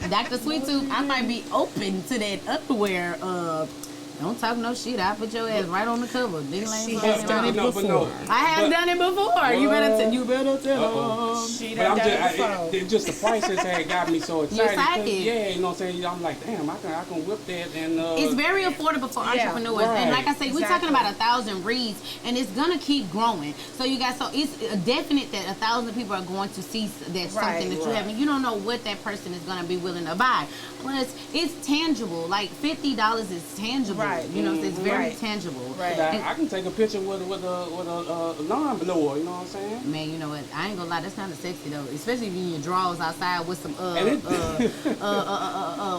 Dr. Sweet Tooth, I might be open to that underwear. Don't talk no shit. I put your ass right on the cover. She has done it No, but no. I have done it before. You better tell Uh-oh. them. She But done I'm done it just, before. it's just the prices had got me so excited. Excited. because, yeah, you know what I'm saying? I'm like, damn, I can whip that and It's very affordable for Yeah, entrepreneurs. And right. like I say, we're Exactly. talking about 1,000 reads, and it's going to keep growing. So you guys, so it's definite that 1,000 people are going to see that something that you Right. have, and you don't know what that person is going to be willing to buy. Plus, it's tangible. Like $50 is tangible. Right. You know, so it's very Right. tangible. Right. And- I can take a picture with a lawn blower, you know what I'm saying? Man, you know what? I ain't gonna lie, that's not as sexy though. Especially if you in your drawers outside with some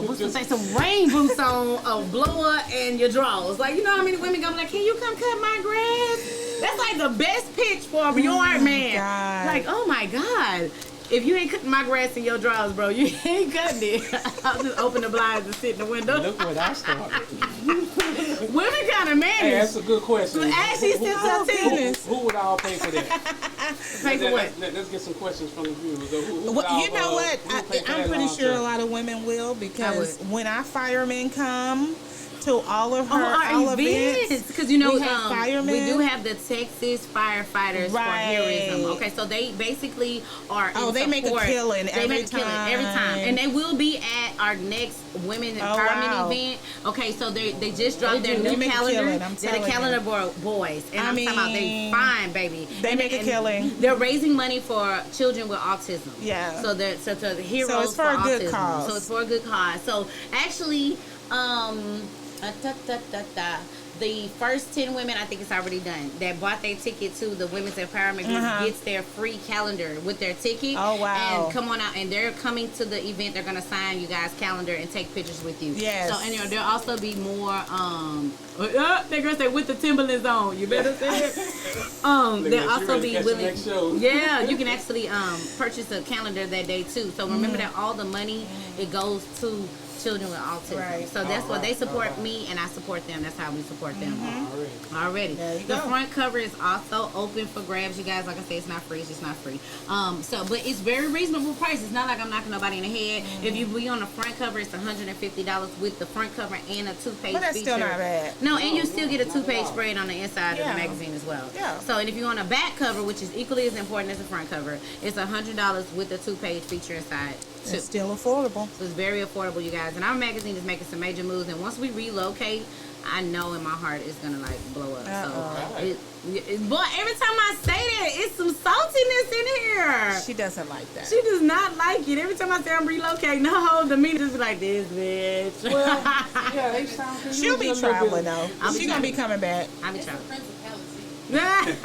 what's to say, some rain boots on, a blower and your drawers. Like, you know how many women go like, can you come cut my grass? That's like the best pitch for a yard man. God. Like, oh my God. If you ain't cutting my grass in your drawers, bro, you ain't cutting it. I'll just open the blinds and sit in the window. Look what I started. Women kind of Hey, manage. that's a good question. Ashley still Who would all pay for that? Pay for what? Let's get some questions from the viewers. Who would Well, all, you know what? who would pay for I'm that pretty lawn sure a chair? lot of women will because would. when our firemen come to all of her our all events, because you know we have firemen. we do have the Texas firefighters for Right. heroism. Okay, so they basically are. Oh, in they make a support. killing They every make a killing every time, and they will be at our next women empowerment wow. event. Okay, so they just dropped They their do. new They make a calendar. killing, I'm They're the telling calendar boys, and I I'm talking about they mean, fine, baby. they make a killing. They're raising money for children with autism. Yeah. So they're the heroes So it's for a good autism. cause. So it's for a good cause. So actually, the first 10 women, I think it's already done, that bought their ticket to the Women's Empowerment Group gets their free calendar with their ticket. Oh, wow. And come on out, and they're coming to the event. They're going to sign you guys' calendar and take pictures with you. Yes. So, and there'll also be more, they're going to say with the Timberlands on. You better say it. They'll also be willing. Yeah, you can actually purchase a calendar that day too. So remember that all the money, it goes to children with autism. Right. So that's what they support me, and I support them. That's how we support them. Already. There you The go. front cover is also open for grabs, you guys. Like I said, it's not free. It's just not free. But it's very reasonable price. It's not like I'm knocking nobody in the head. If you be on the front cover, it's $150 with the front cover and a 2-page But that's feature. still not bad. No, and you still get a 2-page spread on the inside of Yeah. the magazine as well. Yeah. So, and if you're on a back cover, which is equally as important as the front cover, it's $100 with the 2-page feature inside too. It's still affordable. So it's very affordable, you guys. And our magazine is making some major moves. And once we relocate, I know in my heart it's gonna like blow up. So, boy, every time I say that, it's some saltiness in here. She doesn't like that. She does not like it. Every time I say I'm relocating, the whole demeanor just be like this, bitch. Well, yeah, H-Town can She'll use be a little traveling bit. though. I'll be She's gonna be coming back. I be It's a trying. principality.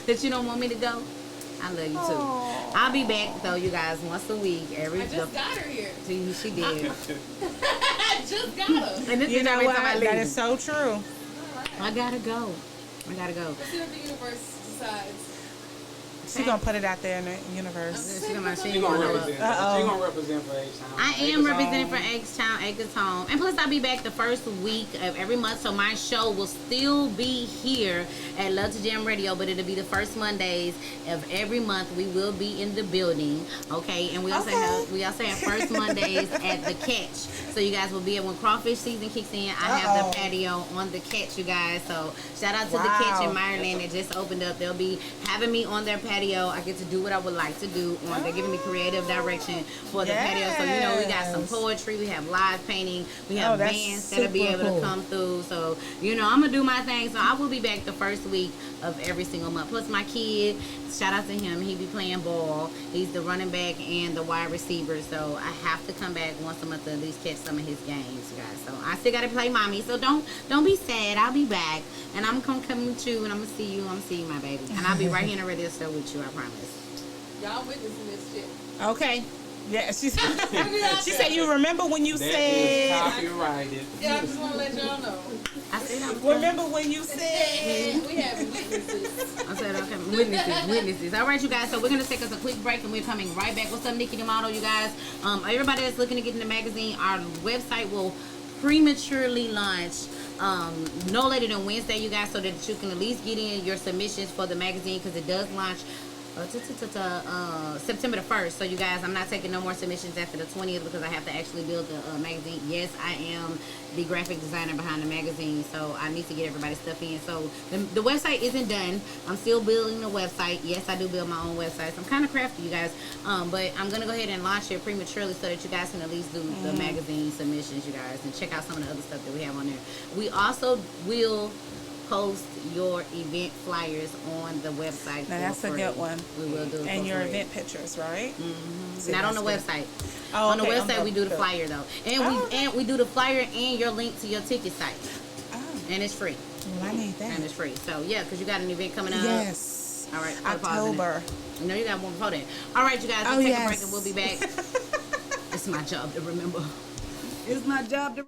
That you don't want me to go? I love you too. I'll be back though, you guys, once a week. I just got her here. She did. I just got her. And this You is know every what? time I leave. That is so true. I gotta go. I gotta go. Let's see what the universe decides. She's gonna put it out there in the universe. She gonna She gonna represent. Uh-oh. She gonna represent for H-Town. I am representing for H-Town, Acres Home. And plus, I'll be back the first week of every month. So my show will still be here at Love to Jam Radio, but it'll be the first Mondays of every month. We will be in the building, okay? And we also have first Mondays at the Catch. So you guys will be when crawfish season kicks in. I have the patio on the Catch, you guys. So shout out to the Catch in Maryland that just opened up. They'll be having me on their patio. I get to do what I would like to do. They're giving me creative direction for the patio. So you know we got some poetry, we have live painting, we have bands that'll be able to come through. So you know I'm gonna do my thing. So I will be back the first week of every single month. Plus my kid, shout out to him. He be playing ball. He's the running back and the wide receiver. So I have to come back once a month to at least catch some of his games, you guys. So I still gotta play mommy. So don't be sad. I'll be back and I'm gonna come with you and I'm gonna see you. I'm gonna see you, my baby. And I'll be right here in the radio store with you. I promise. Y'all witnessing this shit. Okay. Yeah, she said you remember when you That said. is copyrighted. Yeah, I just want to let y'all know. I said I was Remember when you said. We have witnesses. I said, okay, witnesses. All right, you guys. So we're gonna take us a quick break, and we're coming right back. What's up, Nikki the model, you guys? Everybody that's looking to get in the magazine, our website will prematurely launch no later than Wednesday, you guys, so that you can at least get in your submissions for the magazine because it does launch September the 1st. So you guys, I'm not taking no more submissions after the 20th because I have to actually build the magazine. Yes, I am the graphic designer behind the magazine, so I need to get everybody's stuff in. So the website isn't done. I'm still building the website. Yes, I do build my own websites. I'm kind of crafty, you guys, but I'm gonna go ahead and launch it prematurely so that you guys can at least do the magazine submissions, you guys, and check out some of the other stuff that we have on there. We also will post your event flyers on the website. Now that's a good one. We will do it And for your free. event pictures, right? Mm-hmm. Not on the website. Oh, on the okay, website we do the flyer though, and we do the flyer and your link to your ticket site, and it's free. Well, I need that. And it's free. So yeah, because you got an event coming up. Yes. All right. October. You know you got one before that. All right, you guys. We'll take a break and we'll be back. It's my job to remember. It's my job to.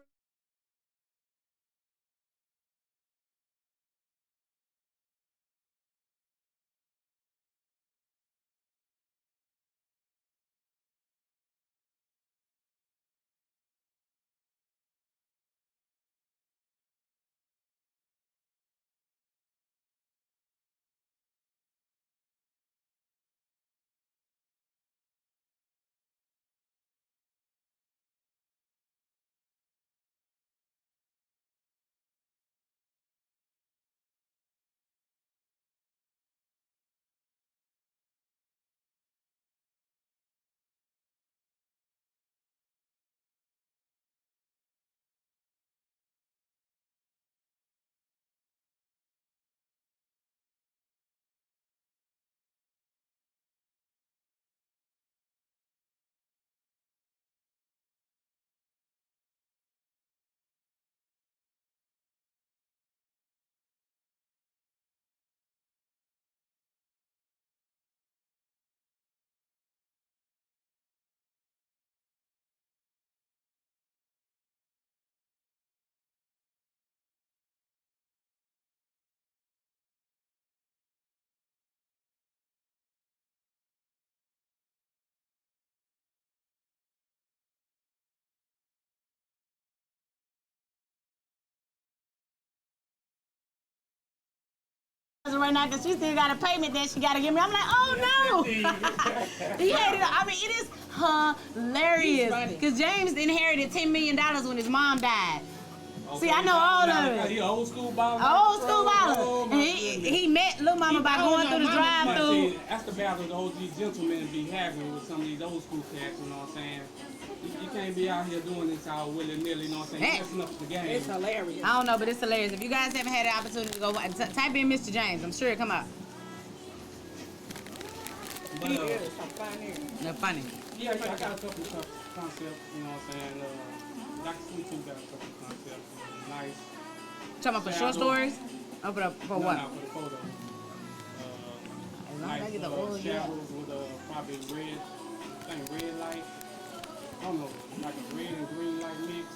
right now because she still got a payment that she got to give me. I'm like, oh no. He hated it. I mean, it is hilarious because James inherited $10 million when his mom died. Okay, See, I know all of it. He old school baller. Old school baller. Oh, And he met Lil Mama by going through the drive-thru. That's the battle the OG gentlemen be having with some of these old school cats, you know what I'm saying? You can't be out here doing this all willy-nilly, you know what I'm saying? Messing up the game. It's hilarious. I don't know, but it's hilarious. If you guys haven't had the opportunity to go, type in Mr. James. I'm sure it'll come up. But, They're funny. yeah, I got a couple of concepts, you know what I'm saying? Dr. Sweet too got a couple of concepts. Nice. Talking about for short stories? Or for No, what? no, for the photo. As long as I get the oil, yeah. shadows with probably red, I think red light. I don't know, like a red and green light mix.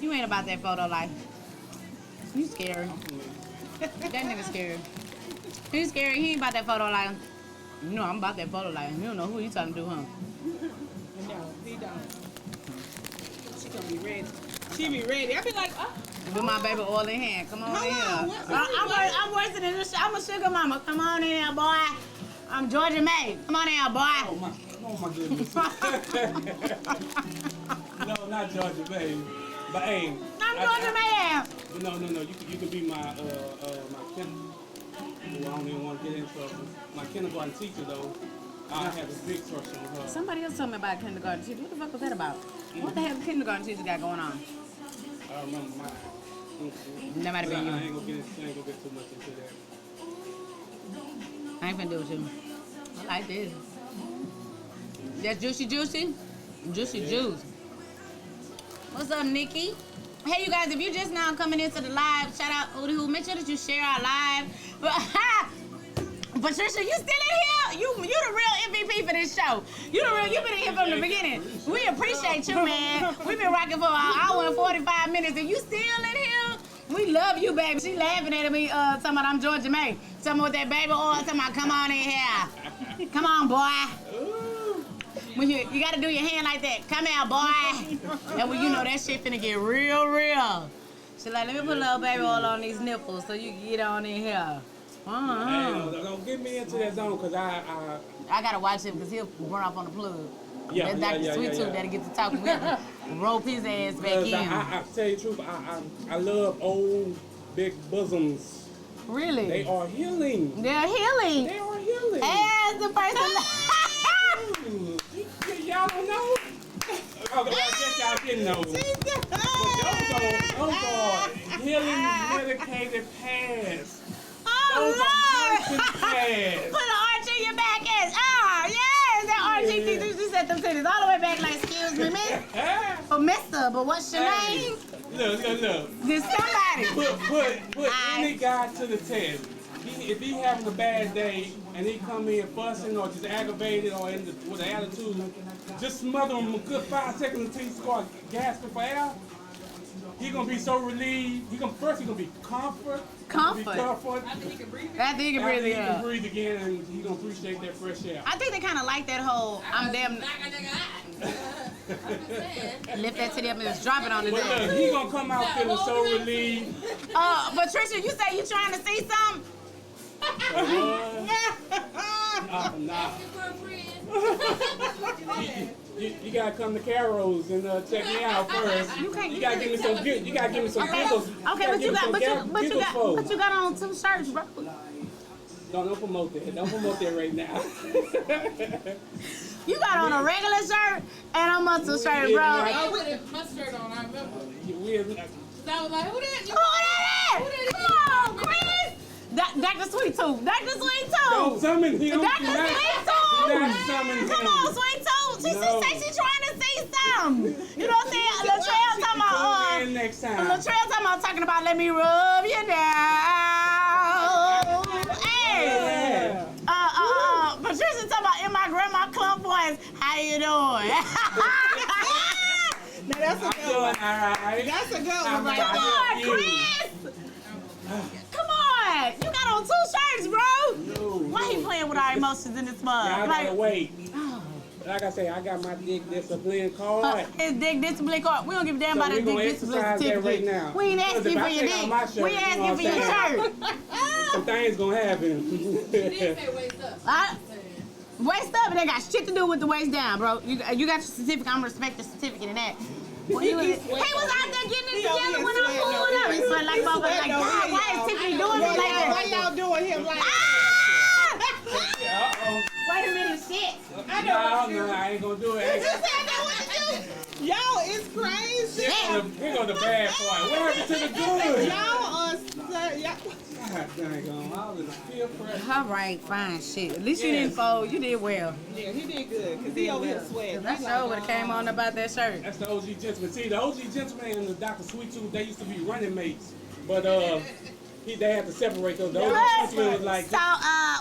You ain't about that photo life. You scary. I'm familiar. That nigga scary. He's scary. He ain't about that photo life. You know I'm about that photo life. You don't know who you talking to, huh? No, he don't. She gonna be ready. She be ready. I be like, oh. With my baby oil in hand. Come on in Hold here. on, I'm worse than this. I'm a sugar mama. Come on in here, boy. I'm Georgia May. Come on in here, boy. Oh my goodness. No, not Georgia, baby. But hey. I'm Georgia May. No. You can be my my I don't even want to get into it. My kindergarten teacher though. I have a big crush on her. Somebody else told me about kindergarten teacher. What the fuck was that about? What the hell kindergarten teacher got going on? I remember mine. That might have But been I you. ain't gonna get too much into that. I ain't finna do it with you. I like this. That's juicy. Juicy juice. What's up, Nikki? Hey, you guys, if you just now coming into the live, shout out Udi Who. Make sure that you share our live. Patricia, you still in here? You the real MVP for this show. You been in here from the beginning. We appreciate you, man. We've been rocking for an hour and 45 minutes, and you still in here? We love you, baby. She laughing at me, talking about I'm Georgia May. Talking about that baby oil, talking about come on in here. Come on, boy. When you gotta do your hand like that. Come here, boy. And when you know that shit finna get real. She like, let me put a little baby oil on these nipples so you can get on in here. Hey, don't get me into that zone, cause I gotta watch him because he'll run off on the plug. Yeah, That Dr. Sweet Tooth that'll get to talking. We have to rope his ass back in. I tell you the truth, I love old big bosoms. Really? They are healing. They're healing. They are healing. As the person. Y'all don't know? Oh, I guess y'all didn't know. Those are healing medicated pads. Oh, Lord. Put an arch in your back ass. Oh, yes. That arch, she set them titties all the way back like, excuse me, miss. Or mister, but what's your name? Look. Did somebody? Put any guy to the test. If he having a bad day and he come in fussing or just aggravated or with an attitude, just smother him a good 5 seconds until he start gasping for air. He gonna be so relieved. He gonna be comfort. Comfort. After he can breathe. After he can breathe He again. can breathe again, and he gonna appreciate that fresh air. I think they kind of like that whole, I'm damn, lift that titty up and just drop it on the But deck. look, he gonna come out feeling so relieved. Patricia, you say you trying to see something? Nah. You gotta come to Carol's and check me out first. You gotta give me some good. You gotta give me some giggles. Okay, but you got on 2 shirts, bro. Don't promote that. Don't promote that right now. You got on a regular shirt and a muscle shirt, bro. I put my shirt on, I remember. I was like, who that? Who that is? Come on, Chris. Dr. Sweet Tooth. Dr. Sweet Tooth. Don't summon him. Dr. Sweet Tooth. Come on, Sweet Tooth. She say she trying to see something. You know what I'm saying? Latrell talking about, Latrell talking about let me rub you down. Hey. Patricia talking about in my grandma clump voice. How you doing? Now that's a good one. Alright. That's a good one right Come on, Chris. Come on. You got on 2 shirts, bro. No. Why he playing with our emotions in this mug? I gotta wait. Like I say, I got my dick discipline card. His dick discipline card. We don't give a damn about his dick discipline certificate. Right now. We ain't asking for your dick. We asking for your shirt. some things gonna happen. You did say waist up. Waist up, and they got shit to do with the waist down, bro. You got your certificate. I'm gonna respect the certificate in that. Well, he was out there getting it together when I pulled up. He sweat like motherfucker. Like, God, why is Tiffany doing me like that? Why y'all doing him like that? Uh-oh. Wait a minute, shit. No, I ain't gonna do it. Yo, it's crazy. Here go the bad part. What happened to the good? Y'all are God dang on. I was in peer pressure. All right, fine, shit. At least you didn't fold. You did well. Yeah, he did good because he over here sweating. That show would have came on about that shirt. That's the OG gentleman. See, the OG gentleman and the Dr. Sweet Tooth, they used to be running mates. But they had to separate those. The OG gentleman was like... So,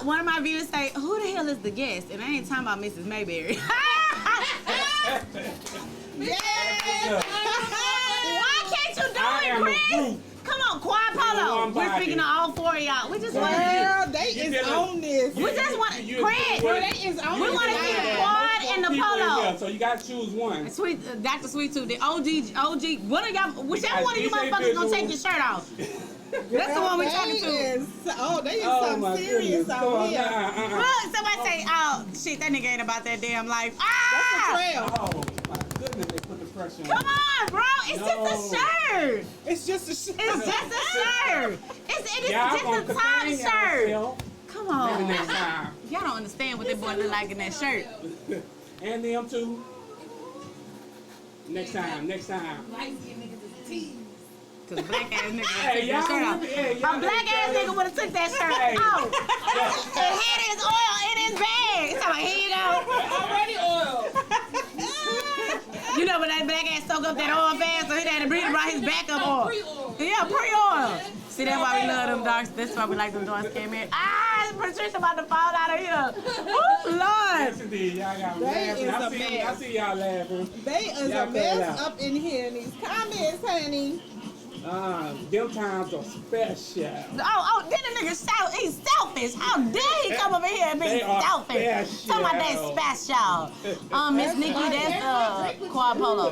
one of my viewers say, who the hell is the guest? And I ain't talking about Mrs. Mayberry. Why can't you do it, Chris? Come on, Quad Polo. We're speaking to all four of y'all. We just want Girl, they is on this. We just want Chris. They is on We want to see the Quad and the Polo. So you gotta choose one. Sweet, Dr. Sweet Tooth, the OG. One of y'all, whichever one of you motherfuckers gonna take your shirt off. That's the one we talking to. They is something serious out here. Look, somebody say, oh, shit, that nigga ain't about that damn life. That's a trail. Oh my goodness, they put the pressure on. Come on, bro. It's just a shirt. It's just a shirt. It's just a shirt. It's just a top shirt. Come on. Maybe next time. Y'all don't understand what that boy look like in that shirt. And them too. Next time. Cause black ass nigga Hey, took that shirt off. A black ass nigga would have took that shirt off. And hid his oil in his bag. He's like, here you go. Already oil. You know when that black ass soak up that oil fast, so he had to brought his backup oil. Pre-oil. Yeah, pre-oil. See, that's why we love them darks. That's why we like them darks came in. Patricia about to fall out of here. Oh, Lord. Yes, indeed. Y'all got me laughing. I see y'all laughing. They is a mess up in here in these comments, honey. Them times are special. Oh, then the nigga he's selfish. How dare he come over here and be selfish? Special. Talking about that special. Miss Nikki, that's Quad Polo.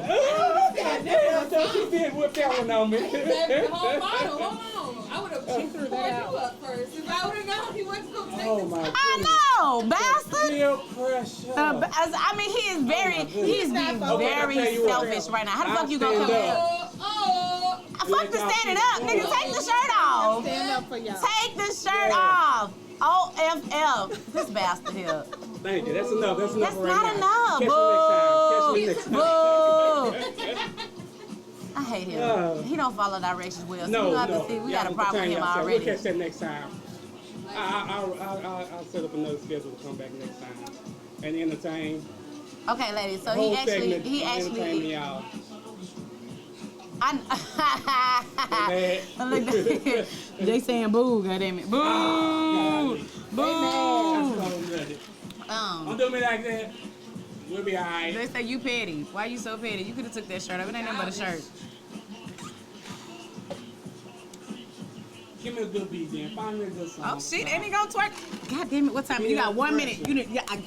She did whip that one on me. The whole bottle. Hold on. I would have poured you up first. If I would have known he wasn't going to take Oh my goodness. I know, bastard. Peer pressure. I mean, he is being very selfish right now. How the fuck you gonna come here? Fuck the standing up, nigga. Take the shirt off. Stand up for y'all. Take the shirt off. OFF. This bastard here. Thank you. That's enough. That's enough. That's right not now. enough. Catch you next time. Catch you next time. Boo. I hate him. He don't follow directions well. So No, we got no. to see. We Y'all got a problem with him We'll already. catch that next time. I'll set up another schedule to come back next time and entertain. Okay, ladies. So Whole he segment actually. entertain y'all. Look, they saying boo, goddammit. Boo! Boo! Don't do me like that. We'll be alright. They say you petty. Why you so petty? You could have took that shirt off. It ain't nothing but a shirt. Give me a good beat then. Find me a good song. Oh shit, ain't he gonna twerk? God damn it, what time? You got 1 minute.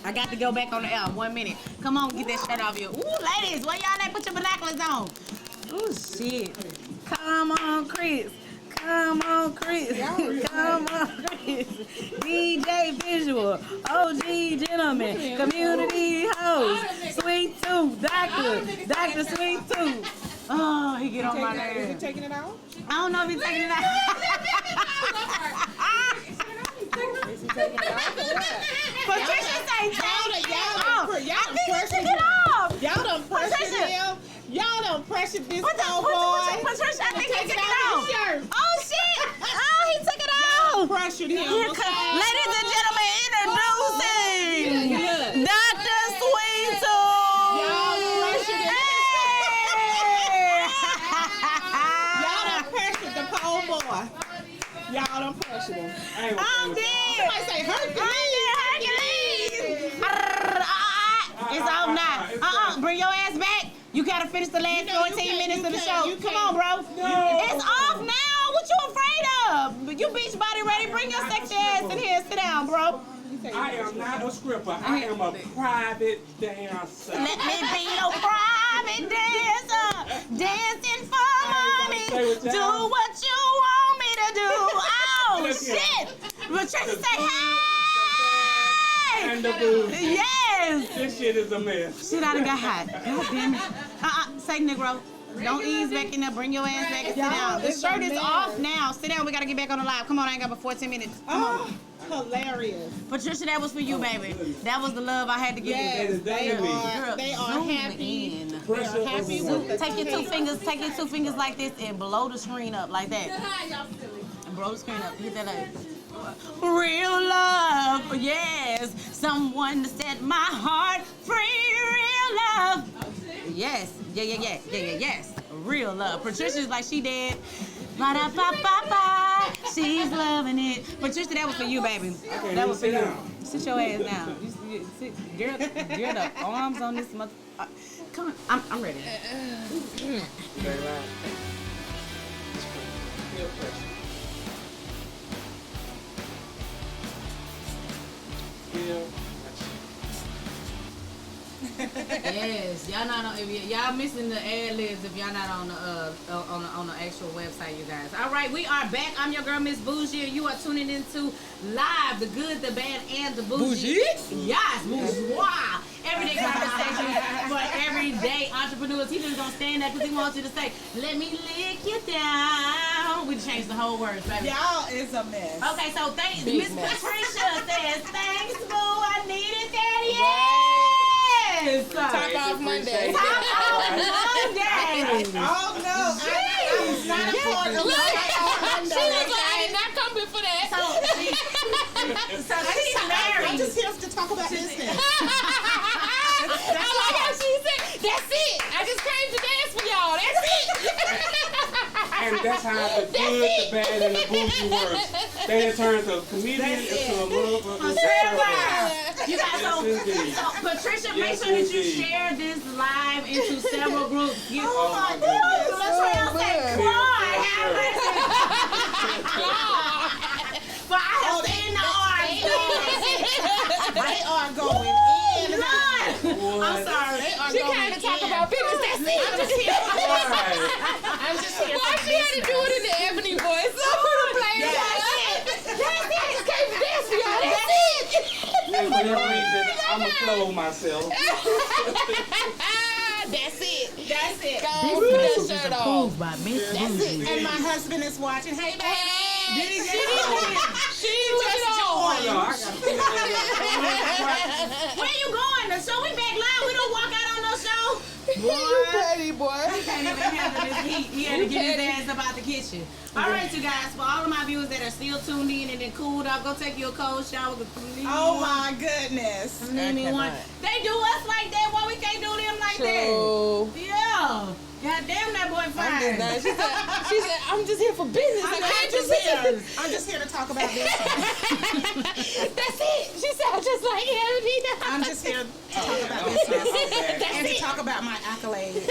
I got to go back on the air. 1 minute. Come on, get that shirt off you. Ooh, ladies, where y'all at? Put your binoculars on. Ooh, shit. Come on, Chris. Come on, Chris. Come on, Chris. DJ Visual, OG Gentleman, Community Host, Sweet Tooth, Dr. Sweet Tooth. Oh, he get on my nerves. Is he taking it out? I don't know if he's taking it out. Is he taking it out or what? Patricia say take it off. Y'all done pressured him. Y'all done pressured this poor boy. Patricia, I think he took it off. off. Oh shit! Oh, he took it off. Pressured him. Ladies and gentlemen, introducing Dr. Sweet Tooth. Y'all pressured him. Y'all done pressured the poor boy. Y'all done pressured him. I'm dead. Somebody say Hercules. It's off now. Bring your ass back. You gotta finish the last 14 minutes of the show. Come on, bro. It's off now. What you afraid of? You beach body ready. Bring your sexy ass in here and sit down, bro. I am not a stripper. I am a private dancer. Let me be your private dancer. Dancing for mommy. Do what you want me to do. Oh, shit. Patricia say, hey! And the booze. Yes! This shit is a mess. Shit, I done got hot. God damn it. Say Negro. Don't ease back in there. Bring your ass back and sit down. The shirt is off now. Sit down. We got to get back on the live. Come on, I ain't got but 14 minutes. Come on. Hilarious. Patricia, that was for you, baby. That was the love I had to give Yes, you. they are Zoom happy. in. They're happy with the Take your two fingers like this and blow the screen up like that. And blow the screen up. Hit that up. Real love, yes. Someone to set my heart free. Real love. Yes. Yes. Real love. Patricia's like she did. Ba-da-ba-ba-ba. She's loving it. Patricia, that was for you, baby. Okay, That was for sit you. down. Sit your ass down. You sit, girl, the arms on this mother. Come on, I'm ready. Very right. Feel pressure. Feel pressure. Yes, y'all not on. Y'all missing the ad libs if y'all not on the actual website, you guys. All right, we are back. I'm your girl, Miss Boujie, and you are tuning into Live, the good, the bad, and the bougie. Yes, bourgeois. Everyday conversation for everyday entrepreneurs. He just gonna stand there because he wants you to say, "Let me lick you down." We changed the whole words, baby. Y'all is a mess. Okay, so thanks, Miss Patricia says, "Thanks, boo. I needed that." Yes. Top off Monday. Top off Monday. Oh no, I was not a part of Look, my she was like, I did not come here for that. So she's married. I'm just here to talk about business. I like how she said, that's it. I just came to dance for y'all. That's it. And that's how the good, the bad, and the bougie works. They turn to a comedian into a motherfucking You guys, so Patricia, make sure that you share this live into several groups. Oh my goodness. But I have seen the arms. They are going in. I'm sorry. She came to talk about business. That's it. I'm just here. Why she had to do it in the ebony voice? So the players That's That's it. Just came to dance for y'all. That's it. And for that reason, I'm going to clothe myself. That's it. That's it. Go on, put that shirt on. by Miss Boujie. And my husband is watching. Hey, baby. Did he get it? She Oh, put it no, on. I got to see Where you going? The show we back live. We don't walk out on no show. You petty boy. He can't even handle this heat. He had to get his ass up out the kitchen. All right, you guys. For all of my viewers that are still tuned in and then cooled off, go take you a cold shower. Oh my goodness. Name me one. They do us like that. Why we can't do them like that? True. Yeah. God damn, that boy fine. She said, I'm just here for business. I can't just here. I'm just here to talk about business. That's it. She sounds just like him. I'm just here to talk about business and to talk about my accolades.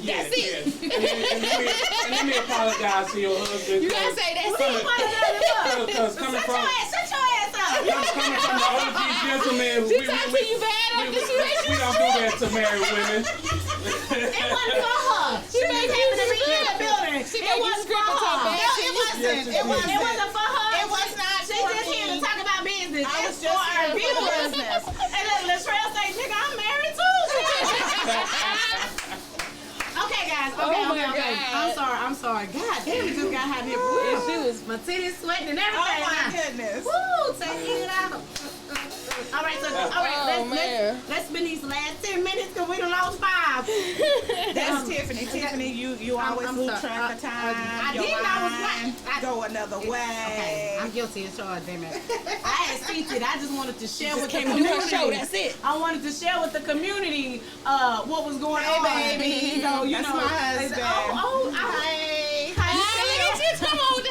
Yes, yes. And let me apologize to your husband. You gotta say that's it. Because coming from Shut your ass up. coming from the OG gentleman, She talked to you bad on this. we don't do that to married women. It wasn't for her. She made you to be in the building. She It made you wasn't script for and talk her. bad No, to it you. wasn't. It wasn't. It wasn't for her. It was not She for just here to me. talk about business. I was It's just for here our for viewers. business. And look, Latrell say, nigga, I'm married too. Okay, guys. Okay, Oh my okay. God. I'm sorry. God damn, we just got hot here. Yeah, she was. My titties sweating and Oh everything. my now. goodness. Woo, take it out. All right, Oh, man. let's spend these last 10 minutes because we done lost 5. That's Tiffany. Tiffany, you always I'm lose sorry. track of time. I Your did. I was mind right. Go another Okay, way. I'm guilty as charged, damn it. I had seated. I just wanted to share with the Came to do her community. show. That's it. I wanted to share with the community what was going on. baby. So, you That's know, my husband. Hey, how you Look at you. Come on, hey.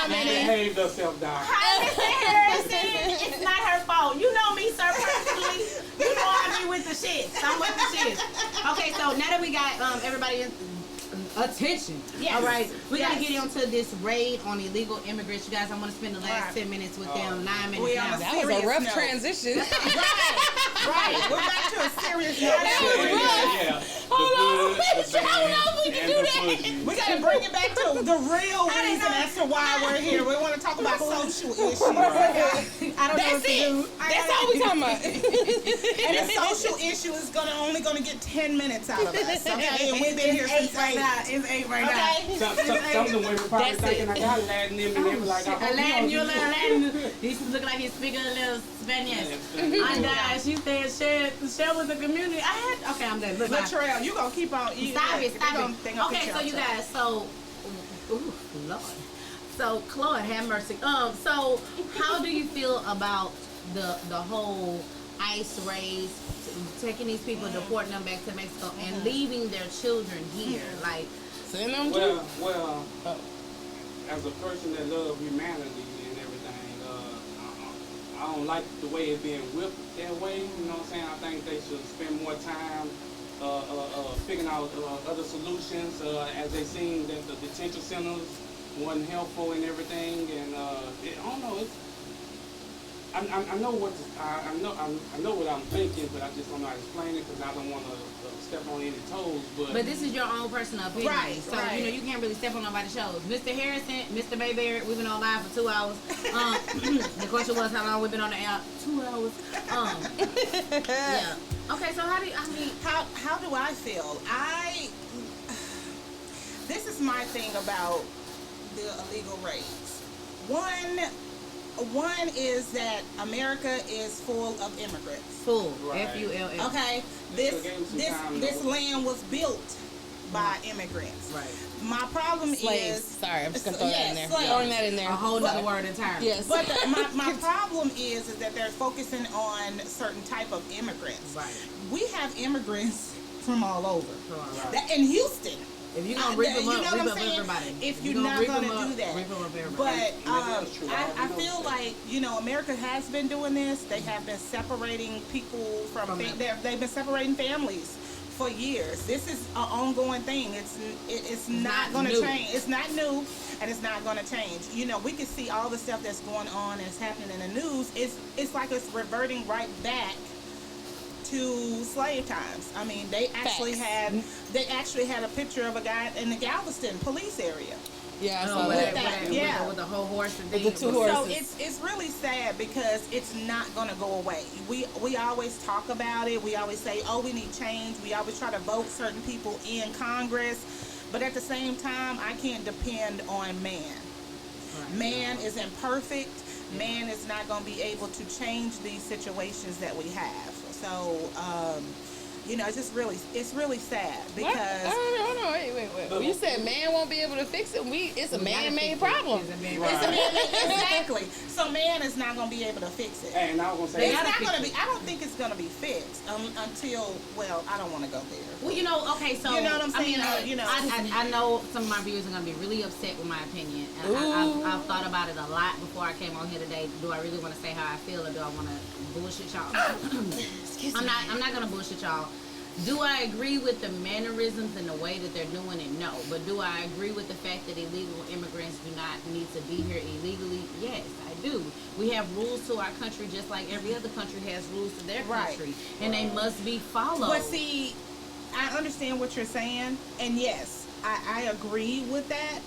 She behaved herself, Doc. Hi, Mr. Harrison. It's not her fault. You know me, sir, personally. You know I be with the shit. I'm with the shit. Okay, so now that we got everybody in attention. Yes. All right, we gotta Yes. get onto this raid on illegal immigrants. You guys, I'm gonna spend the last 10 minutes with them, 9 minutes We now. on That was a Serious rough note. transition. Right. We're back to a serious note. That was rough. Yeah. Hold on. The good, the I don't know if we bad, can and do the that. bougie. We gotta to bring it back to the real reason as to why we're here. We want to talk about social issues. I don't know what to do. That's all we talking about. And the social issue is only gonna get 10 minutes out of us. Okay, and we've been here since 8. It's 8 right now. Okay. Some of them women probably thinking I got Latin in me, and they were like, I hope Aladdin, you you don't little do Aladdin. He look like he's speaking a little Spanish. And she said share with the community. Okay, I'm done. Look, Latrell, you gonna keep on eating. Stop it. Okay, so you guys, ooh, Lord. So, Claude, have mercy. So how do you feel about the whole ICE raid, taking these people, deporting them back to Mexico, and leaving their children here? Like, Send them well, as a person that loves humanity and everything, I don't like the way it's being whipped that way. You know what I'm saying? I think they should spend more time figuring out other solutions, as they seen that the detention centers wasn't helpful and everything. And I don't know. I know what I know what I'm thinking, but I just don't know how to explain it because I don't want to step on any toes. But this is your own personal opinion, Right, so right. you can't really step on nobody's shows. Mr. Harrison, Mr. Bayberry, we've been on live for 2 hours. The question was how long we've been on the app. 2 hours. Yeah. Okay, so how do I feel? This is my thing about the illegal raids. One is that America is full of immigrants. Full. Right. F-U-L-L. Okay, this land was built by immigrants. Right. My problem slaves. is Sorry, I'm just gonna throw that in there. slaves. Throwing that in A there. whole nother word entirely. Yes. But my problem is that they're focusing on certain type of immigrants. Right. We have immigrants from all over. Right. In Houston. If you're gonna rip them up, you know what rip I'm up saying? everybody. If you're not gonna do that. Rip them up everybody. But that's true. I feel like America has been doing this. They have been separating people from they've been separating families for years. This is an ongoing thing. It's not going to change. It's not new, and it's not going to change. We can see all the stuff that's going on and it's happening in the news. It's like it's reverting right back to slave times. I mean, they actually had a picture of a guy in the Galveston police area. Yeah, Oh, so with the whole horse and With the thing. two horses. So it's really sad because it's not going to go away. We always talk about it. We always say, oh, we need change. We always try to vote certain people in Congress. But at the same time, I can't depend on man. Right. Man is imperfect. Man is not going to be able to change these situations that we have. So, it's really sad because Hold on, wait. You said man won't be able to fix it. It's a man-made problem. it's a man-made exactly. So man is not going to be able to fix it. And I was gonna say, It's not going to be. I don't think it's going to be fixed until. Well, I don't want to go there. Well, okay, so You know what I'm saying? I know some of my viewers are gonna be really upset with my opinion. I've thought about it a lot before I came on here today. Do I really want to say how I feel, or do I want to bullshit y'all? I'm not gonna bullshit y'all. Do I agree with the mannerisms and the way that they're doing it? No. But do I agree with the fact that illegal immigrants do not need to be here illegally? Yes, I do. We have rules to our country just like every other country has rules to their country. And they must be followed. But see, I understand what you're saying, and yes, I agree with that.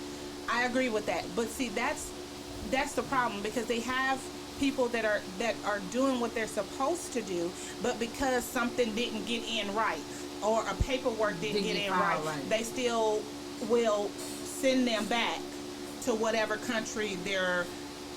But see, that's the problem because they have people that are doing what they're supposed to do, but because something didn't get in right or a paperwork didn't get in right, they still will send them back to whatever country their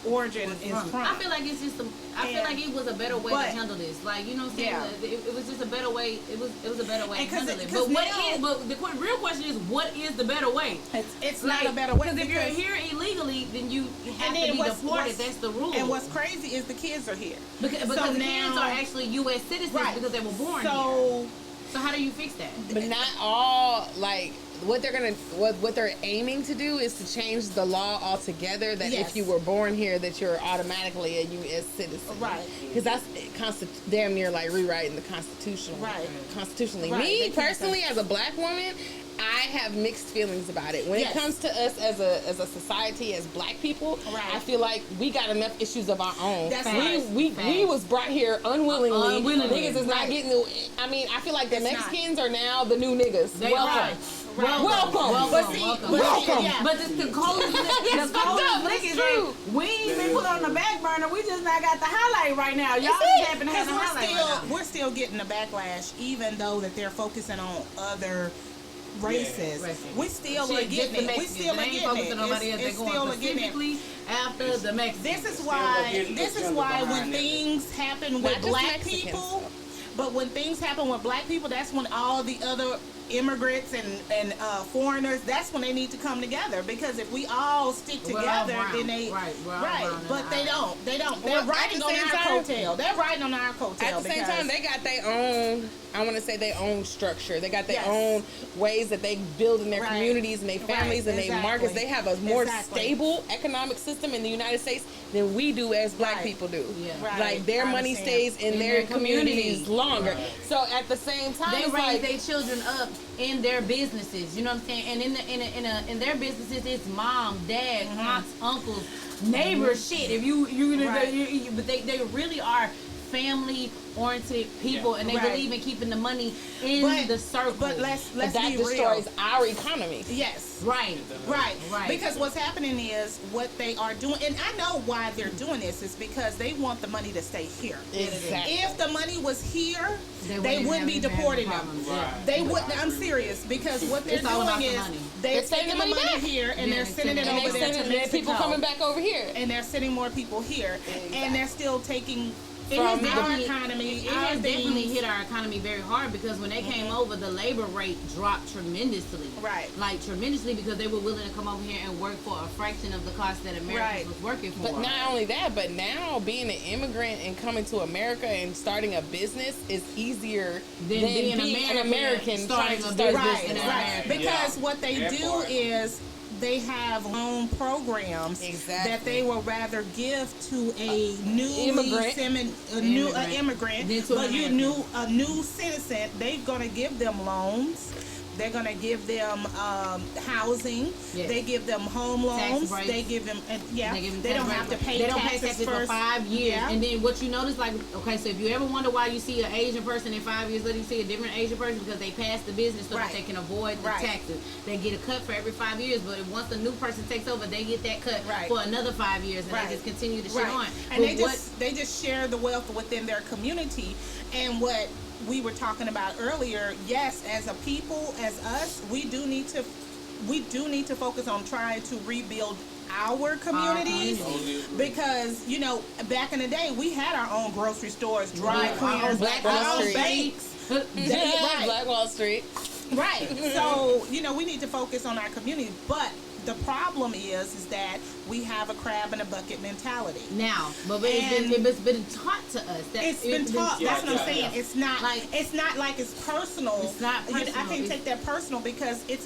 origin is from. I feel like it's just I feel like it was a better way to handle this. Like, you know what I'm saying? Yeah. It was just a better way. It was a better way to handle it. But the real question is, what is the better way? It's not a better way. Because if you're here illegally, then you have to be deported. That's the rule. And what's crazy is the kids are here. Because the kids are actually U.S. citizens because they were born here. So how do you fix that? But not all, like, what they're aiming to do is to change the law altogether, that if you were born here that you're automatically a U.S. citizen. Right. Because that's damn near like rewriting the Constitution. Right. Constitutionally. Right. Me, personally, as a black woman, have mixed feelings about it. When Yes. it comes to us as a society, as black people, Right. I feel like we got enough issues of our own. That's we right. was brought here unwillingly. Unwillingly. Niggas is not getting. I mean, I feel like the It's not. Mexicans are now the new niggas. They Welcome. are. Welcome. But see, welcome. but yeah. But the coldest lick is true. that we ain't been put on the back burner. We just not got the highlight right now. Y'all That's just it. happen to have Because the highlight right now. we're still getting the backlash, even though that they're focusing on other races. Races. We still are Shit, just getting the it. We Mexicans. still are They ain't getting focusing it. on nobody else. It's They still going are getting it. specifically after the Mexicans. This is Still why. getting This is agenda why when behind it. things happen Not with just black Mexicans. people, but when things happen with black people, that's when all the other immigrants and foreigners, that's when they need to come together. Because if we all stick We're all together, brown. then they Right, we're all brown in But the they eye. don't. They don't. Well, They're at riding the on same our time- coattail. They're riding on our coattail. At the same time, they got their own. I want to say their own structure. They got their Yes. own ways that they build in their Right. communities and their families and their exactly. markets. They have a more Exactly. stable economic system in the United States than we do as black Right. people do. Yeah. Right. Like their I money understand. stays in In their their community. communities longer. Right. So at the same time, They it's raise like their children up in their businesses. You know what I'm saying? And in their businesses, it's mom, dad, aunts, uncles, neighbors. Shit, if Right. but they really are family oriented people, and they Right. believe in keeping the money in But- the circle. But let's that be destroys real. our economy. Yes. right. Right. Right. Because what's happening is what they are doing, and I know why they're doing this is because they want the money to stay here. Exactly. If the money was here, they wouldn't wouldn't be have any deporting problems. them. Right. They wouldn't. I'm serious because what they're It's all about doing the is money. they're They're sending taking the the money money back. here and Yeah, they're they're sending it sending And over they there to sending Mexico. people coming back over here. And they're sending more people here, and they're still taking It from has our definitely- economy. It our has definitely things. hit our economy very hard because when they came over, the labor rate dropped tremendously. Right. Like tremendously because they were willing to come over here and work for a fraction of the cost that Americans Right. was working for. But not only that, but now being an immigrant and coming to America and starting a business is easier Than being an American starting trying to a start a Right, business. right. Because what they That do part. is they have loan programs Exactly. that they will rather give to a new Immigrant. immigrant, Than to an but American. a new citizen. They're gonna give them loans. They're gonna give them housing. Yes. They give them home loans. breaks. They give them They give them They don't tax have to breaks. pay. They don't pay taxes taxes first. for 5 years, Yeah. and then what you notice, like, okay, so if you ever wonder why you see an Asian person in 5 years later, you see a different Asian person because they passed the business so Right. that they can avoid the Right. taxes. They get a cut for every 5 years, but if once the new person takes over, they get that cut Right. for another 5 years, and Right. they just continue to shit Right. on. And But they just share the wealth within their community. And what we were talking about earlier, yes, as a people, as us, we do need to focus on trying to rebuild our communities community. because back in the day we had our own grocery stores, dry Right. cleaners, Black our Wall own Street. banks. Yeah, Black Wall Street. Right. So, we need to focus on our community. But the problem is that we have a crab in a bucket mentality. Now, but And- it's been taught to us. That It's been taught. That's what I'm saying. Yeah. It's not Like- like it's personal. It's not I personal. can't take that personal because it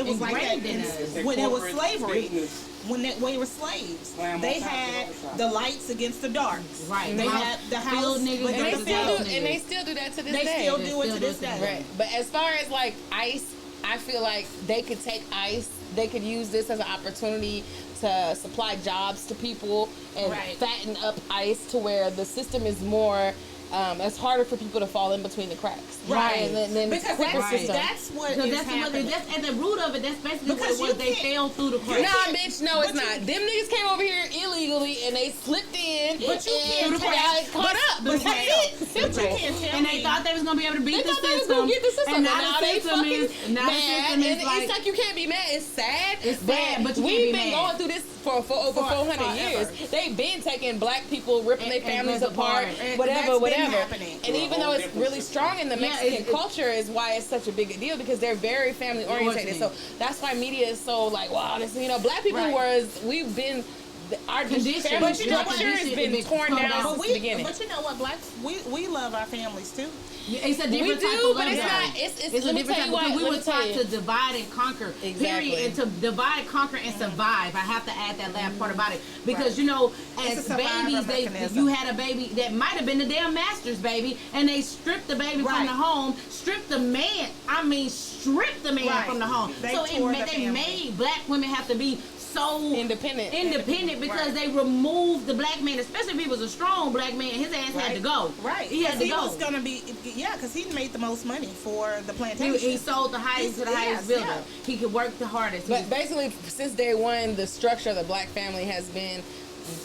was like that Ingrained in us. when it was Corporate slavery. business. When we were slaves, Slam on they top had all the time. the lights against the darks. Right. They The had the field house niggas with And they the versus still field. do. And they still do that to this They day. still They do it still to do this it to day. this Right. But as far as like ice, I feel like they could take ice. They could use this as an opportunity to supply jobs to people and Right. fatten up ice to where the system is more. It's harder for people to fall in between the cracks. Right. And then Because quicker that's, system. that's what Because is that's happening. that's at the root of it. That's basically Because what it was. you They can't- fell through the cracks. Nah, bitch, no, it's But you- not. Them niggas came over here illegally and they slipped in But you and can't tell- got caught up. but That's you it. But Simple. you can't tell And me. they thought they was gonna be able to beat They the thought they was system. gonna get the system, and and now now the they system fucking is now the mad. system And is like it's like you can't be mad. It's sad. It's sad, but you we've can't be been mad. going through this for over 400 years. forever. They've been taking black people, ripping their And families ripped apart, apart. And whatever, that's been whatever. happening. And even though it's really strong in the Yeah, Mexican it- culture, is why it's such a big deal because they're very family oriented. So that's why media is so like, wow, this black people Right. we've been our Condition. family But you know what? structure has been torn But down since the beginning. But you know what, blacks, we love our families too. It's a different We type do, of but it's love. not. It's It's a let me different tell type you what. because we let were me tell taught you. to divide and conquer. Exactly. Period. And to divide, conquer, and survive. I have to add that last part about it because you know, It's as a survival babies, mechanism. you had a baby that might have been the damn master's baby, and they stripped the baby from Right. the home, stripped the man. I mean, stripped the man Right. from the home. They So tore the they family. made black women have to be so Independent. because Right. they removed the black man, especially if he was a strong black man. His ass had to go. Right. He had to go. was gonna be, because he made the most money for the plantation. He sold the highest to the highest builder. yeah. He could work the hardest. But basically, since day one, the structure of the black family has been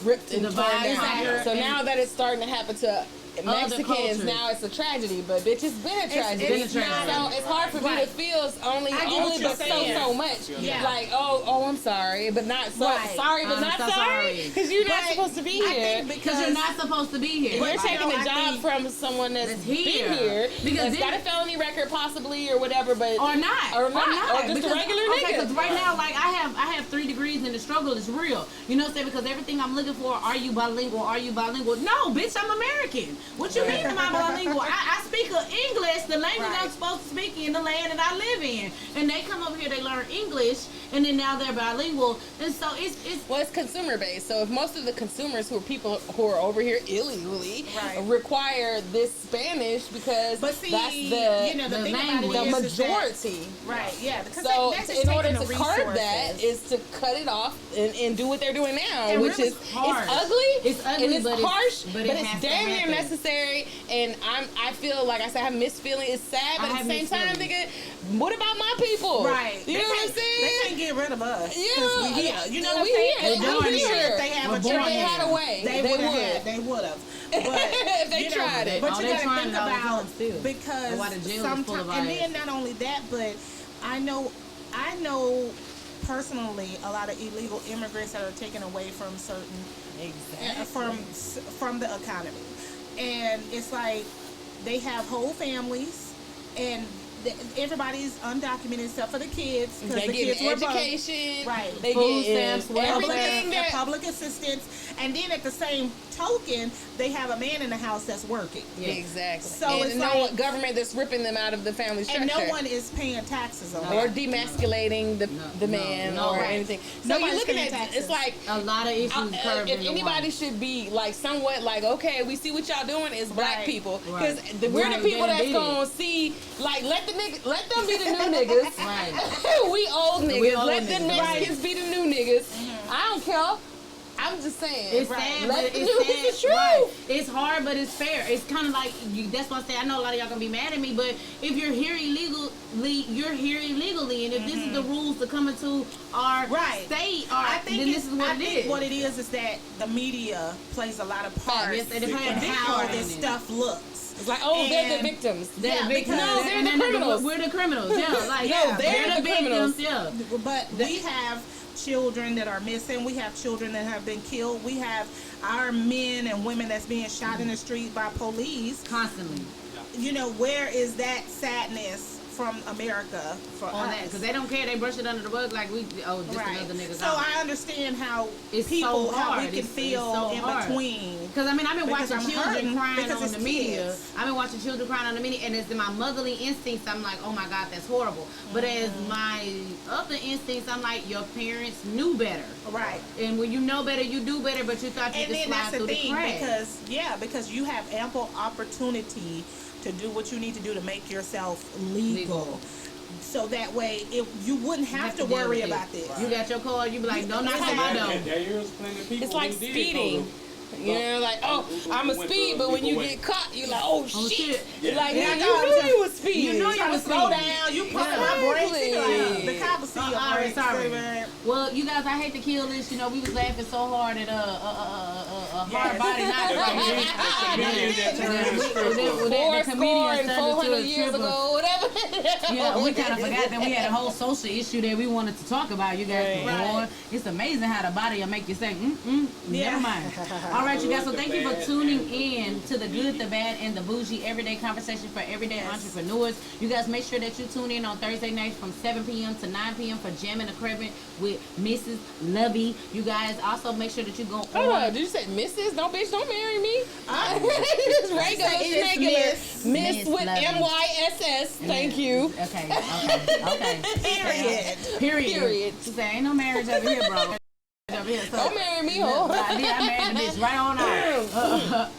ripped and torn Divided, down. So and- now that it's starting to happen to Mexicans, cultures. now it's a tragedy. But bitch, it's been a tragedy. it's been a tragedy. So it's hard for me to feel only I get what you're but saying. so much. Yeah. Like I'm sorry, but not so Right. sorry, but I'm not so sorry, sorry. because you're not But supposed to be I here. think because you're not supposed to be here. You're But, taking I a job think- from someone that's That's been here. here, Because that's got a then- felony record possibly or whatever, but or not, or just because, a regular okay, nigga. because right now, like I have 3 degrees and the struggle is real. You know what I'm saying? Because everything I'm looking for, are you bilingual? Are you bilingual? No, bitch, I'm American. What you mean am I bilingual? I speak English, the language I'm supposed to speak in the land that I live in. And they come over here, they learn English, and then now they're bilingual. And so it's Well, it's consumer based. So if most of the consumers who are people who are over here illegally Right. require this Spanish because But see, that's you the know, the the thing language. about the it is that- majority. right, yeah. Because So that's just in order taking to the curb that resources. is to cut it off and do what they're doing now, And which really is harsh. it's ugly, It's ugly, and it's but it's- harsh, but but it it's has to damn near happen. necessary. And I feel like I said, I have mixed feelings. It's sad, but I at have the same mixed time, feelings. nigga, what about my people? Right. You know what I'm saying? They can't get rid of us. Yeah, 'Cause we here. You know yeah, what I'm we saying? here. And We I'm here. sure if they have We're a born chance, If they had a way, they they would would. have. They would have. But If they you know, tried it. But Oh, you they gotta trying think it all the about time still. because That's why the jail is full of sometimes, and IS. then not only that, but I know personally a lot of illegal immigrants that are taken away from certain from the economy, and it's like they have whole families and everybody's undocumented except for the kids because They the get kids were both. education, Right. They Food get stamps, welfare, everything that. public assistance, and then at the same token, they have a man in the house that's working, Yeah. Exactly. So and it's no like- one, government that's ripping them out of the family structure. and no one is paying taxes on or it. demasculating the man no. or Right. anything. So Nobody's you're looking paying at taxes. it's like A lot of issues curved if into anybody one. should be like somewhat like, okay, we see what y'all doing is black Right. people Right. because we're the people that's gonna see like let them be the new niggas. Right. We old niggas. We old Let the niggas. Mexicans be the new niggas. I don't care. I'm just saying. It's Right. sad, Let but the it's news sad. is true. Right. It's hard, but it's fair. It's kind of like that's why I say I know a lot of y'all gonna be mad at me, but if you're here illegally, you're here illegally, and if this is the rules to come into our Right. state, then this is what it is. What it is that the media plays a lot of part Yes, they in play a big how part this in it. stuff looks. It's like, oh, they're the And- victims. They're Yeah, the victims. because- No, they're And the then criminals. We're the criminals. Yeah, like Yeah, they're the criminals. Yeah. But we have children that are missing. We have children that have been killed. We have our men and women that's being shot in the street by police. Constantly You know, where is that sadness from America for on us? that because they don't care. They brush it under the rug like we. Oh, just Right. another nigga. So I understand how It's people, so how we hard. can It's feel so in hard. between. Because I mean, I've been Because watching I'm children hurting crying because on it's the media. kids. I've been watching children crying on the media, and it's in my motherly instincts. I'm like, oh my God, that's horrible. But as my other instincts, I'm like, your parents knew better. Right. And when you know better, you do better. But you thought you And could then slide that's the through the thing cracks. because you have ample opportunity to do what you need to do to make yourself legal. So that way you wouldn't have to deal worry with it. about this. You got your car, you be like, don't knock on my door. There's plenty of people It's like who did speeding. go You know, like, oh, I'm a speed, but when you get caught, you're like, oh, Oh, shit. shit. You're like, Yeah, you no, knew you was speeding. You knew you Trying to was slow speeding. down, you pumping Yeah. my brakes. You know, Exactly. the cop will see your Sorry, brakes. sorry. Man. Well, you guys, I hate to kill this. You know, we was laughing so hard at hard Yes. body not The comedian that turned stripper. Four the score comedian and turned into 400 a years stripper. ago, whatever. Yeah, we kind of forgot that we had a whole social issue that we wanted to talk about. You guys, Right. boy, it's amazing how the body will make you say, Yeah. never mind. All right, you guys, so thank you for tuning in to the good, the bad, and the bougie everyday conversation for everyday entrepreneurs. You guys make sure that you tune in on Thursday nights from 7 p.m. to 9 p.m. for Jamming the Crabbing with Mrs. Lovey. You guys also make sure that you go Hold on. on, did you say Mrs.? No, bitch, don't marry me. It's regular, It's schmegular. Miss Miss with Lovey. MYSS. Thank you. Okay. Period. She said, ain't no marriage over here, bro. Over here. So, Don't marry me, ho. I married the bitch right on out.